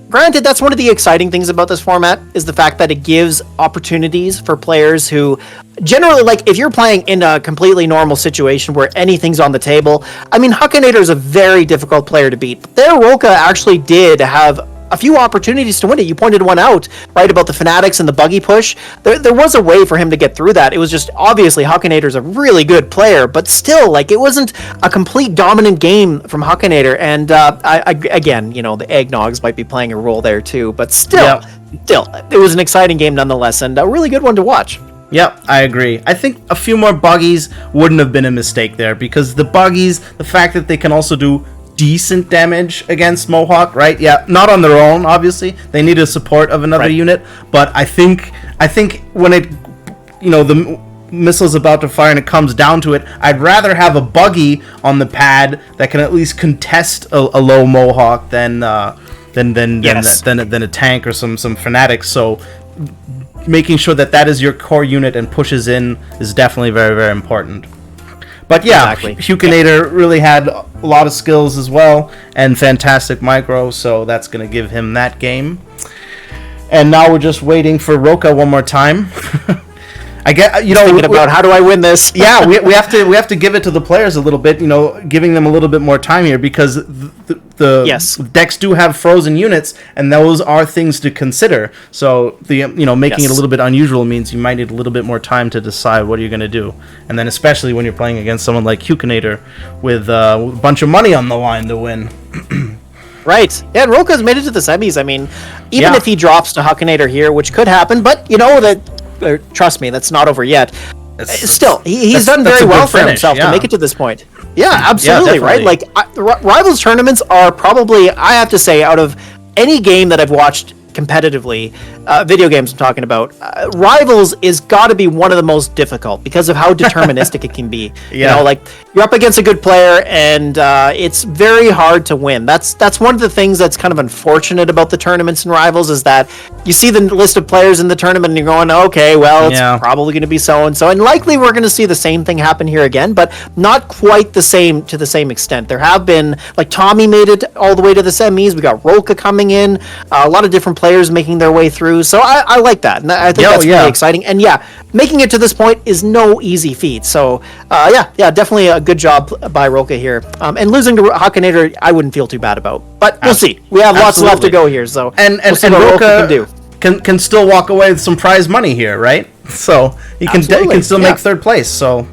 granted, that's one of the exciting things about this format is the fact that it gives opportunities for players who generally, like, if you're playing in a completely normal situation where anything's on the table, I mean, Huckinator is a very difficult player to beat. But there, Roka actually did have a few opportunities to win it. You pointed one out, right, about the Fanatics and the buggy push. There was a way for him to get through that. It was just, obviously, Huckinator's a really good player, but still, like, it wasn't a complete dominant game from Huckinator. And, again, the eggnogs might be playing a role there, too. But still, it was an exciting game nonetheless, and a really good one to watch. Yep, I agree. I think a few more buggies wouldn't have been a mistake there, because the buggies, the fact that they can also do decent damage against Mohawk, right? Yeah, not on their own, obviously. They need a support of another unit, but I think when it, the missile's about to fire and it comes down to it, I'd rather have a buggy on the pad that can at least contest a low Mohawk than a tank or some fanatics. So making sure that is your core unit and pushes in is definitely very, very important. But yeah, exactly. Huckinator really had a lot of skills as well, and fantastic micro, so that's going to give him that game. And now we're just waiting for Roka one more time. I get, thinking about how do I win this? Yeah, we have to give it to the players a little bit, giving them a little bit more time here, because the decks do have frozen units, and those are things to consider. So making it a little bit unusual means you might need a little bit more time to decide what you're going to do, and then especially when you're playing against someone like Huckinator with a bunch of money on the line to win. Right. Yeah, and Roka's made it to the semis. I mean, even if he drops to Huckinator here, which could happen, but trust me, that's not over yet. Still, he's done very well for himself to make it to this point. Yeah, absolutely, right? Like, Rivals tournaments are probably, I have to say, out of any game that I've watched competitively, video games I'm talking about, Rivals is got to be one of the most difficult because of how deterministic it can be. Like, you're up against a good player, and it's very hard to win. That's one of the things that's kind of unfortunate about the tournaments in Rivals, is that you see the list of players in the tournament and you're going, okay, well, it's probably going to be so-and-so, and likely we're going to see the same thing happen here again, but not quite to the same extent. There have been, like, Tommy made it all the way to the semis. We got Roka coming in, a lot of different players making their way through, so I like that, and I think that's really exciting. And making it to this point is no easy feat. So definitely a good job by Roka here. And losing to Huckinator, I wouldn't feel too bad about. But we'll see. We have lots left to go here, so and Roka can still walk away with some prize money here, right? So he can still make third place. So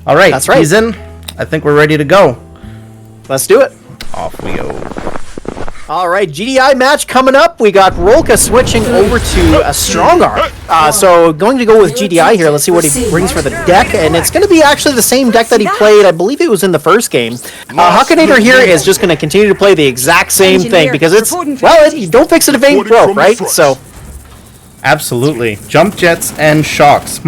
all right, that's right. He's in. I think we're ready to go. Let's do it. Off we go. All right, GDI match coming up. We got Roka switching over to a strong arm. So going to go with GDI here. Let's see what he brings for the deck. And it's going to be actually the same deck that he played. I believe it was in the first game. Huckinator here is just going to continue to play the exact same thing because it's, you don't fix it if it ain't broke, right? So, absolutely. Jump jets and shocks.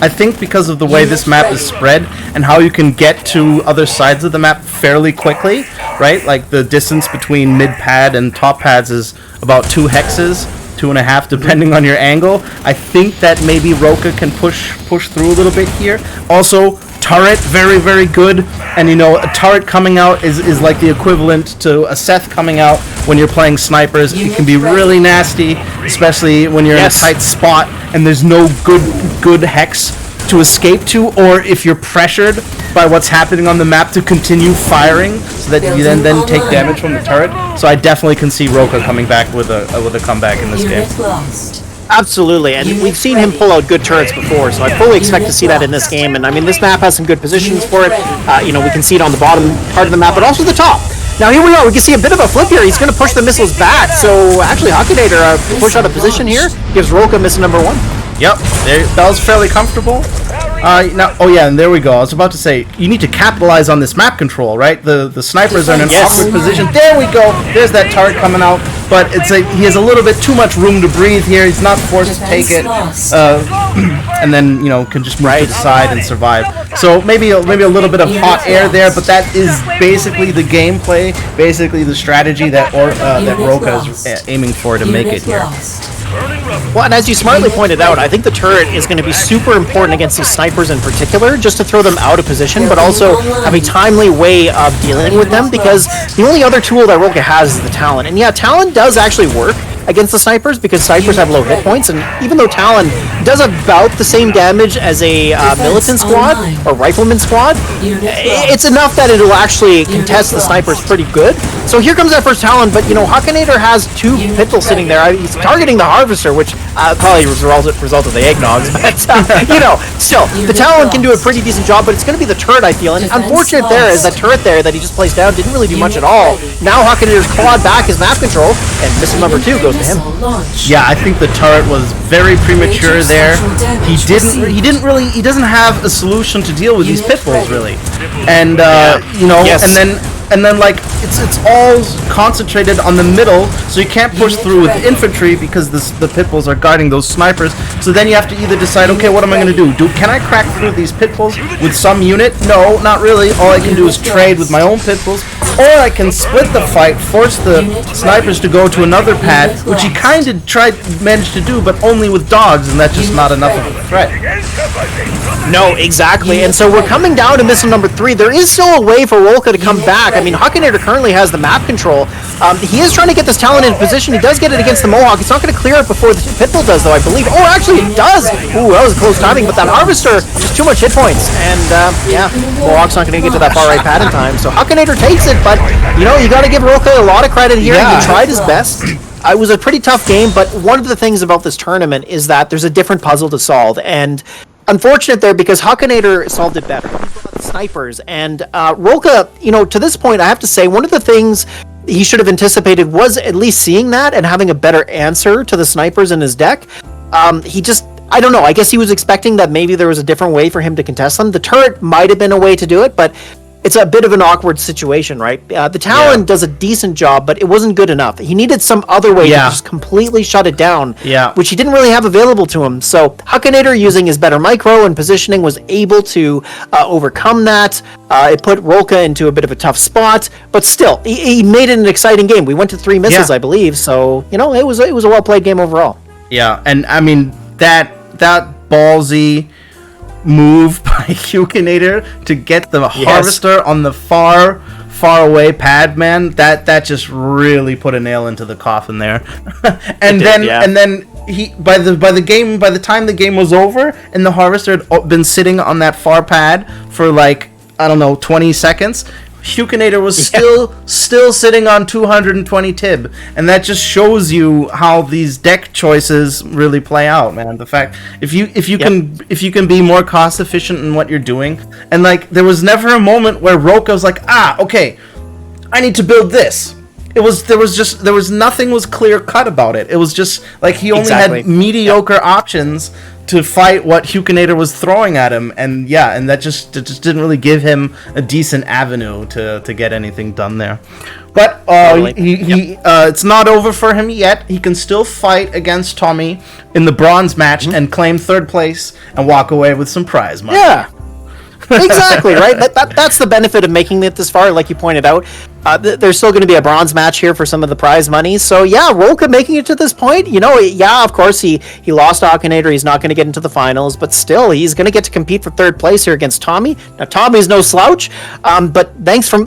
I think because of the way this map is spread and how you can get to other sides of the map fairly quickly, right? Like the distance between mid pad and top pads is about 2 hexes, 2.5 depending on your angle. I think that maybe Roka can push through a little bit here. Also, turret, very, very good. And a turret coming out is like the equivalent to a Seth coming out when you're playing snipers. It can be really nasty, especially when you're in a tight spot and there's no good hex to escape to, or if you're pressured by what's happening on the map to continue firing so that you then take damage from the turret. So I definitely can see Roka coming back with a comeback in this game. Absolutely, and we've seen him pull out good turrets before, so I fully expect to see that in this game. And I mean, this map has some good positions for it. We can see it on the bottom part of the map, but also the top. Now here we are, we can see a bit of a flip here. He's going to push the missiles back, so actually Huckinator push out of position here, gives Roka missile number 1. Yep, that was fairly comfortable. And there we go. I was about to say, you need to capitalize on this map control, right? The snipers are in an awkward position. There we go. There's that turret coming out, but he has a little bit too much room to breathe here. He's not forced to take it, and then can just move to the side and survive. So maybe a little bit of hot air there, but that is basically the gameplay, basically the strategy that Roka is aiming for to make it here. Well, and as you smartly pointed out, I think the turret is going to be super important against these snipers in particular, just to throw them out of position, but also have a timely way of dealing with them, because the only other tool that Roka has is the Talon. And yeah, Talon does actually work against the snipers because snipers have low hit points, and even though Talon does about the same damage as a militant squad or rifleman squad, it's enough that it'll actually contest the snipers pretty good. So here comes that first Talon, but Huckinator has 2 Pitbull sitting there. He's targeting the Harvester, which probably was a result of the eggnogs, but still, the Talon can do a pretty decent job, but it's going to be the turret, I feel, and unfortunate there is that turret there that he just placed down didn't really do much at all. Now Huckinator's clawed back his map control, and missile number 2 goes to him. Yeah, I think the turret was very premature there. He doesn't have a solution to deal with these pit bulls really, and and then like it's all concentrated on the middle, so you can't push through with infantry because the pit bulls are guarding those snipers. So then you have to either decide, okay, what am I going to do? Can I crack through these pit bulls with some unit? No, not really. All I can do is trade with my own pit bulls, or I can split the fight, force the snipers to go to another pad, which he kind of managed to do, but only with dogs, and that's just not enough of a threat. No, exactly. And so we're coming down to missile number 3. There is still a way for Wolka to come back. I mean, Huckinator currently has the map control. He is trying to get this talent in position. He does get it against the Mohawk. It's not going to clear it before the Pitbull does, though, I believe. Oh, actually, it does! Ooh, that was close timing, but that Harvester, just too much hit points. And, Mohawk's not going to get to that far right pad in time. So Huckinator takes it, but, you got to give Wolka a lot of credit here. Yeah. He tried his best. It was a pretty tough game, but one of the things about this tournament is that there's a different puzzle to solve, and unfortunate there because Huckinator solved it better. He brought the snipers, and Rolka, to this point, I have to say, one of the things he should have anticipated was at least seeing that and having a better answer to the snipers in his deck. I don't know, I guess he was expecting that maybe there was a different way for him to contest them. The turret might have been a way to do it, but it's a bit of an awkward situation, right? The Talon does a decent job, but it wasn't good enough. He needed some other way to just completely shut it down, which he didn't really have available to him. So Huckinator, using his better micro and positioning, was able to overcome that. It put Rolka into a bit of a tough spot, but still, he made it an exciting game. We went to 3 misses, I believe, so it was a well-played game overall. Yeah, and I mean, that ballsy move by Huckinator to get the Harvester on the far away pad, man, that just really put a nail into the coffin there. and then he by the time the game was over and the Harvester had been sitting on that far pad for like, I don't know, 20 seconds, Huckinator was still sitting on 220 tib, and that just shows you how these deck choices really play out, man. The fact if you can be more cost efficient in what you're doing, and like there was never a moment where Roka was like, okay, I need to build this. There was nothing was clear cut about it. It was just like he only had mediocre options to fight what Huckinator was throwing at him, and that just didn't really give him a decent avenue to get anything done there. But it's not over for him yet. He can still fight against Tommy in the bronze match and claim 3rd place and walk away with some prize money. Yeah. Exactly, right? That's the benefit of making it this far, like you pointed out. There's still going to be a bronze match here for some of the prize money. So, Rolka making it to this point, of course, he lost to Huckinator. He's not going to get into the finals, but still, he's going to get to compete for 3rd place here against Tommy. Now, Tommy's no slouch, but thanks from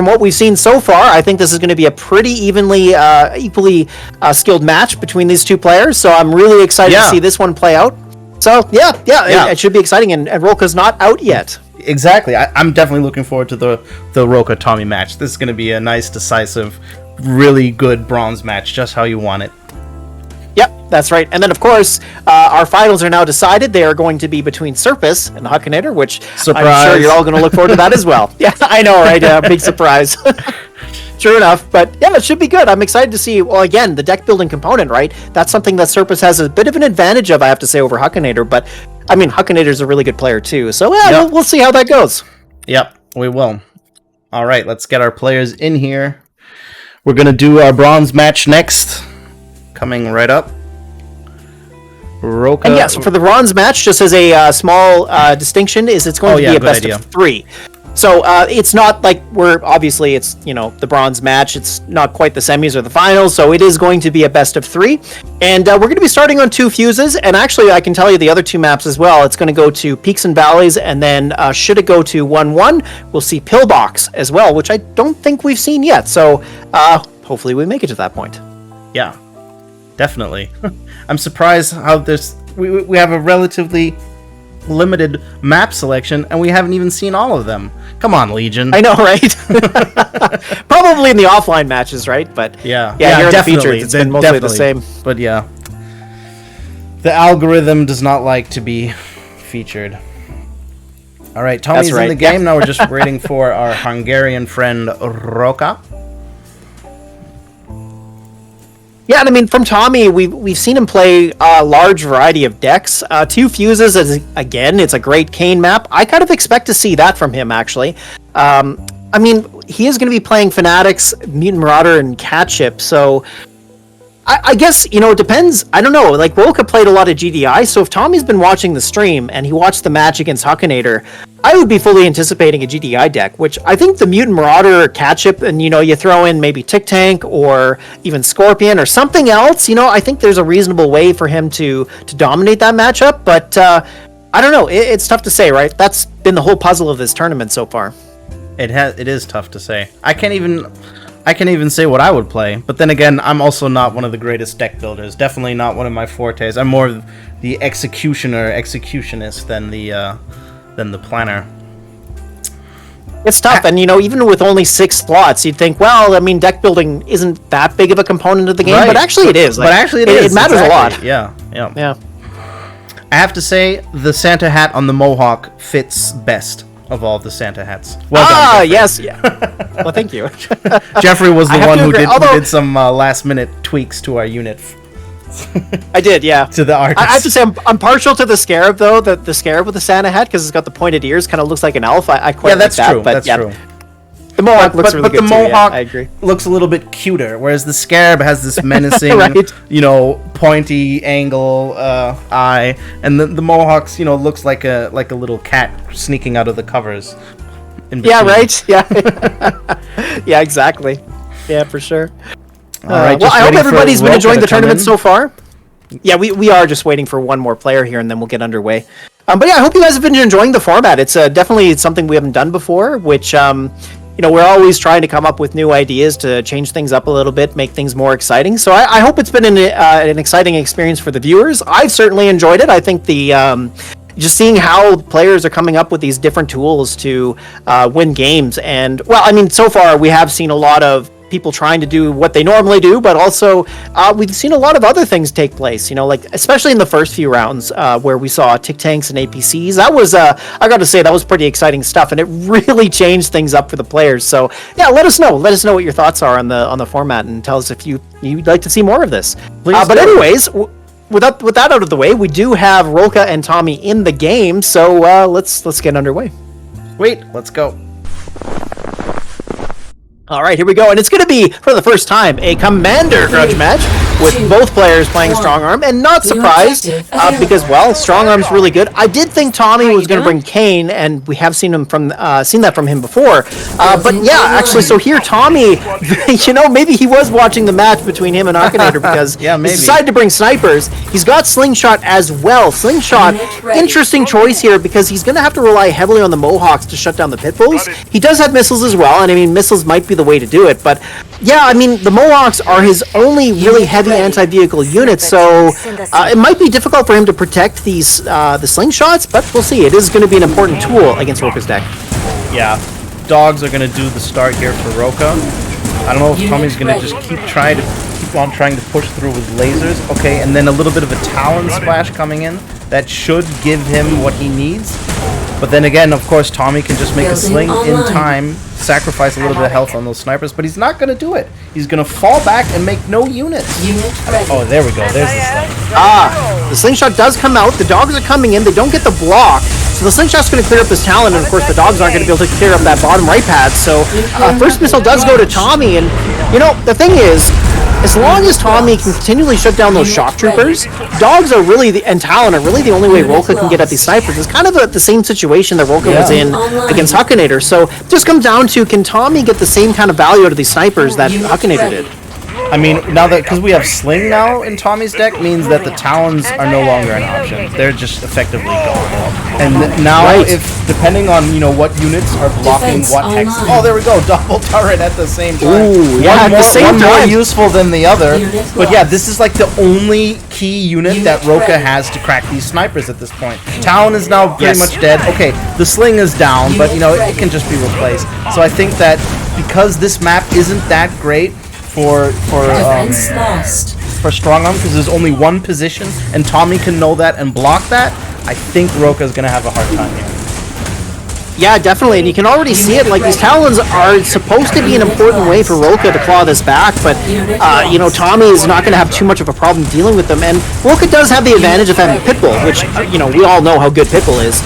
what we've seen so far, I think this is going to be a pretty equally skilled match between these two players. So, I'm really excited to see this one play out. So, it should be exciting, and Rolka's not out yet. Exactly. I'm definitely looking forward to the Roka-Tommy match. This is going to be a nice, decisive, really good bronze match, just how you want it. Yep, that's right. And then, of course, our finals are now decided. They are going to be between Surface and Huckinator, which surprise. I'm sure you're all going to look forward to that as well. Yeah, I know, right? Big surprise. True enough, but it should be good. I'm excited to see, well, again, the deck building component, right? That's something that Surface has a bit of an advantage of, I have to say, over Huckinator, but I mean, Huckinator's a really good player too, so we'll see how that goes. Yep, we will. All right, let's get our players in here. We're going to do our bronze match next, coming right up. Roka. And yes, for the bronze match, just as a small distinction, is it's going to be a best of 3. So it's not like it's the bronze match. It's not quite the semis or the finals. So it is going to be a best of 3. And we're going to be starting on 2 fuses. And actually, I can tell you the other 2 maps as well. It's going to go to Peaks and Valleys. And then should it go to 1-1, we'll see Pillbox as well, which I don't think we've seen yet. So hopefully we make it to that point. Yeah, definitely. I'm surprised how we have a relatively limited map selection and we haven't even seen all of them. Come on, Legion. I know, right? Probably in the offline matches, right? But yeah, here definitely. In the features, it's been mostly the same. But yeah, the algorithm does not like to be featured. All right, Tommy's in the game. Now we're just waiting for our Hungarian friend Roka. Yeah, and I mean, from Tommy, we've seen him play a large variety of decks. Two Fuses, again, it's a great Kane map. I kind of expect to see that from him, actually. I mean, he is going to be playing Fanatics, Mutant Marauder, and Catship, so I guess, you know, it depends. I don't know. Like, Roka played a lot of GDI, so if Tommy's been watching the stream and he watched the match against Huckinator, I would be fully anticipating a GDI deck, which I think the Mutant Marauder or Catship, and, you know, you throw in maybe Tick Tank or even Scorpion or something else, you know, I think there's a reasonable way for him to dominate that matchup, but I don't know. It's tough to say, right? That's been the whole puzzle of this tournament so far. It is tough to say. I can't even say what I would play, but then again, I'm also not one of the greatest deck builders. Definitely not one of my fortes. I'm more the executionist than the planner. It's tough, and you know, even with only 6 slots, you'd think, well, I mean, deck building isn't that big of a component of the game, right. But actually it is. Like, but actually it matters a lot. Yeah. I have to say, the Santa hat on the Mohawk fits best of all the Santa hats. Well done, Jeffrey. Yes, yeah. Well, thank you. Jeffrey was the one who did some last-minute tweaks to our unit. I did, yeah. To the artist. I have to say, I'm partial to the Scarab, though. The Scarab with the Santa hat, because it's got the pointed ears, kind of looks like an elf. I quite like that. True. That's true. The Mohawk looks really good, the Mohawk I agree. looks a little bit cuter, whereas the Scarab has this menacing, right. you know, pointy angle eye, and the Mohawk's, you know, looks like a little cat sneaking out of the covers. Yeah, right. Yeah, yeah, exactly. Yeah, for sure. All right. Well, I hope everybody's been enjoying the tournament so far. Yeah, we are just waiting for one more player here, and then we'll get underway. But yeah, I hope you guys have been enjoying the format. It's definitely something we haven't done before, which you know, we're always trying to come up with new ideas to change things up a little bit, make things more exciting. So I hope it's been an exciting experience for the viewers. I've certainly enjoyed it. I think the just seeing how players are coming up with these different tools to win games. And, well, I mean, so far we have seen a lot of people trying to do what they normally do, but also we've seen a lot of other things take place, you know, like especially in the first few rounds where we saw Tick Tanks and APCs. That was, I got to say, that was pretty exciting stuff, and it really changed things up for the players. So yeah, let us know what your thoughts are on the format, and tell us if you'd like to see more of this. But anyways, with that out of the way, we do have Rolka and Tommy in the game, so let's get underway. Wait, let's go. All right, here we go, and it's going to be, for the first time, a Commander grudge match with both players playing Strong Arm, and not surprised, because, well, Strong Arm's really good. I did think Tommy was going to bring Kane, and we have seen that from him before, but yeah, actually, so here, Tommy, you know, maybe he was watching the match between him and Huckinator, because he decided to bring snipers. He's got Slingshot as well. Slingshot, interesting choice here, because he's going to have to rely heavily on the Mohawks to shut down the Pitbulls. He does have missiles as well, and I mean, missiles might be the way to do it, but yeah, I mean, the Mohawks are his only really heavy anti-vehicle unit, so it might be difficult for him to protect these the slingshots, but we'll see. It is going to be an important tool against Roka's deck. Yeah, dogs are going to do the start here for Roka. I don't know if Tommy's going to just keep on trying to push through with lasers. Okay, and then a little bit of a Talon Splash coming in. That should give him what he needs. But then again, of course, Tommy can just make a sling in time, sacrifice a little bit of health on those snipers, but he's not going to do it. He's going to fall back and make no units. Oh, there we go. There's the sling. The slingshot does come out. The dogs are coming in. They don't get the block. So the slingshot's going to clear up this Talon, and of course the dogs aren't going to be able to clear up that bottom right pad. So first missile does go to Tommy, and you know, the thing is, as long as Tommy can continually shut down those shock troopers, dogs are really, and Talon are really the only way Roka can get at these snipers. It's kind of the same situation that Roka was in against Huckinator. So it just comes down to, can Tommy get the same kind of value out of these snipers that Huckinator did? I mean, now that, because we have Sling now in Tommy's deck, means that the Talons are no longer an option. They're just effectively gone. And now, if depending on, you know, what units are blocking what hex. Oh, there we go, double turret at the same time. Ooh, yeah, one more useful than the other. But yeah, this is like the only key unit that Roka has to crack these snipers at this point. Talon is now pretty much dead. Okay, the Sling is down, but you know, it can just be replaced. So I think that because this map isn't that great for Strong Arm, because there's only one position and Tommy can know that and block that, I think Roka's gonna have a hard time here. Yeah, definitely, and you can already see it. Like, these Talons are supposed to be an important way for Roka to claw this back, but Tommy is not going to have too much of a problem dealing with them. And Roka does have the advantage of having Pitbull, which we all know how good Pitbull is.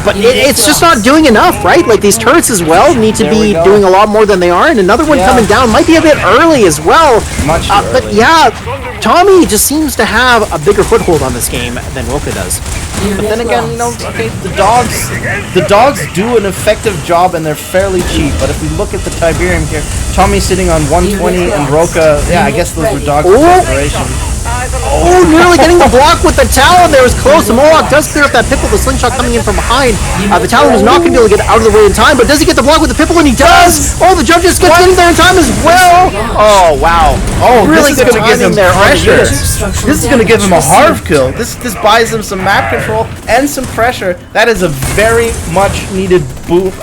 But it's just not doing enough, right? Like, these turrets as well need to be doing a lot more than they are, and another one coming down might be a bit early as well. But yeah, Tommy just seems to have a bigger foothold on this game than Roka does. But then again, the dogs do an effective job and they're fairly cheap. But if we look at the Tiberium here, Tommy's sitting on 120 and Roka, I guess those were dogs for desperation. Oh, nearly getting the block with the Talon there was close. The Mohawk does clear up that Pitbull, the slingshot coming in from behind. The Talon was not going to be able to get out of the way in time, but does he get the block with the Pitbull? And he does! Oh, the jump just gets in there in time as well! Oh, wow. Oh, really this is good going to give him timing there on the pressure. units. This is going to give him a Harv kill. This buys him some map control and some pressure. That is a very much needed boost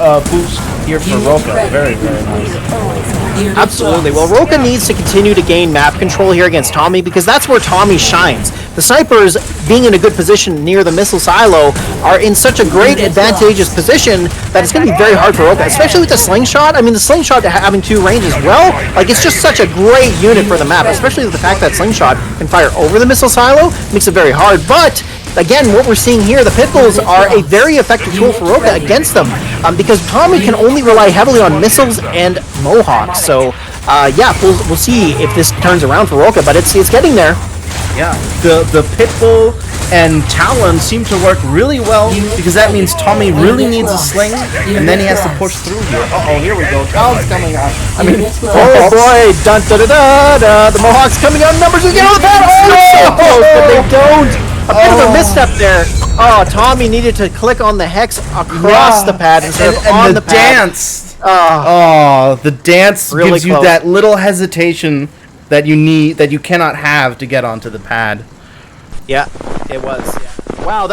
here for Roka. Very, very nice. Absolutely. Well, Roka needs to continue to gain map control here against Tommy because that's where Tommy shines. The snipers, being in a good position near the missile silo, are in such a great advantageous position that it's going to be very hard for Roka, especially with the slingshot. I mean, the slingshot having 2 range as well, like, it's just such a great unit for the map, especially with the fact that slingshot can fire over the missile silo, makes it very hard. But again, what we're seeing here, the Pitbulls are a very effective tool for Roka against them because Tommy can only rely heavily on missiles and Mohawks. So, we'll see if this turns around for Roka, but it's getting there. Yeah, the Pitbull and Talon seem to work really well because that means Tommy really needs a sling, and then he has to push through here. Uh-oh, here we go. Talon's coming out. I mean, oh boy, dun da da da da. The Mohawks coming out in numbers again on the pad. Oh, so close, but they don't. A bit of a misstep there. Oh, Tommy needed to click on the hex across the pad instead of on the pad. Dance. The dance really gives you that little hesitation that you need, that you cannot have to get onto the pad. Yeah, it was. Yeah. Wow,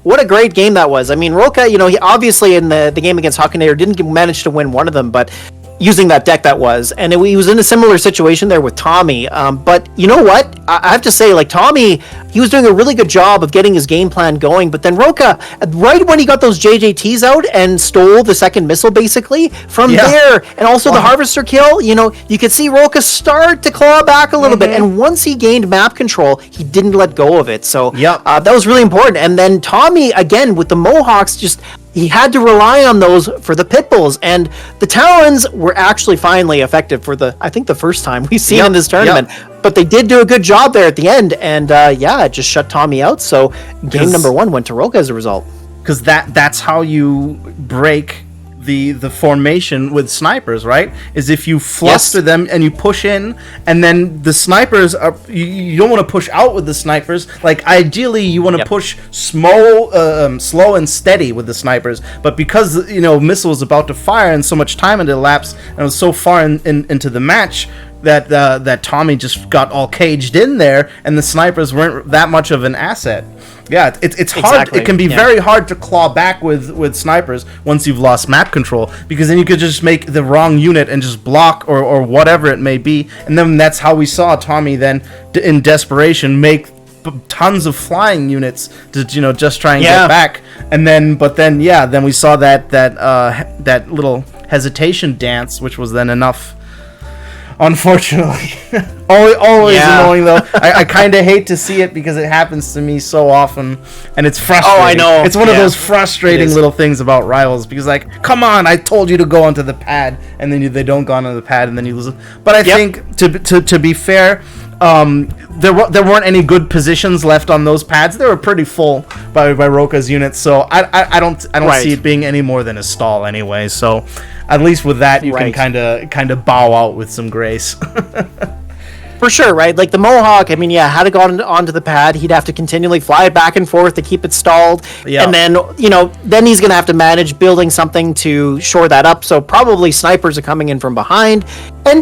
what a great game that was. I mean, Roka, he obviously in the game against Huckinator didn't manage to win one of them, but using that deck that was, and he was in a similar situation there with Tommy. But you know what? I have to say, like, Tommy, he was doing a really good job of getting his game plan going, but then Roka, right when he got those JJTs out and stole the second missile, basically, from there, and also the Harvester kill, you could see Roka start to claw back a little bit, and once he gained map control, he didn't let go of it, so that was really important. And then Tommy, again, with the Mohawks, he had to rely on those for the Pitbulls, and the Talons were actually finally effective for I think the first time we've seen in this tournament. But they did do a good job there at the end, and it just shut Tommy out. So game number 1 went to Roka as a result. Because that's how you break the formation with snipers, right? Is if you fluster them and you push in, and then the snipers are you don't want to push out with the snipers. Like, ideally you want to push slow and steady with the snipers, but because missile was about to fire and so much time had elapsed and it was so far into the match that Tommy just got all caged in there, and the snipers weren't that much of an asset. Yeah, it's hard. Exactly. It can be very hard to claw back with snipers once you've lost map control, because then you could just make the wrong unit and just block or whatever it may be, and then that's how we saw Tommy then in desperation make tons of flying units to just try and get back, and then we saw that little hesitation dance, which was then enough. Unfortunately. Always annoying, though. I kind of hate to see it because it happens to me so often, and it's frustrating. Oh, I know. It's one of those frustrating little things about Rivals, because, like, come on, I told you to go onto the pad, and then they don't go onto the pad, and then you lose. But I think, to be fair, there weren't any good positions left on those pads. They were pretty full by Roka's units, so I don't see it being any more than a stall anyway. So at least with that, you can kind of bow out with some grace. For sure, right? Like the Mohawk, I mean, had to go onto the pad, he'd have to continually fly back and forth to keep it stalled. Yeah. And then, then he's going to have to manage building something to shore that up. So probably snipers are coming in from behind. And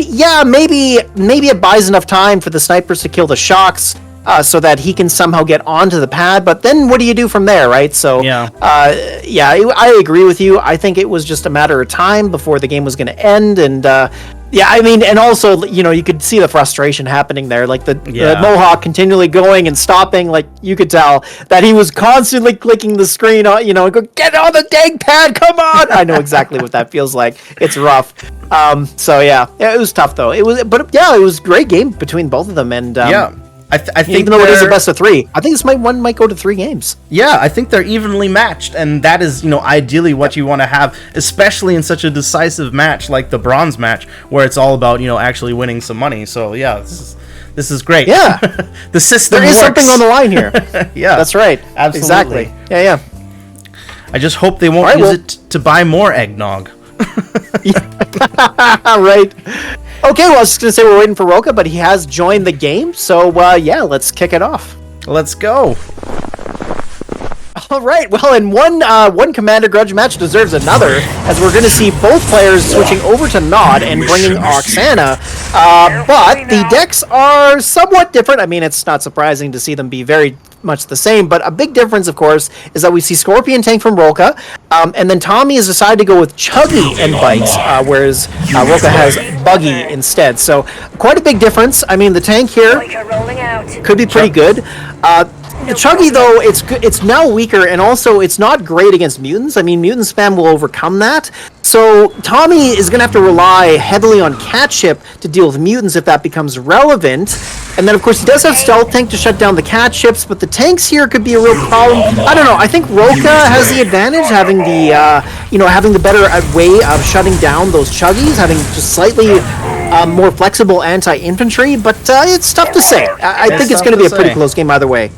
maybe it buys enough time for the snipers to kill the shocks so that he can somehow get onto the pad. But then what do you do from there, right? So, I agree with you. I think it was just a matter of time before the game was going to end. And, Yeah, I mean, and also, you could see the frustration happening there. Like the Mohawk continually going and stopping. Like you could tell that he was constantly clicking the screen on, and go, get on the dang pad, come on! I know exactly what that feels like. It's rough. So yeah, it was tough though. It was a great game between both of them, and I think even though it is a best of 3, I think this might go to 3 games. Yeah, I think they're evenly matched, and that is, ideally what you want to have, especially in such a decisive match like the bronze match, where it's all about, actually winning some money. So yeah, this is great. Yeah, the system there is works. something on the line here. Yeah, that's right. Absolutely. Exactly. Yeah. I just hope they won't use it to buy more eggnog. Right. Okay, well, I was just going to say we're waiting for Roka, but he has joined the game. So, let's kick it off. Let's go. All right. Well, and one Commander Grudge match deserves another, as we're going to see both players switching over to Nod and bringing Oksana. But the decks are somewhat different. I mean, it's not surprising to see them be very much the same, but a big difference, of course, is that we see Scorpion Tank from Roka, and then Tommy has decided to go with Chuggy and Bites, whereas Roka has Buggy instead. So quite a big difference. I mean, the tank here could be pretty good. Chuggy, though, it's now weaker, and also it's not great against mutants. I mean, mutant spam will overcome that. So Tommy is going to have to rely heavily on Catship to deal with mutants if that becomes relevant. And then, of course, he does have Stealth Tank to shut down the Catships, but the tanks here could be a real problem. I don't know. I think Roka has the advantage, having the better way of shutting down those Chuggies, having just slightly more flexible anti-infantry, but it's tough to say. I think it's going to be a pretty close game either way.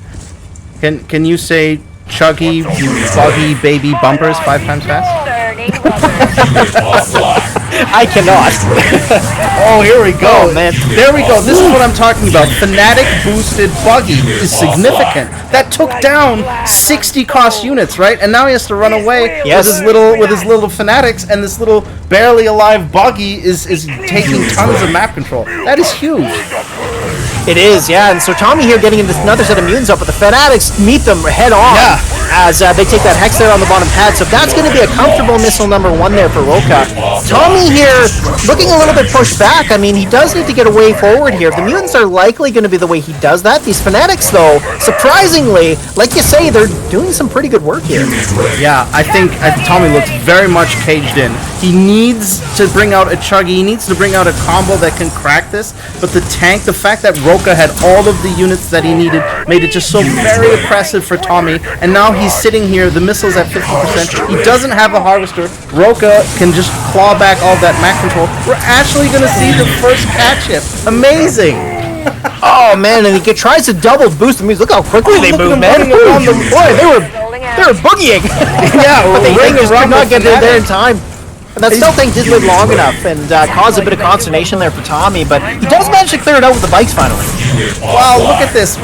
Can you say Chuggy, Buggy, Baby Bumpers 5 times fast? I cannot. Oh, here we go. Oh, man. There we go. This is what I'm talking about. Fnatic boosted Buggy is significant. That took down 60 cost units, right? And now he has to run away with his little Fanatics, and this little barely alive Buggy is taking tons of map control. That is huge. It is, yeah. And so Tommy here getting into another set of mutants up, but the Fanatics meet them head on as they take that Hex there on the bottom pad. So that's going to be a comfortable missile number 1 there for Roka. Tommy here looking a little bit pushed back. I mean, he does need to get a way forward here. The mutants are likely going to be the way he does that. These Fanatics, though, surprisingly, like you say, they're doing some pretty good work here. Yeah, I think Tommy looks very much caged in. He needs to bring out a Chuggy. He needs to bring out a combo that can crack this. But the fact that Roka had all of the units that he needed, made it just so very oppressive for Tommy. And now he's sitting here, the missile's at 50%. He doesn't have a Harvester. Roka can just claw back all that map control. We're actually going to see the first Catship. Amazing! Oh man, and he tries to double boost them. Look how quickly they move, man. Boy, they were boogieing. Yeah, but they just could not get there in time. And that Stealth Tank did live long enough and caused a bit of consternation there for Tommy, but he does manage to clear it out with the bikes finally. Wow, look at this.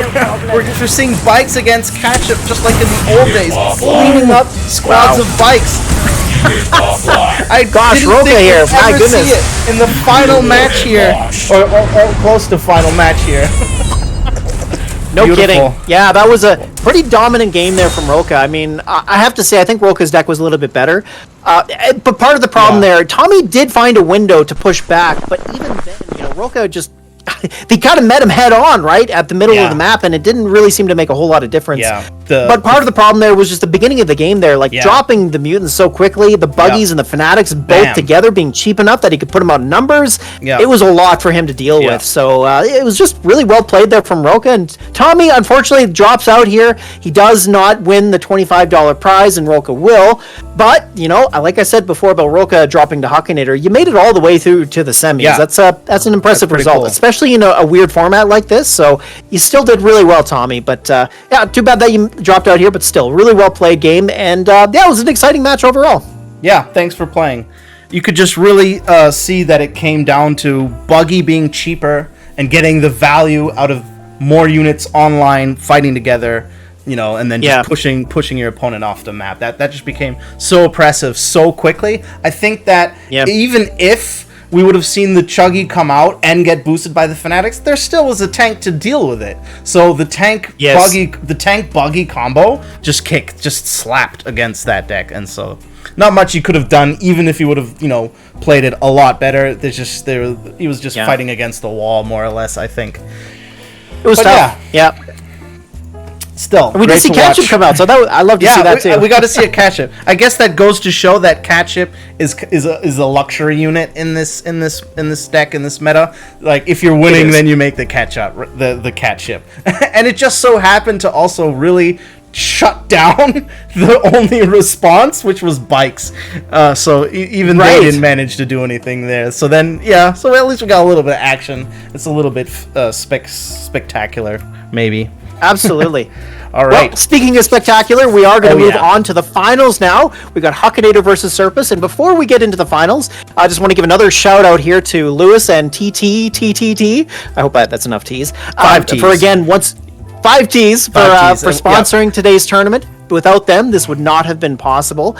We're seeing bikes against Catship just like in the old days, leading up squads of bikes. Roka here, my goodness. See it in the final match here, or close to final match here. No Beautiful. kidding. Yeah, that was a pretty dominant game there from Roka. I mean, I have to say, I think Roka's deck was a little bit better. But part of the problem there, Tommy did find a window to push back, but even then, Roka just... they kind of met him head on, right, at the middle of the map, and it didn't really seem to make a whole lot of difference. Yeah. But part of the problem there was just the beginning of the game there, dropping the mutants so quickly, the Buggies and the Fanatics both together being cheap enough that he could put them out in numbers. Yeah. It was a lot for him to deal with. So it was just really well played there from Roka. And Tommy, unfortunately, drops out here. He does not win the $25 prize, and Roka will. But, like I said before about Roka dropping to Huckinator, you made it all the way through to the semis. Yeah. That's an impressive result, cool. Especially in a weird format like this. So you still did really well, Tommy. But too bad that you dropped out here, but still, really well played game. And it was an exciting match overall. Yeah, thanks for playing. You could just really see that it came down to Buggy being cheaper and getting the value out of more units online fighting together. And then just pushing your opponent off the map. That just became so oppressive so quickly. I think that even if we would have seen the Chuggy come out and get boosted by the Fanatics, there still was a tank to deal with it. So the tank Buggy combo just slapped against that deck, and so not much you could have done, even if you would have played it a lot better. He was just fighting against the wall, more or less, I think. It was tough. Yeah. Still, we did see Catship come out, so I love to see that too. We got to see a Catship. I guess that goes to show that Catship is a luxury unit in this deck, in this meta. Like, if you're winning, then you make the Catship, the Catship, and it just so happened to also really shut down the only response, which was bikes. So even they didn't manage to do anything there. So then, so at least we got a little bit of action. It's a little bit spectacular, maybe. Absolutely. All right. Well, speaking of spectacular, we are going to move on to the finals now. We got Huckinator versus Surface, and before we get into the finals, I just want to give another shout out here to Lewis and TTTTT. I hope that's enough T's. 5 T's. For again, 5 T's for sponsoring today's tournament. Without them, this would not have been possible.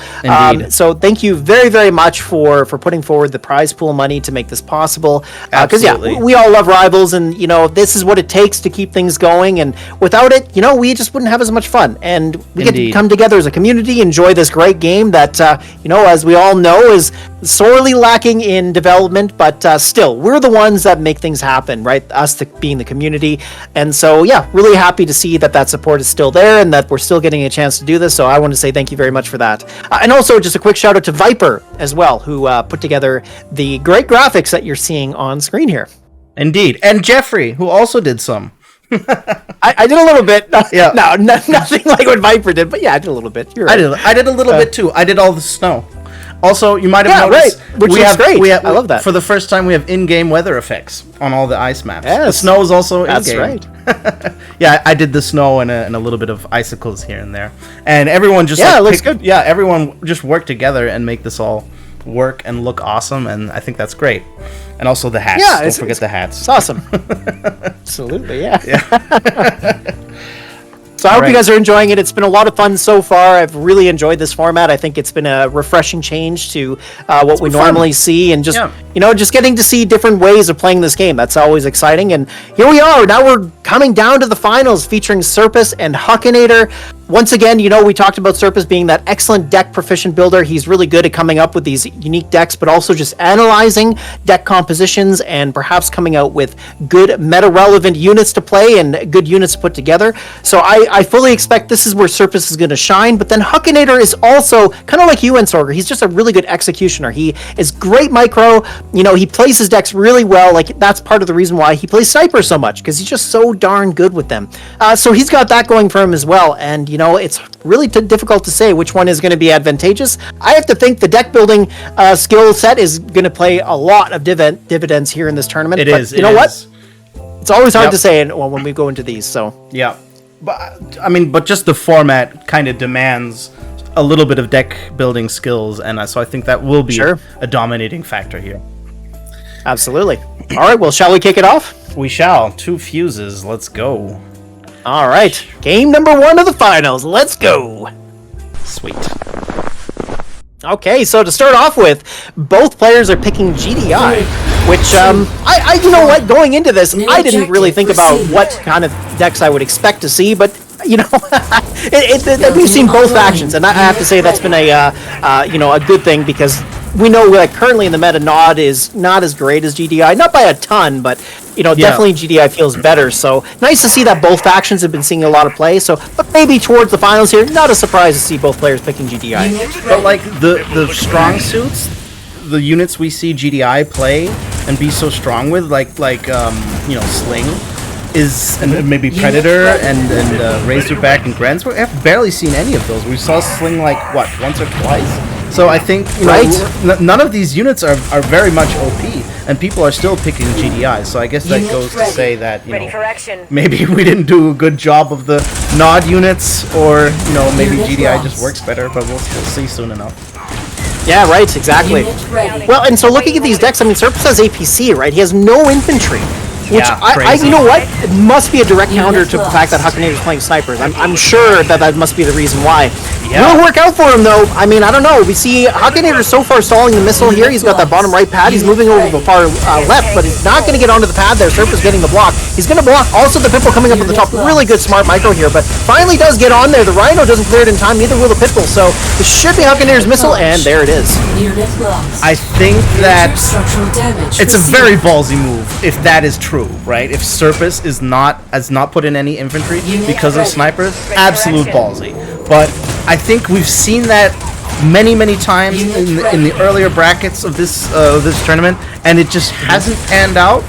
So thank you very, very much for putting forward the prize pool money to make this possible. Because we all love Rivals, and this is what it takes to keep things going. And without it, we just wouldn't have as much fun. And we get to come together as a community, enjoy this great game that as we all know, is sorely lacking in development. But still, we're the ones that make things happen, right? Us being the community. And so really happy to see that support is still there and that we're still getting a chance to do this, so I want to say thank you very much for that. And also just a quick shout out to Viper as well, who put together the great graphics that you're seeing on screen here. Indeed. And Jeffrey, who also did some. I did a little bit. No, nothing like what Viper did, but I did a little bit. You're right. I did a little bit too. I did all the snow. Also, you might have noticed, which is great. I love that. For the first time, we have in-game weather effects on all the ice maps. Yes. The snow is also in-game. That's right. I did the snow and a little bit of icicles here and there, and everyone just it looks good. Yeah, everyone just worked together and make this all work and look awesome, and I think that's great. And also the hats. Don't forget the hats. It's awesome. Absolutely, So I hope you guys are enjoying it. It's been a lot of fun so far. I've really enjoyed this format. I think it's been a refreshing change to what we normally see, and just just getting to see different ways of playing this game. That's always exciting. And here we are. Now we're coming down to the finals, featuring Surface and Huckinator. Once again, we talked about Surface being that excellent deck proficient builder. He's really good at coming up with these unique decks, but also just analyzing deck compositions and perhaps coming out with good meta-relevant units to play and good units to put together. So I fully expect this is where Surface is going to shine, but then Huckinator is also kind of like you, Entsorger. He's just a really good executioner. He is great micro. He plays his decks really well. Like, that's part of the reason why he plays Sniper so much, because he's just so darn good with them. So he's got that going for him as well, and it's really difficult to say which one is going to be advantageous. I have to think the deck building skill set is going to play a lot of dividends here in this tournament. It is. You know what? It's always hard to say when we go into these. So but just the format kind of demands a little bit of deck building skills, and so I think that will be a dominating factor here. Absolutely. All right. Well, shall we kick it off? We shall. 2 fuses. Let's go. All right, game number 1 of the finals. Let's go. Sweet. Okay, so to start off with, both players are picking GDI, which I you know what, going into this, I didn't really think about what kind of decks I would expect to see, but we've seen both factions, and I have to say that's been a good thing, because we know that currently in the meta, Nod is not as great as GDI, not by a ton, but definitely GDI feels better. So nice to see that both factions have been seeing a lot of play. So, but maybe towards the finals here, not a surprise to see both players picking GDI. But like the strong suits, the units we see GDI play and be so strong with, like Sling is, and maybe Predator and Razorback and Grants. We have barely seen any of those. We saw Sling once or twice. So I think none of these units are very much OP, and people are still picking GDI. So I guess that goes to say that maybe we didn't do a good job of the Nod units, or maybe GDI just works better. But we'll see soon enough. Yeah, right, exactly. Well, and so looking at these decks, I mean, Surface has APC, right? He has no infantry. Which Yeah, you know what? It must be a direct counter to the fact that Huckinator is playing snipers. I'm sure that must be the reason why. Yeah. Will work out for him though. I mean, I don't know. We see Huckinator so far stalling the missile here. He's got that bottom right pad. He's moving over to the far left, but he's not going to get onto the pad there. Surf is getting the block. He's going to block also the Pitbull coming up at the top. Really good smart micro here, but finally does get on there. The Rhino doesn't clear it in time. Neither will the Pitbull. So this should be Huckinator's missile, and there it is. I think that it's a very ballsy move if that is true, right? If Surface has not put in any infantry because of snipers, absolute ballsy. But I think we've seen that many times in the earlier brackets of this tournament, and it just hasn't panned out.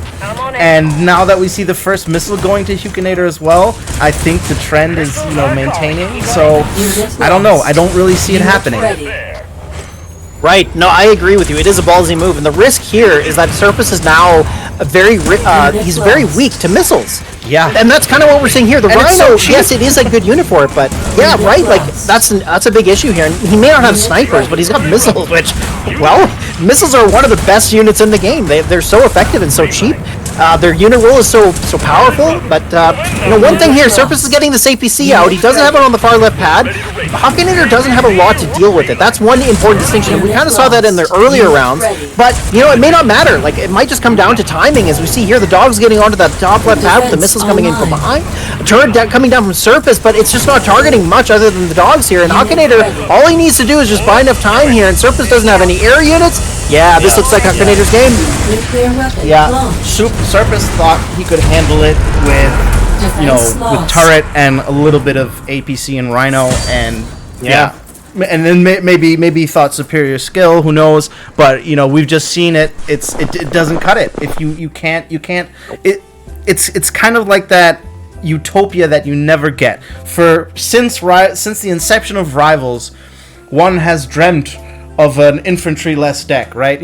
And now that we see the first missile going to Huckinator as well, I think the trend is maintaining. So I don't know. I don't really see it happening. Right. No, I agree with you. It is a ballsy move, and the risk here is that Surface is now he's very weak to missiles. Yeah. And that's kind of what we're seeing here. The And Rhino, so yes, it is a good unit for it, but yeah, right. Like that's a big issue here. And he may not have snipers, but he's got missiles, which, well, missiles are one of the best units in the game. They're so effective and so cheap. Their unit roll is so powerful, but one thing here, Surface is getting this APC out. He doesn't have it on the far left pad. Huckinator doesn't have a lot to deal with it. That's one important distinction. We kind of saw that in the earlier rounds, but it may not matter. Like it might just come down to timing, as we see here. The dog's getting onto that top left pad with the missiles coming in from behind. A turret coming down from Surface, but it's just not targeting much other than the dogs here. And Huckinator, all he needs to do is just buy enough time here. And Surface doesn't have any air units. Yeah, this looks like Huckinator's game. Yeah, Surface thought he could handle it with turret and a little bit of APC and Rhino, and and then maybe he thought superior skill. Who knows? But we've just seen it. It doesn't cut it. If you can't. It's kind of like that utopia that you never get. Since the inception of Rivals, one has dreamt of an infantry-less deck, right?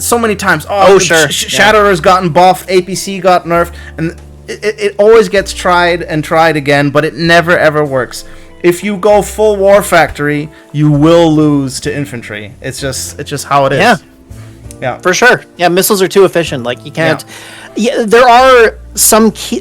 So many times. Oh, sure. Shatterer's gotten buffed, APC got nerfed, and it always gets tried and tried again, but it never ever works. If you go full War Factory, you will lose to infantry. It's just how it is. Yeah, for sure. Yeah, missiles are too efficient. Like you can't. Yeah, there are some key,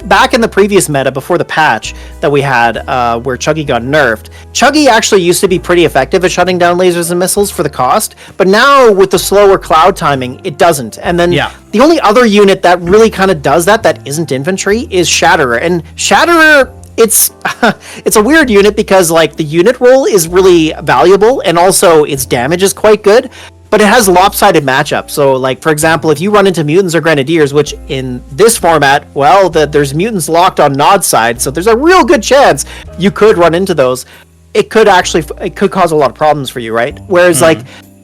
back in the previous meta before the patch that we had, where Chuggy got nerfed. Chuggy actually used to be pretty effective at shutting down lasers and missiles for the cost, but now with the slower cloud timing, it doesn't. And then the only other unit that really kind of does that isn't infantry is Shatterer. And Shatterer, it's a weird unit because the unit roll is really valuable, and also its damage is quite good. But it has lopsided matchups. So, for example, if you run into mutants or grenadiers, which in this format, well, there's mutants locked on Nod's side, so there's a real good chance you could run into those. It could cause a lot of problems for you, right? Whereas,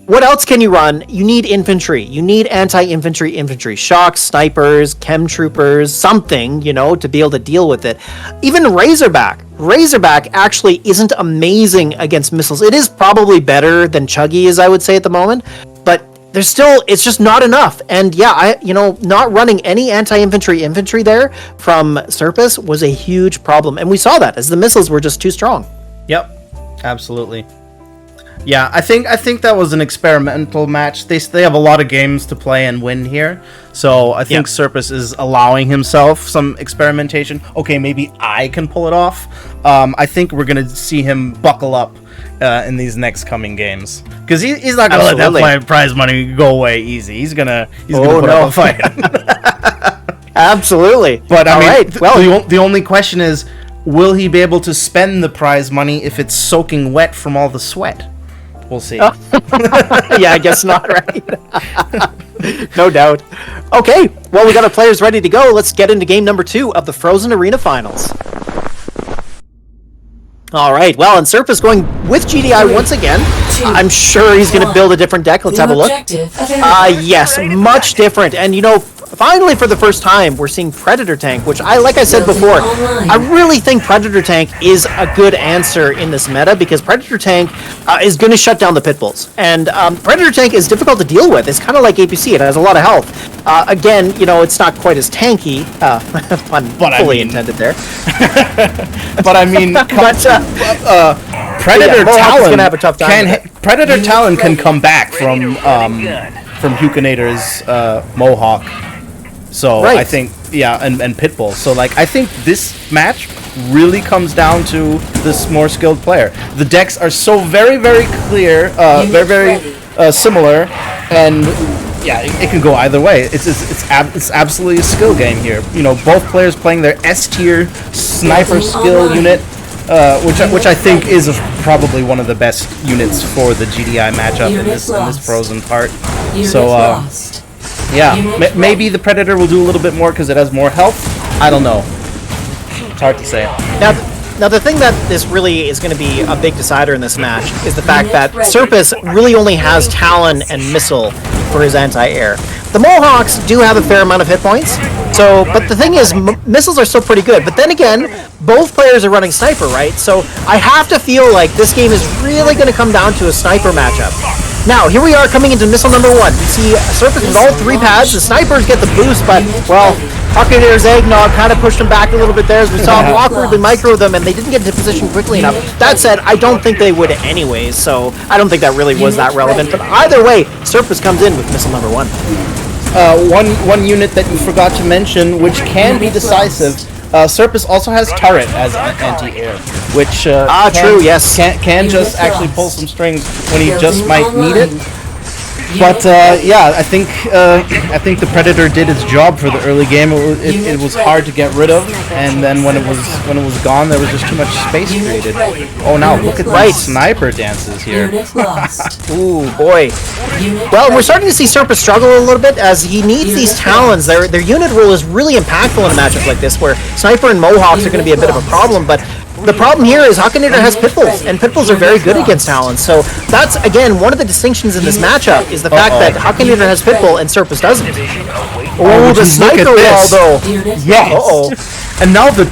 what else can you run? You need infantry. You need anti-infantry infantry. Shocks, snipers, chem troopers, something, to be able to deal with it. Even Razorback. Razorback actually isn't amazing against missiles. It is probably better than Chuggy is, I would say, at the moment. But it's just not enough. And not running any anti-infantry infantry there from Surface was a huge problem. And we saw that as the missiles were just too strong. Yep, absolutely. Yeah, I think that was an experimental match. They have a lot of games to play and win here, so I think Surface is allowing himself some experimentation. Okay, maybe I can pull it off. I think we're gonna see him buckle up in these next coming games, because he's not gonna let that prize money go away easy. He's gonna put up a fight. Absolutely. But the only question is, will he be able to spend the prize money if it's soaking wet from all the sweat? We'll see. Yeah, I guess not, right? No doubt. Okay, well, we got our players ready to go. Let's get into game number 2 of the Frozen Arena Finals. All right, well, and Surface going with GDI once again. I'm sure he's going to build a different deck. Let's have a look. Yes, much different. And, finally, for the first time, we're seeing Predator Tank, which like I said before, I really think Predator Tank is a good answer in this meta, because Predator Tank is going to shut down the Pitbulls. And Predator Tank is difficult to deal with. It's kind of like APC. It has a lot of health. Again, it's not quite as tanky. Fully intended there. But I mean, Predator Talon have a tough time. Predator Talon can come back from Huckinator's Mohawk. So Right. I think, and Pitbull. So like I think this match really comes down to this more skilled player. The decks are so very, very clear, very, very similar, and yeah, it can go either way. It's absolutely a skill game here. You know, both players playing their S tier sniper skill unit, which I think is probably one of the best units for the GDI matchup in this Frozen part. So maybe the Predator will do a little bit more because it has more health. I don't know. It's hard to say. Now the thing that this really is going to be a big decider in this match is the fact that Serpus really only has Talon and Missile for his anti-air. The Mohawks do have a fair amount of hit points, but the thing is, missiles are still pretty good. But then again, both players are running Sniper, right? So I have to feel like this game is really going to come down to a Sniper matchup. Now, here we are coming into missile number 1. We see Serpus with all 3 pads. The Snipers get the boost, but, well, Huckinator's Eggnog kind of pushed them back a little bit there as we saw him awkwardly micro them, and they didn't get into position quickly enough. That said, I don't think they would anyways, so I don't think that really was that relevant. But either way, Serpus comes in with missile number 1. One unit that you forgot to mention, which can be decisive. Serpus also has Turret as anti-air, which true, yes, can just actually pull some strings when he just might need it. But I think the Predator did its job for the early game. It was hard to get rid of, and then when it was gone, there was just too much space created. Oh, now look at these sniper dances here. Ooh, boy. Well, we're starting to see Serpus struggle a little bit as he needs these Talons. Their unit role is really impactful in a matchup like this, where Sniper and Mohawks are going to be a bit of a problem, but the problem here is Huckinator has Pitbulls, and Pitbulls are very good against Talons. So that's, again, one of the distinctions in this matchup is the fact that Huckinator has Pitbull and Serpus doesn't. Oh, the sniper wall, though. Yes. Uh-oh. And now the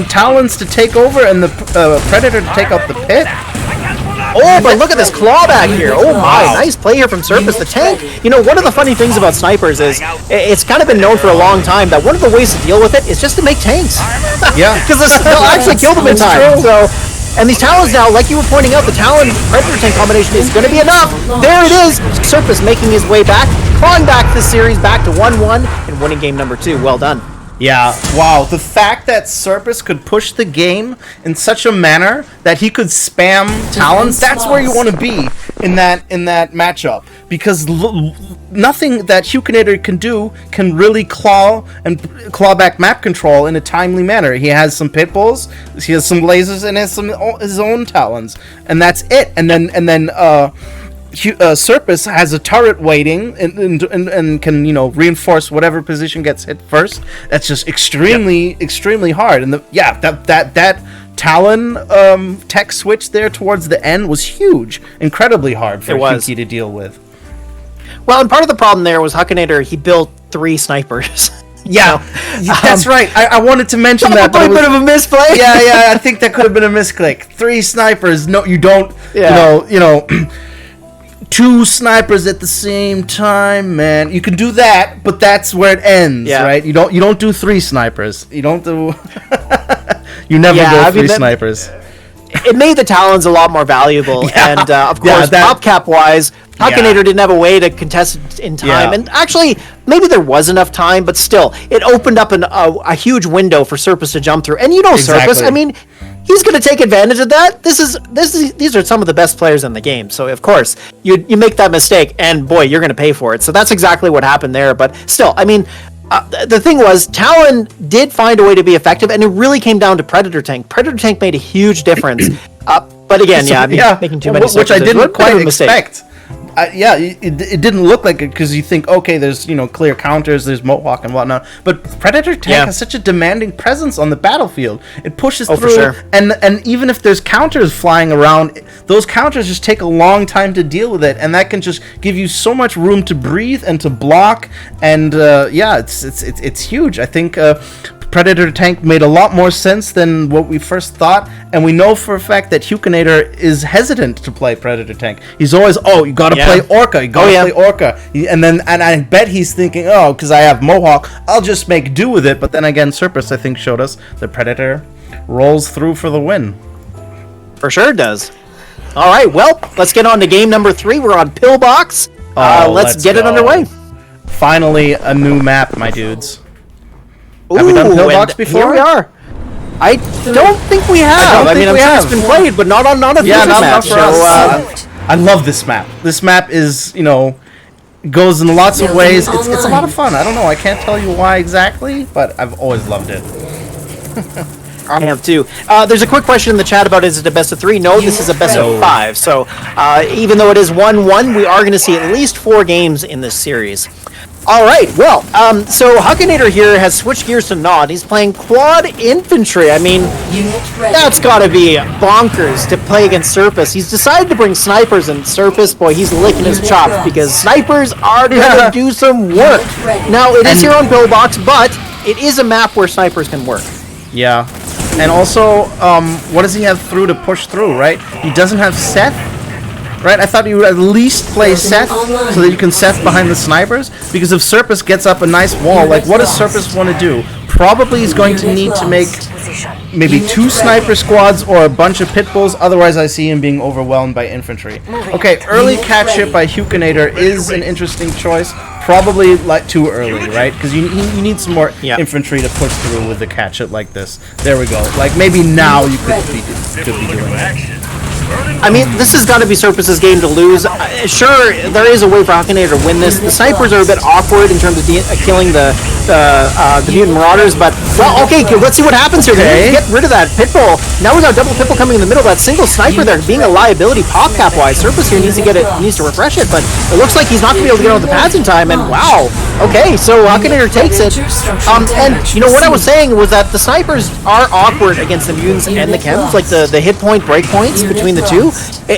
Talons to take over and the Predator to take out the pit. Oh, but look at this clawback here. Oh my, nice play here from Serpus. The tank, you know, one of the funny things about snipers is it's kind of been known for a long time that one of the ways to deal with it is just to make tanks. Yeah. Because they'll actually kill them in time. So, and these Talons now, like you were pointing out, the Talon Predator tank combination is going to be enough. There it is. Serpus making his way back, clawing back this series back to 1-1 and winning game number 2. Well done. Yeah, wow. The fact that Serpus could push the game in such a manner that he could spam Talons, that's where you want to be in that matchup. Because nothing that Huckinator can do can really claw back map control in a timely manner. He has some Pitbulls, he has some lasers, and has some his own Talons. And that's it. And then Serpus has a turret waiting and can, you know, reinforce whatever position gets hit first. That's just extremely hard. And that Talon tech switch there towards the end was huge, incredibly hard for Huki to deal with. Well, and part of the problem there was Huckinator. He built 3 snipers. Yeah, that's right. I wanted to mention that, but a bit of a misplay. Yeah, I think that could have been a misclick. 3 snipers. No, you don't. Yeah. You know. 2 snipers at the same time, man. You can do that, but that's where it ends, right? You don't do 3 snipers. You don't do. You never go 3 snipers. It made the Talons a lot more valuable, and of course, top cap wise, Huckinator didn't have a way to contest it in time, and actually, maybe there was enough time, but still, it opened up a huge window for Serpus to jump through. And you know, Serpus, I mean, he's going to take advantage of that. These are some of the best players in the game, so of course, you make that mistake, and boy, you're going to pay for it. So that's exactly what happened there. But still, I mean, the thing was, Talon did find a way to be effective, and it really came down to Predator Tank. Predator Tank made a huge difference. But again, making too many which I didn't quite expect. It didn't look like it because you think, okay, there's, you know, clear counters, there's Mohawk and whatnot, but Predator Tank has such a demanding presence on the battlefield. It pushes through, for sure. and even if there's counters flying around, those counters just take a long time to deal with it, and that can just give you so much room to breathe and to block, and it's huge. I think Predator Tank made a lot more sense than what we first thought, and we know for a fact that Huckinator is hesitant to play Predator Tank. He's always, you gotta play Orca, play Orca, and I bet he's thinking, because I have Mohawk, I'll just make do with it. But then again, Serpus, I think, showed us the Predator rolls through for the win. For sure it does. All right, well, let's get on to game number 3. We're on Pillbox. Let's get it underway. Finally, a new map, my dudes. Have we done Pillbox before? Here we are. I don't think we have. I mean, I'm sure it's been played, but not on a future match. For us. I love this map. This map is, goes in lots of ways. It's a lot of fun. I don't know. I can't tell you why exactly, but I've always loved it. I have too. There's a quick question in the chat about is it a best of 3? No, this is a best of 5. So even though it is 1-1, we are going to see at least 4 games in this series. All right, well, so Huckinator here has switched gears to Nod. He's playing quad infantry. I mean, that's got to be bonkers to play against Surface. He's decided to bring snipers, and Surface, boy, he's licking his chops because snipers are going to do some work. Now, it is here on Pillbox, but it is a map where snipers can work. Yeah. And also, what does he have through to push through, right? He doesn't have Seth, right? I thought you would at least play Seth so that you can Seth behind the snipers. Because if Surface gets up a nice wall, like what does Surface want to do? Probably he's going to need to make maybe 2 sniper squads or a bunch of pit bulls. Otherwise, I see him being overwhelmed by infantry. Okay, early catship by Huckinator is an interesting choice. Probably like too early, right? Because you need some more infantry to push through with the catship like this. There we go. Like maybe now you could be doing that. I mean, this has got to be Surface's game to lose. Sure, there is a way for Huckinator to win this. The snipers are a bit awkward in terms of killing the mutant marauders, but well, okay, let's see what happens here. Okay. Get rid of that pit bull. Now we got double pit bull coming in the middle. That single sniper there being a liability pop cap wise. Surface here needs to refresh it, but it looks like he's not going to be able to get on the pads in time. And wow, okay, so Huckinator takes it. And you know what I was saying was that the snipers are awkward against the mutants and the chems, like the hit point break points between the two,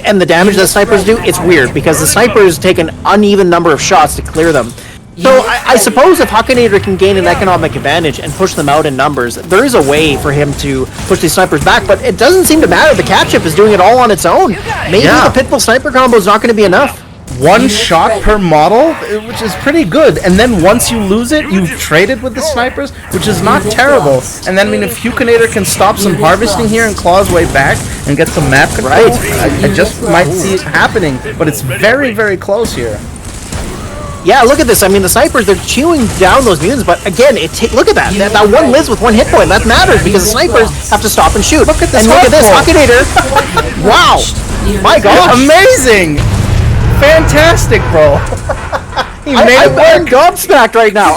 and the damage that snipers do. It's weird because the snipers take an uneven number of shots to clear them. So I suppose if Huckinator can gain an economic advantage and push them out in numbers, there is a way for him to push these snipers back, but it doesn't seem to matter. The catship is doing it all on its own. Maybe the Pitbull sniper combo is not going to be enough. 1 shot per model, which is pretty good, and then once you lose it, you've traded with the snipers, which is not terrible. And then, I mean, if Huckinator can stop some harvesting here and claw his way back and get some map control, I just might see it happening, but it's very, very close here. Yeah, look at this. I mean, the snipers, they're chewing down those mutants, but again, look at that. That one lives with 1 hit point. That matters because the snipers have to stop and shoot. Look at this. And look at this, Huckinator. Wow. My gosh. Amazing. Fantastic, bro. I'm gobsmacked right now.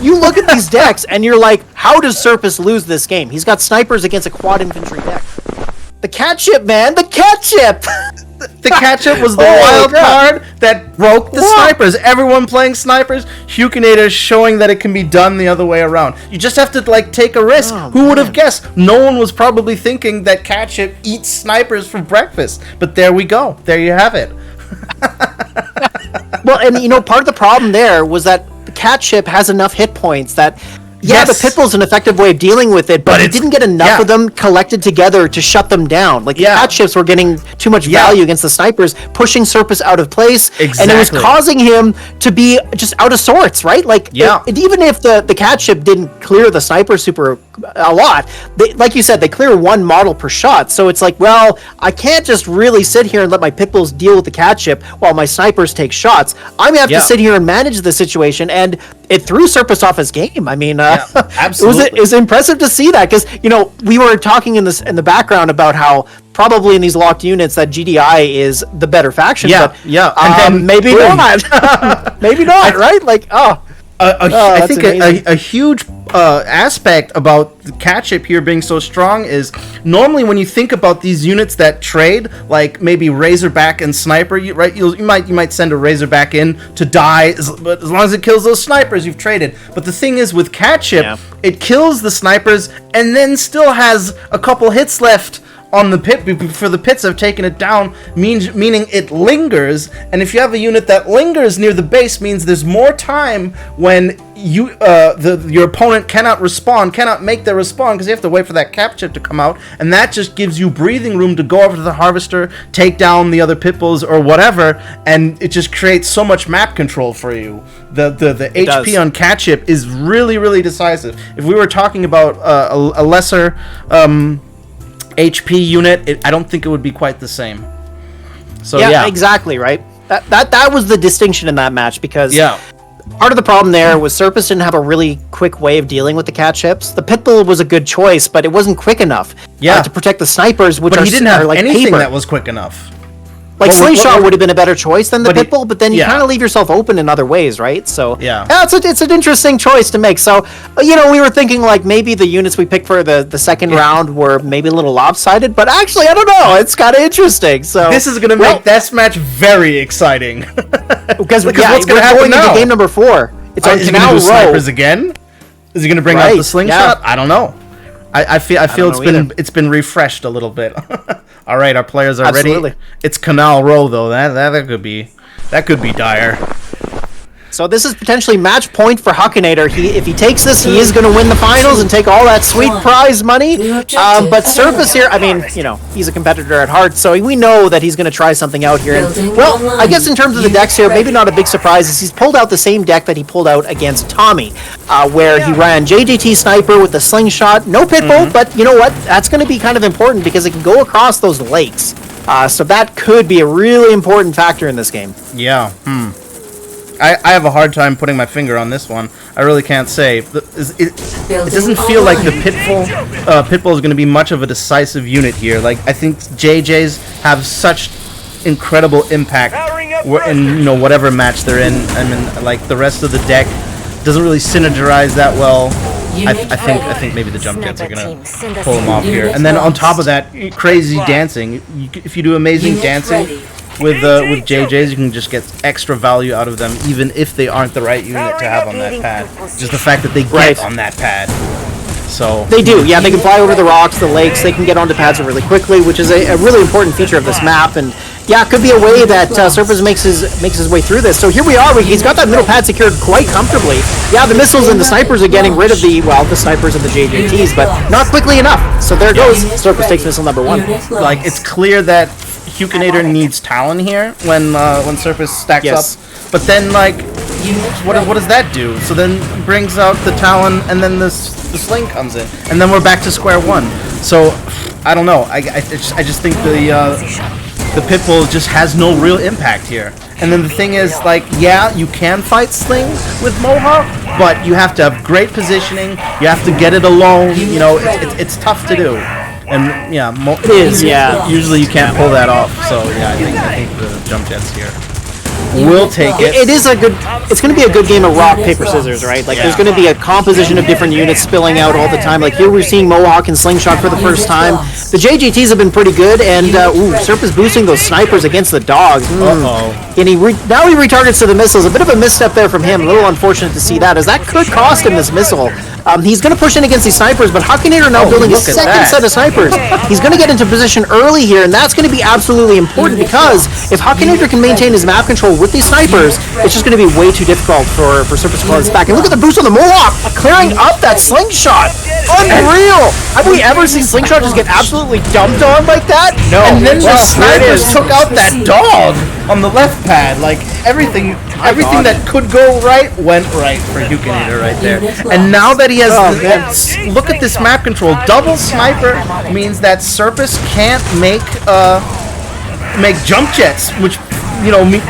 You look at these decks and you're like, how does Surface lose this game? He's got snipers against a quad infantry deck. The catship, man, the catship. The catship was the wild card that broke the snipers. Everyone playing snipers. Huckinator showing that it can be done the other way around. You just have to take a risk. Who would have guessed? No one was probably thinking that catship eats snipers for breakfast. But there we go. There you have it. Well, and part of the problem there was that the catship has enough hit points that the Pitbull's an effective way of dealing with it, but it didn't get enough of them collected together to shut them down. Like the catships were getting too much value against the snipers, pushing Surface out of place, and it was causing him to be just out of sorts, right? Even if the catship didn't clear the sniper super a lot, like you said, they clear 1 model per shot, so it's like, well, I can't just really sit here and let my Pitbulls deal with the catship while my snipers take shots. I'm gonna have to sit here and manage the situation, and it threw Surface off his game. I mean, absolutely. It was impressive to see that because we were talking in the background about how probably in these locked units that GDI is the better faction. And then maybe not. Maybe not. Right? I think a huge aspect about the catship here being so strong is normally when you think about these units that trade, like maybe Razorback and Sniper, you might send a Razorback in to die, but as long as it kills those snipers, you've traded. But the thing is with catship, it kills the snipers and then still has a couple hits left on the pit before the pits have taken it down, meaning it lingers. And if you have a unit that lingers near the base, means there's more time when your opponent cannot make their respawn because you have to wait for that cap chip to come out, and that just gives you breathing room to go over to the harvester, take down the other pit bulls or whatever, and it just creates so much map control for you. The HP on catship is really, really decisive. If we were talking about a lesser HP unit, I don't think it would be quite the same. So exactly right. That was the distinction in that match because Part of the problem there was Serpus didn't have a really quick way of dealing with the cat ships. The Pitbull was a good choice, but it wasn't quick enough to protect the snipers, which but he didn't have like anything paper. that was quick enough. Like Slingshot would have been a better choice than the Pitbull, but then you yeah. kind of leave yourself open in other ways, right? So yeah, it's an interesting choice to make. So we were thinking like maybe the units we picked for the second round were maybe a little lopsided, but actually I don't know. It's kind of interesting. So this is gonna make this match very exciting because what's gonna happen now? Into game number 4. It's on is he Canal gonna do Row. snipers again? Is he gonna bring out the slingshot? Yeah. I don't know. I feel it's been refreshed a little bit. All right, our players are ready. It's Canal Row though. That could be dire. So this is potentially match point for Huckinator. If he takes this, he is going to win the finals and take all that sweet prize money. But Serpus here, I mean, he's a competitor at heart, so we know that he's going to try something out here. And, well, I guess in terms of the decks here, maybe not a big surprise is he's pulled out the same deck that he pulled out against Tommy, where he ran JJT Sniper with the Slingshot, no Pitbull, but you know what? That's going to be kind of important because it can go across those lakes. So that could be a really important factor in this game. Yeah. I have a hard time putting my finger on this one. I really can't say. It doesn't feel like the Pitbull is going to be much of a decisive unit here. Like, I think JJs have such incredible impact in whatever match they're in. I mean, like the rest of the deck doesn't really synergize that well. I think maybe the jump jets are gonna pull them off here. And then on top of that, crazy dancing. If you do amazing dancing with JJs, you can just get extra value out of them, even if they aren't the right unit to have on that pad. Just the fact that they get on that pad. So they do, yeah. They can fly over the rocks, the lakes. They can get onto pads really quickly, which is a really important feature of this map. And yeah, it could be a way that Serpus makes his way through this. So here we are. He's got that middle pad secured quite comfortably. Yeah, the missiles and the snipers are getting rid of the snipers and the JJTs, but not quickly enough. So there goes. Serpus takes missile number 1. Like, it's clear that Huckinator needs Talon here when Serpus stacks up. But then, like, what does that do? So then brings out the Talon, and then the Sling comes in, and then we're back to square one. So I don't know. I just think the Pitbull just has no real impact here. And then the thing is, like, yeah, you can fight Sling with Mohawk, but you have to have great positioning. You have to get it alone. It's tough to do. And yeah, it is. Yeah. Usually you can't pull that off. So yeah, I think the jump jets here will take it. It's going to be a good game of rock, paper, scissors, right? Like, there's going to be a composition of different units spilling out all the time. Like, here we're seeing Mohawk and Slingshot for the first time. The JGTs have been pretty good, and Serpus boosting those snipers against the dogs. And now he retargets to the missiles. A bit of a misstep there from him. A little unfortunate to see that, as that could cost him this missile. He's going to push in against these snipers, but Huckinator now building a second set of snipers. He's going to get into position early here, and that's going to be absolutely important, because if Huckinator can maintain his map control with these snipers, it's just going to be way too difficult for Serpus to call this back. And look at the boost on the Mohawk, clearing up that Slingshot. Unreal! Have we ever seen Slingshot just get absolutely dumped on like that? No. And then the snipers took out that dog on the left pad. Like, everything that could go right went right for Huckinator right there. And now that he has look at this map control. Double sniper means that Serpus can't make jump jets, which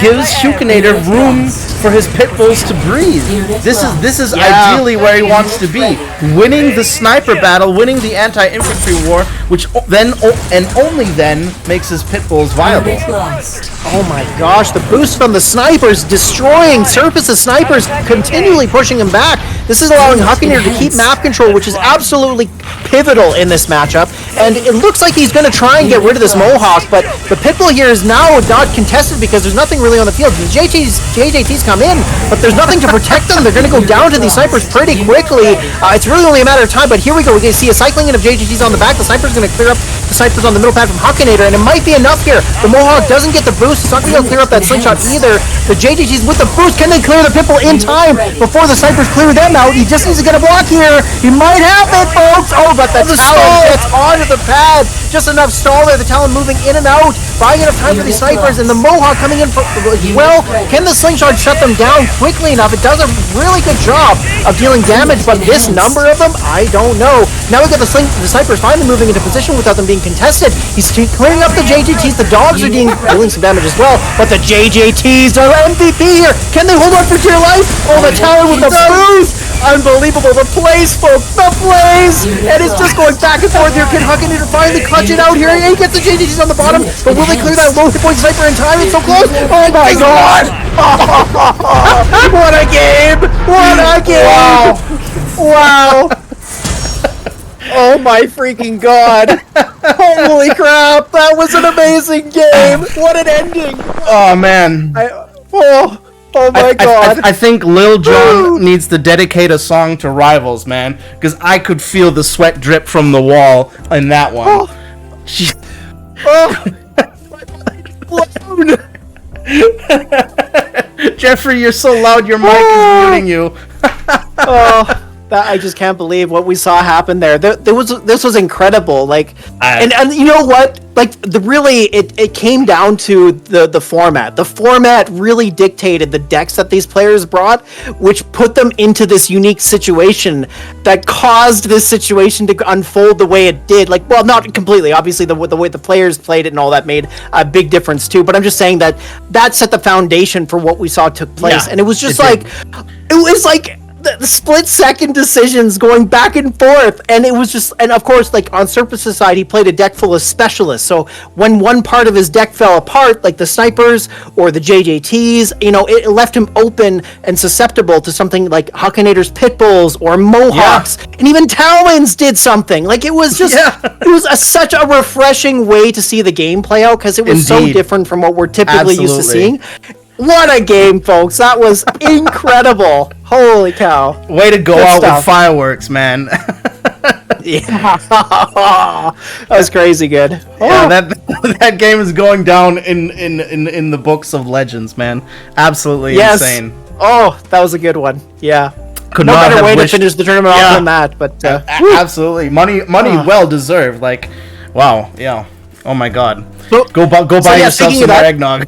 gives Huckinator room for his pitbulls to breathe. This is ideally where he wants to be, winning the sniper battle, winning the anti-infantry war, which then and only then makes his pitbulls viable. Oh my gosh, the boost from the snipers destroying Serpus' snipers, continually pushing him back. This is allowing Huckinator to keep map control, which is absolutely pivotal in this matchup. And it looks like he's going to try and get rid of this Mohawk, but the pitbull here is now not contested because there's nothing really on the field. The JJTs come in, but there's nothing to protect them. They're going to go down to these snipers pretty quickly. It's really only a matter of time, but here we go. We can see a cycling in of JJTs on the back. The sniper's going to clear up the snipers on the middle pad from Huckinator, and it might be enough here. The Mohawk doesn't get the boost. It's not going to be able to clear up that Slingshot either. The JJTs with the boost. Can they clear the pitbull in time before the snipers clear them out? He just needs to get a block here. He might have it, folks. Oh, but the Talon gets onto the pad. Just enough stall there. The Talon moving in and out, buying enough time for these snipers, and the Mohawk coming in for, as well. Can the slingshot shut them down quickly enough? It does a really good job of dealing damage, but this number of them, I don't know. Now we got the snipers finally moving into position without them being contested. He's clearing up the JJTs. The dogs are dealing some damage as well, but the JJTs are MVP here. Can they hold on for dear life? Oh, the Talon with the boost! Unbelievable. The plays, folks. The plays! And it's just going back and forth here. Can Huckinator finally clutch it out here? He gets the JJTs on the bottom, but will they clear that low hit point sniper in time? It's so close. Oh my god! What a game! What a game! Wow! Oh my freaking god! Holy crap! That was an amazing game! What an ending! Oh man! Oh my god! I think Lil Jon needs to dedicate a song to Rivals, man, because I could feel the sweat drip from the wall in that one. Jeffrey, you're so loud, your mic is muting you. I just can't believe what we saw happen there. This was incredible. Like, and you know what? Like, it came down to the format. The format really dictated the decks that these players brought, which put them into this unique situation that caused this situation to unfold the way it did. Like, well, not completely. Obviously, the way the players played it and all that made a big difference too. But I'm just saying that set the foundation for what we saw took place, and it was just like the split-second decisions going back and forth, and it was just, and of course, like on Surface's side, he played a deck full of specialists. So when one part of his deck fell apart, like the snipers or the JJTs, it left him open and susceptible to something like Huckinator's Pitbulls or Mohawks, and even Talons did something. Like it was just, it was such a refreshing way to see the game play out because it was so different from what we're typically used to seeing. What a game, folks. That was incredible. Holy cow. Way to go out with fireworks, man. That was crazy good. Yeah, that game is going down in the books of legends, man. Absolutely insane. Oh, that was a good one. Yeah. Could no not better have way wished... to finish the tournament off than that, but absolutely. Money well deserved. Like, wow, yeah. Oh my god. Go buy yourself some more eggnog.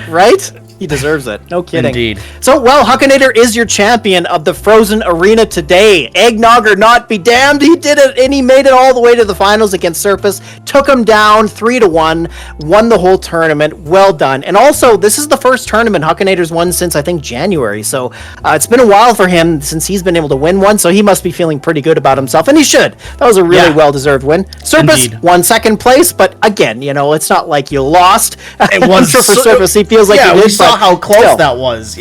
Right? He deserves it. No kidding. Indeed. So, well, Huckinator is your champion of the Frozen Arena today. Eggnog or not be damned, he did it, and he made it all the way to the finals against Surface. Took him down 3-1, won the whole tournament. Well done. And also, this is the first tournament Huckinator's won since, I think, January. So, it's been a while for him since he's been able to win one, so he must be feeling pretty good about himself, and he should. That was a really well-deserved win. Surface won second place, but again, it's not like you lost. It was for Surface, he feels like he did, saw how close that was,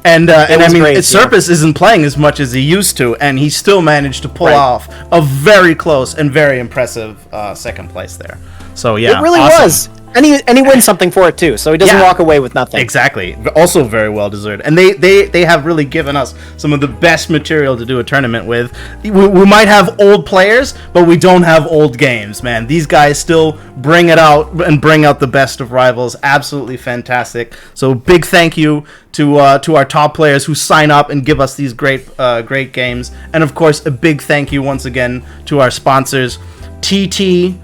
and I mean, Surface isn't playing as much as he used to, and he still managed to pull off a very close and very impressive second place there. So it really was. And he wins something for it too, so he doesn't walk away with nothing. Exactly. Also very well deserved. And they have really given us some of the best material to do a tournament with. We might have old players, but we don't have old games, man. These guys still bring it out and bring out the best of Rivals. Absolutely fantastic. So big thank you to our top players who sign up and give us these great games. And of course, a big thank you once again to our sponsors, TTTT.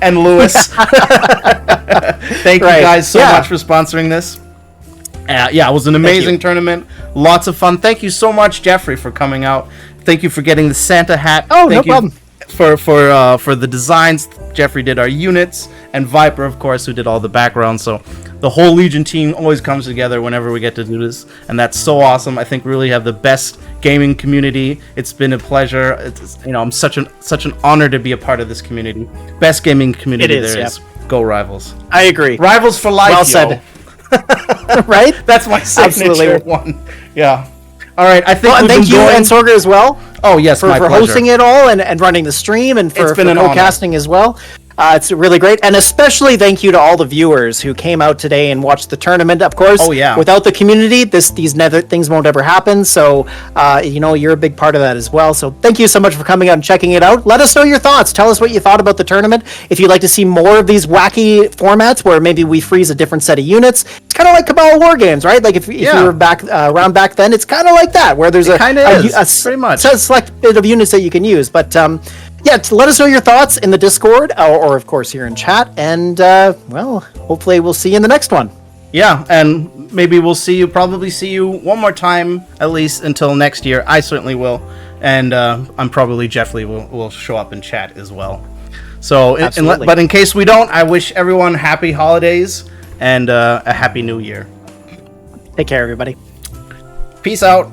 and Lewis. Thank you guys so much for sponsoring this. It was an amazing tournament. Lots of fun. Thank you so much, Jeffrey, for coming out. Thank you for getting the Santa hat. Oh, no problem. For the designs. Jeffrey did our units, and Viper, of course, who did all the background. So the whole Legion team always comes together whenever we get to do this, and that's so awesome. I think we really have the best gaming community. It's been a pleasure. It's I'm such an honor to be a part of this community. Best gaming community there is. Go Rivals. I agree. Rivals for life. Well said. Right? That's my signature one. Yeah. All right. I think. Well, and thank you, Entsorger, as well. Oh yes, for hosting it all and running the stream and for co-casting as well. It's really great, and especially thank you to all the viewers who came out today and watched the tournament. Of course, without the community, these things won't ever happen. So, you're a big part of that as well. So, thank you so much for coming out and checking it out. Let us know your thoughts. Tell us what you thought about the tournament. If you'd like to see more of these wacky formats where maybe we freeze a different set of units, it's kind of like Cabal War Games, right? Like if you were back around back then, it's kind of like that, where there's pretty much select bit of units that you can use, but. Let us know your thoughts in the Discord, or of course here in chat, and hopefully we'll see you in the next one. Yeah, and maybe we'll probably see you one more time, at least until next year. I certainly will, and I'm probably Jeffrey will show up in chat as well. So, but in case we don't, I wish everyone happy holidays and a happy new year. Take care, everybody. Peace out.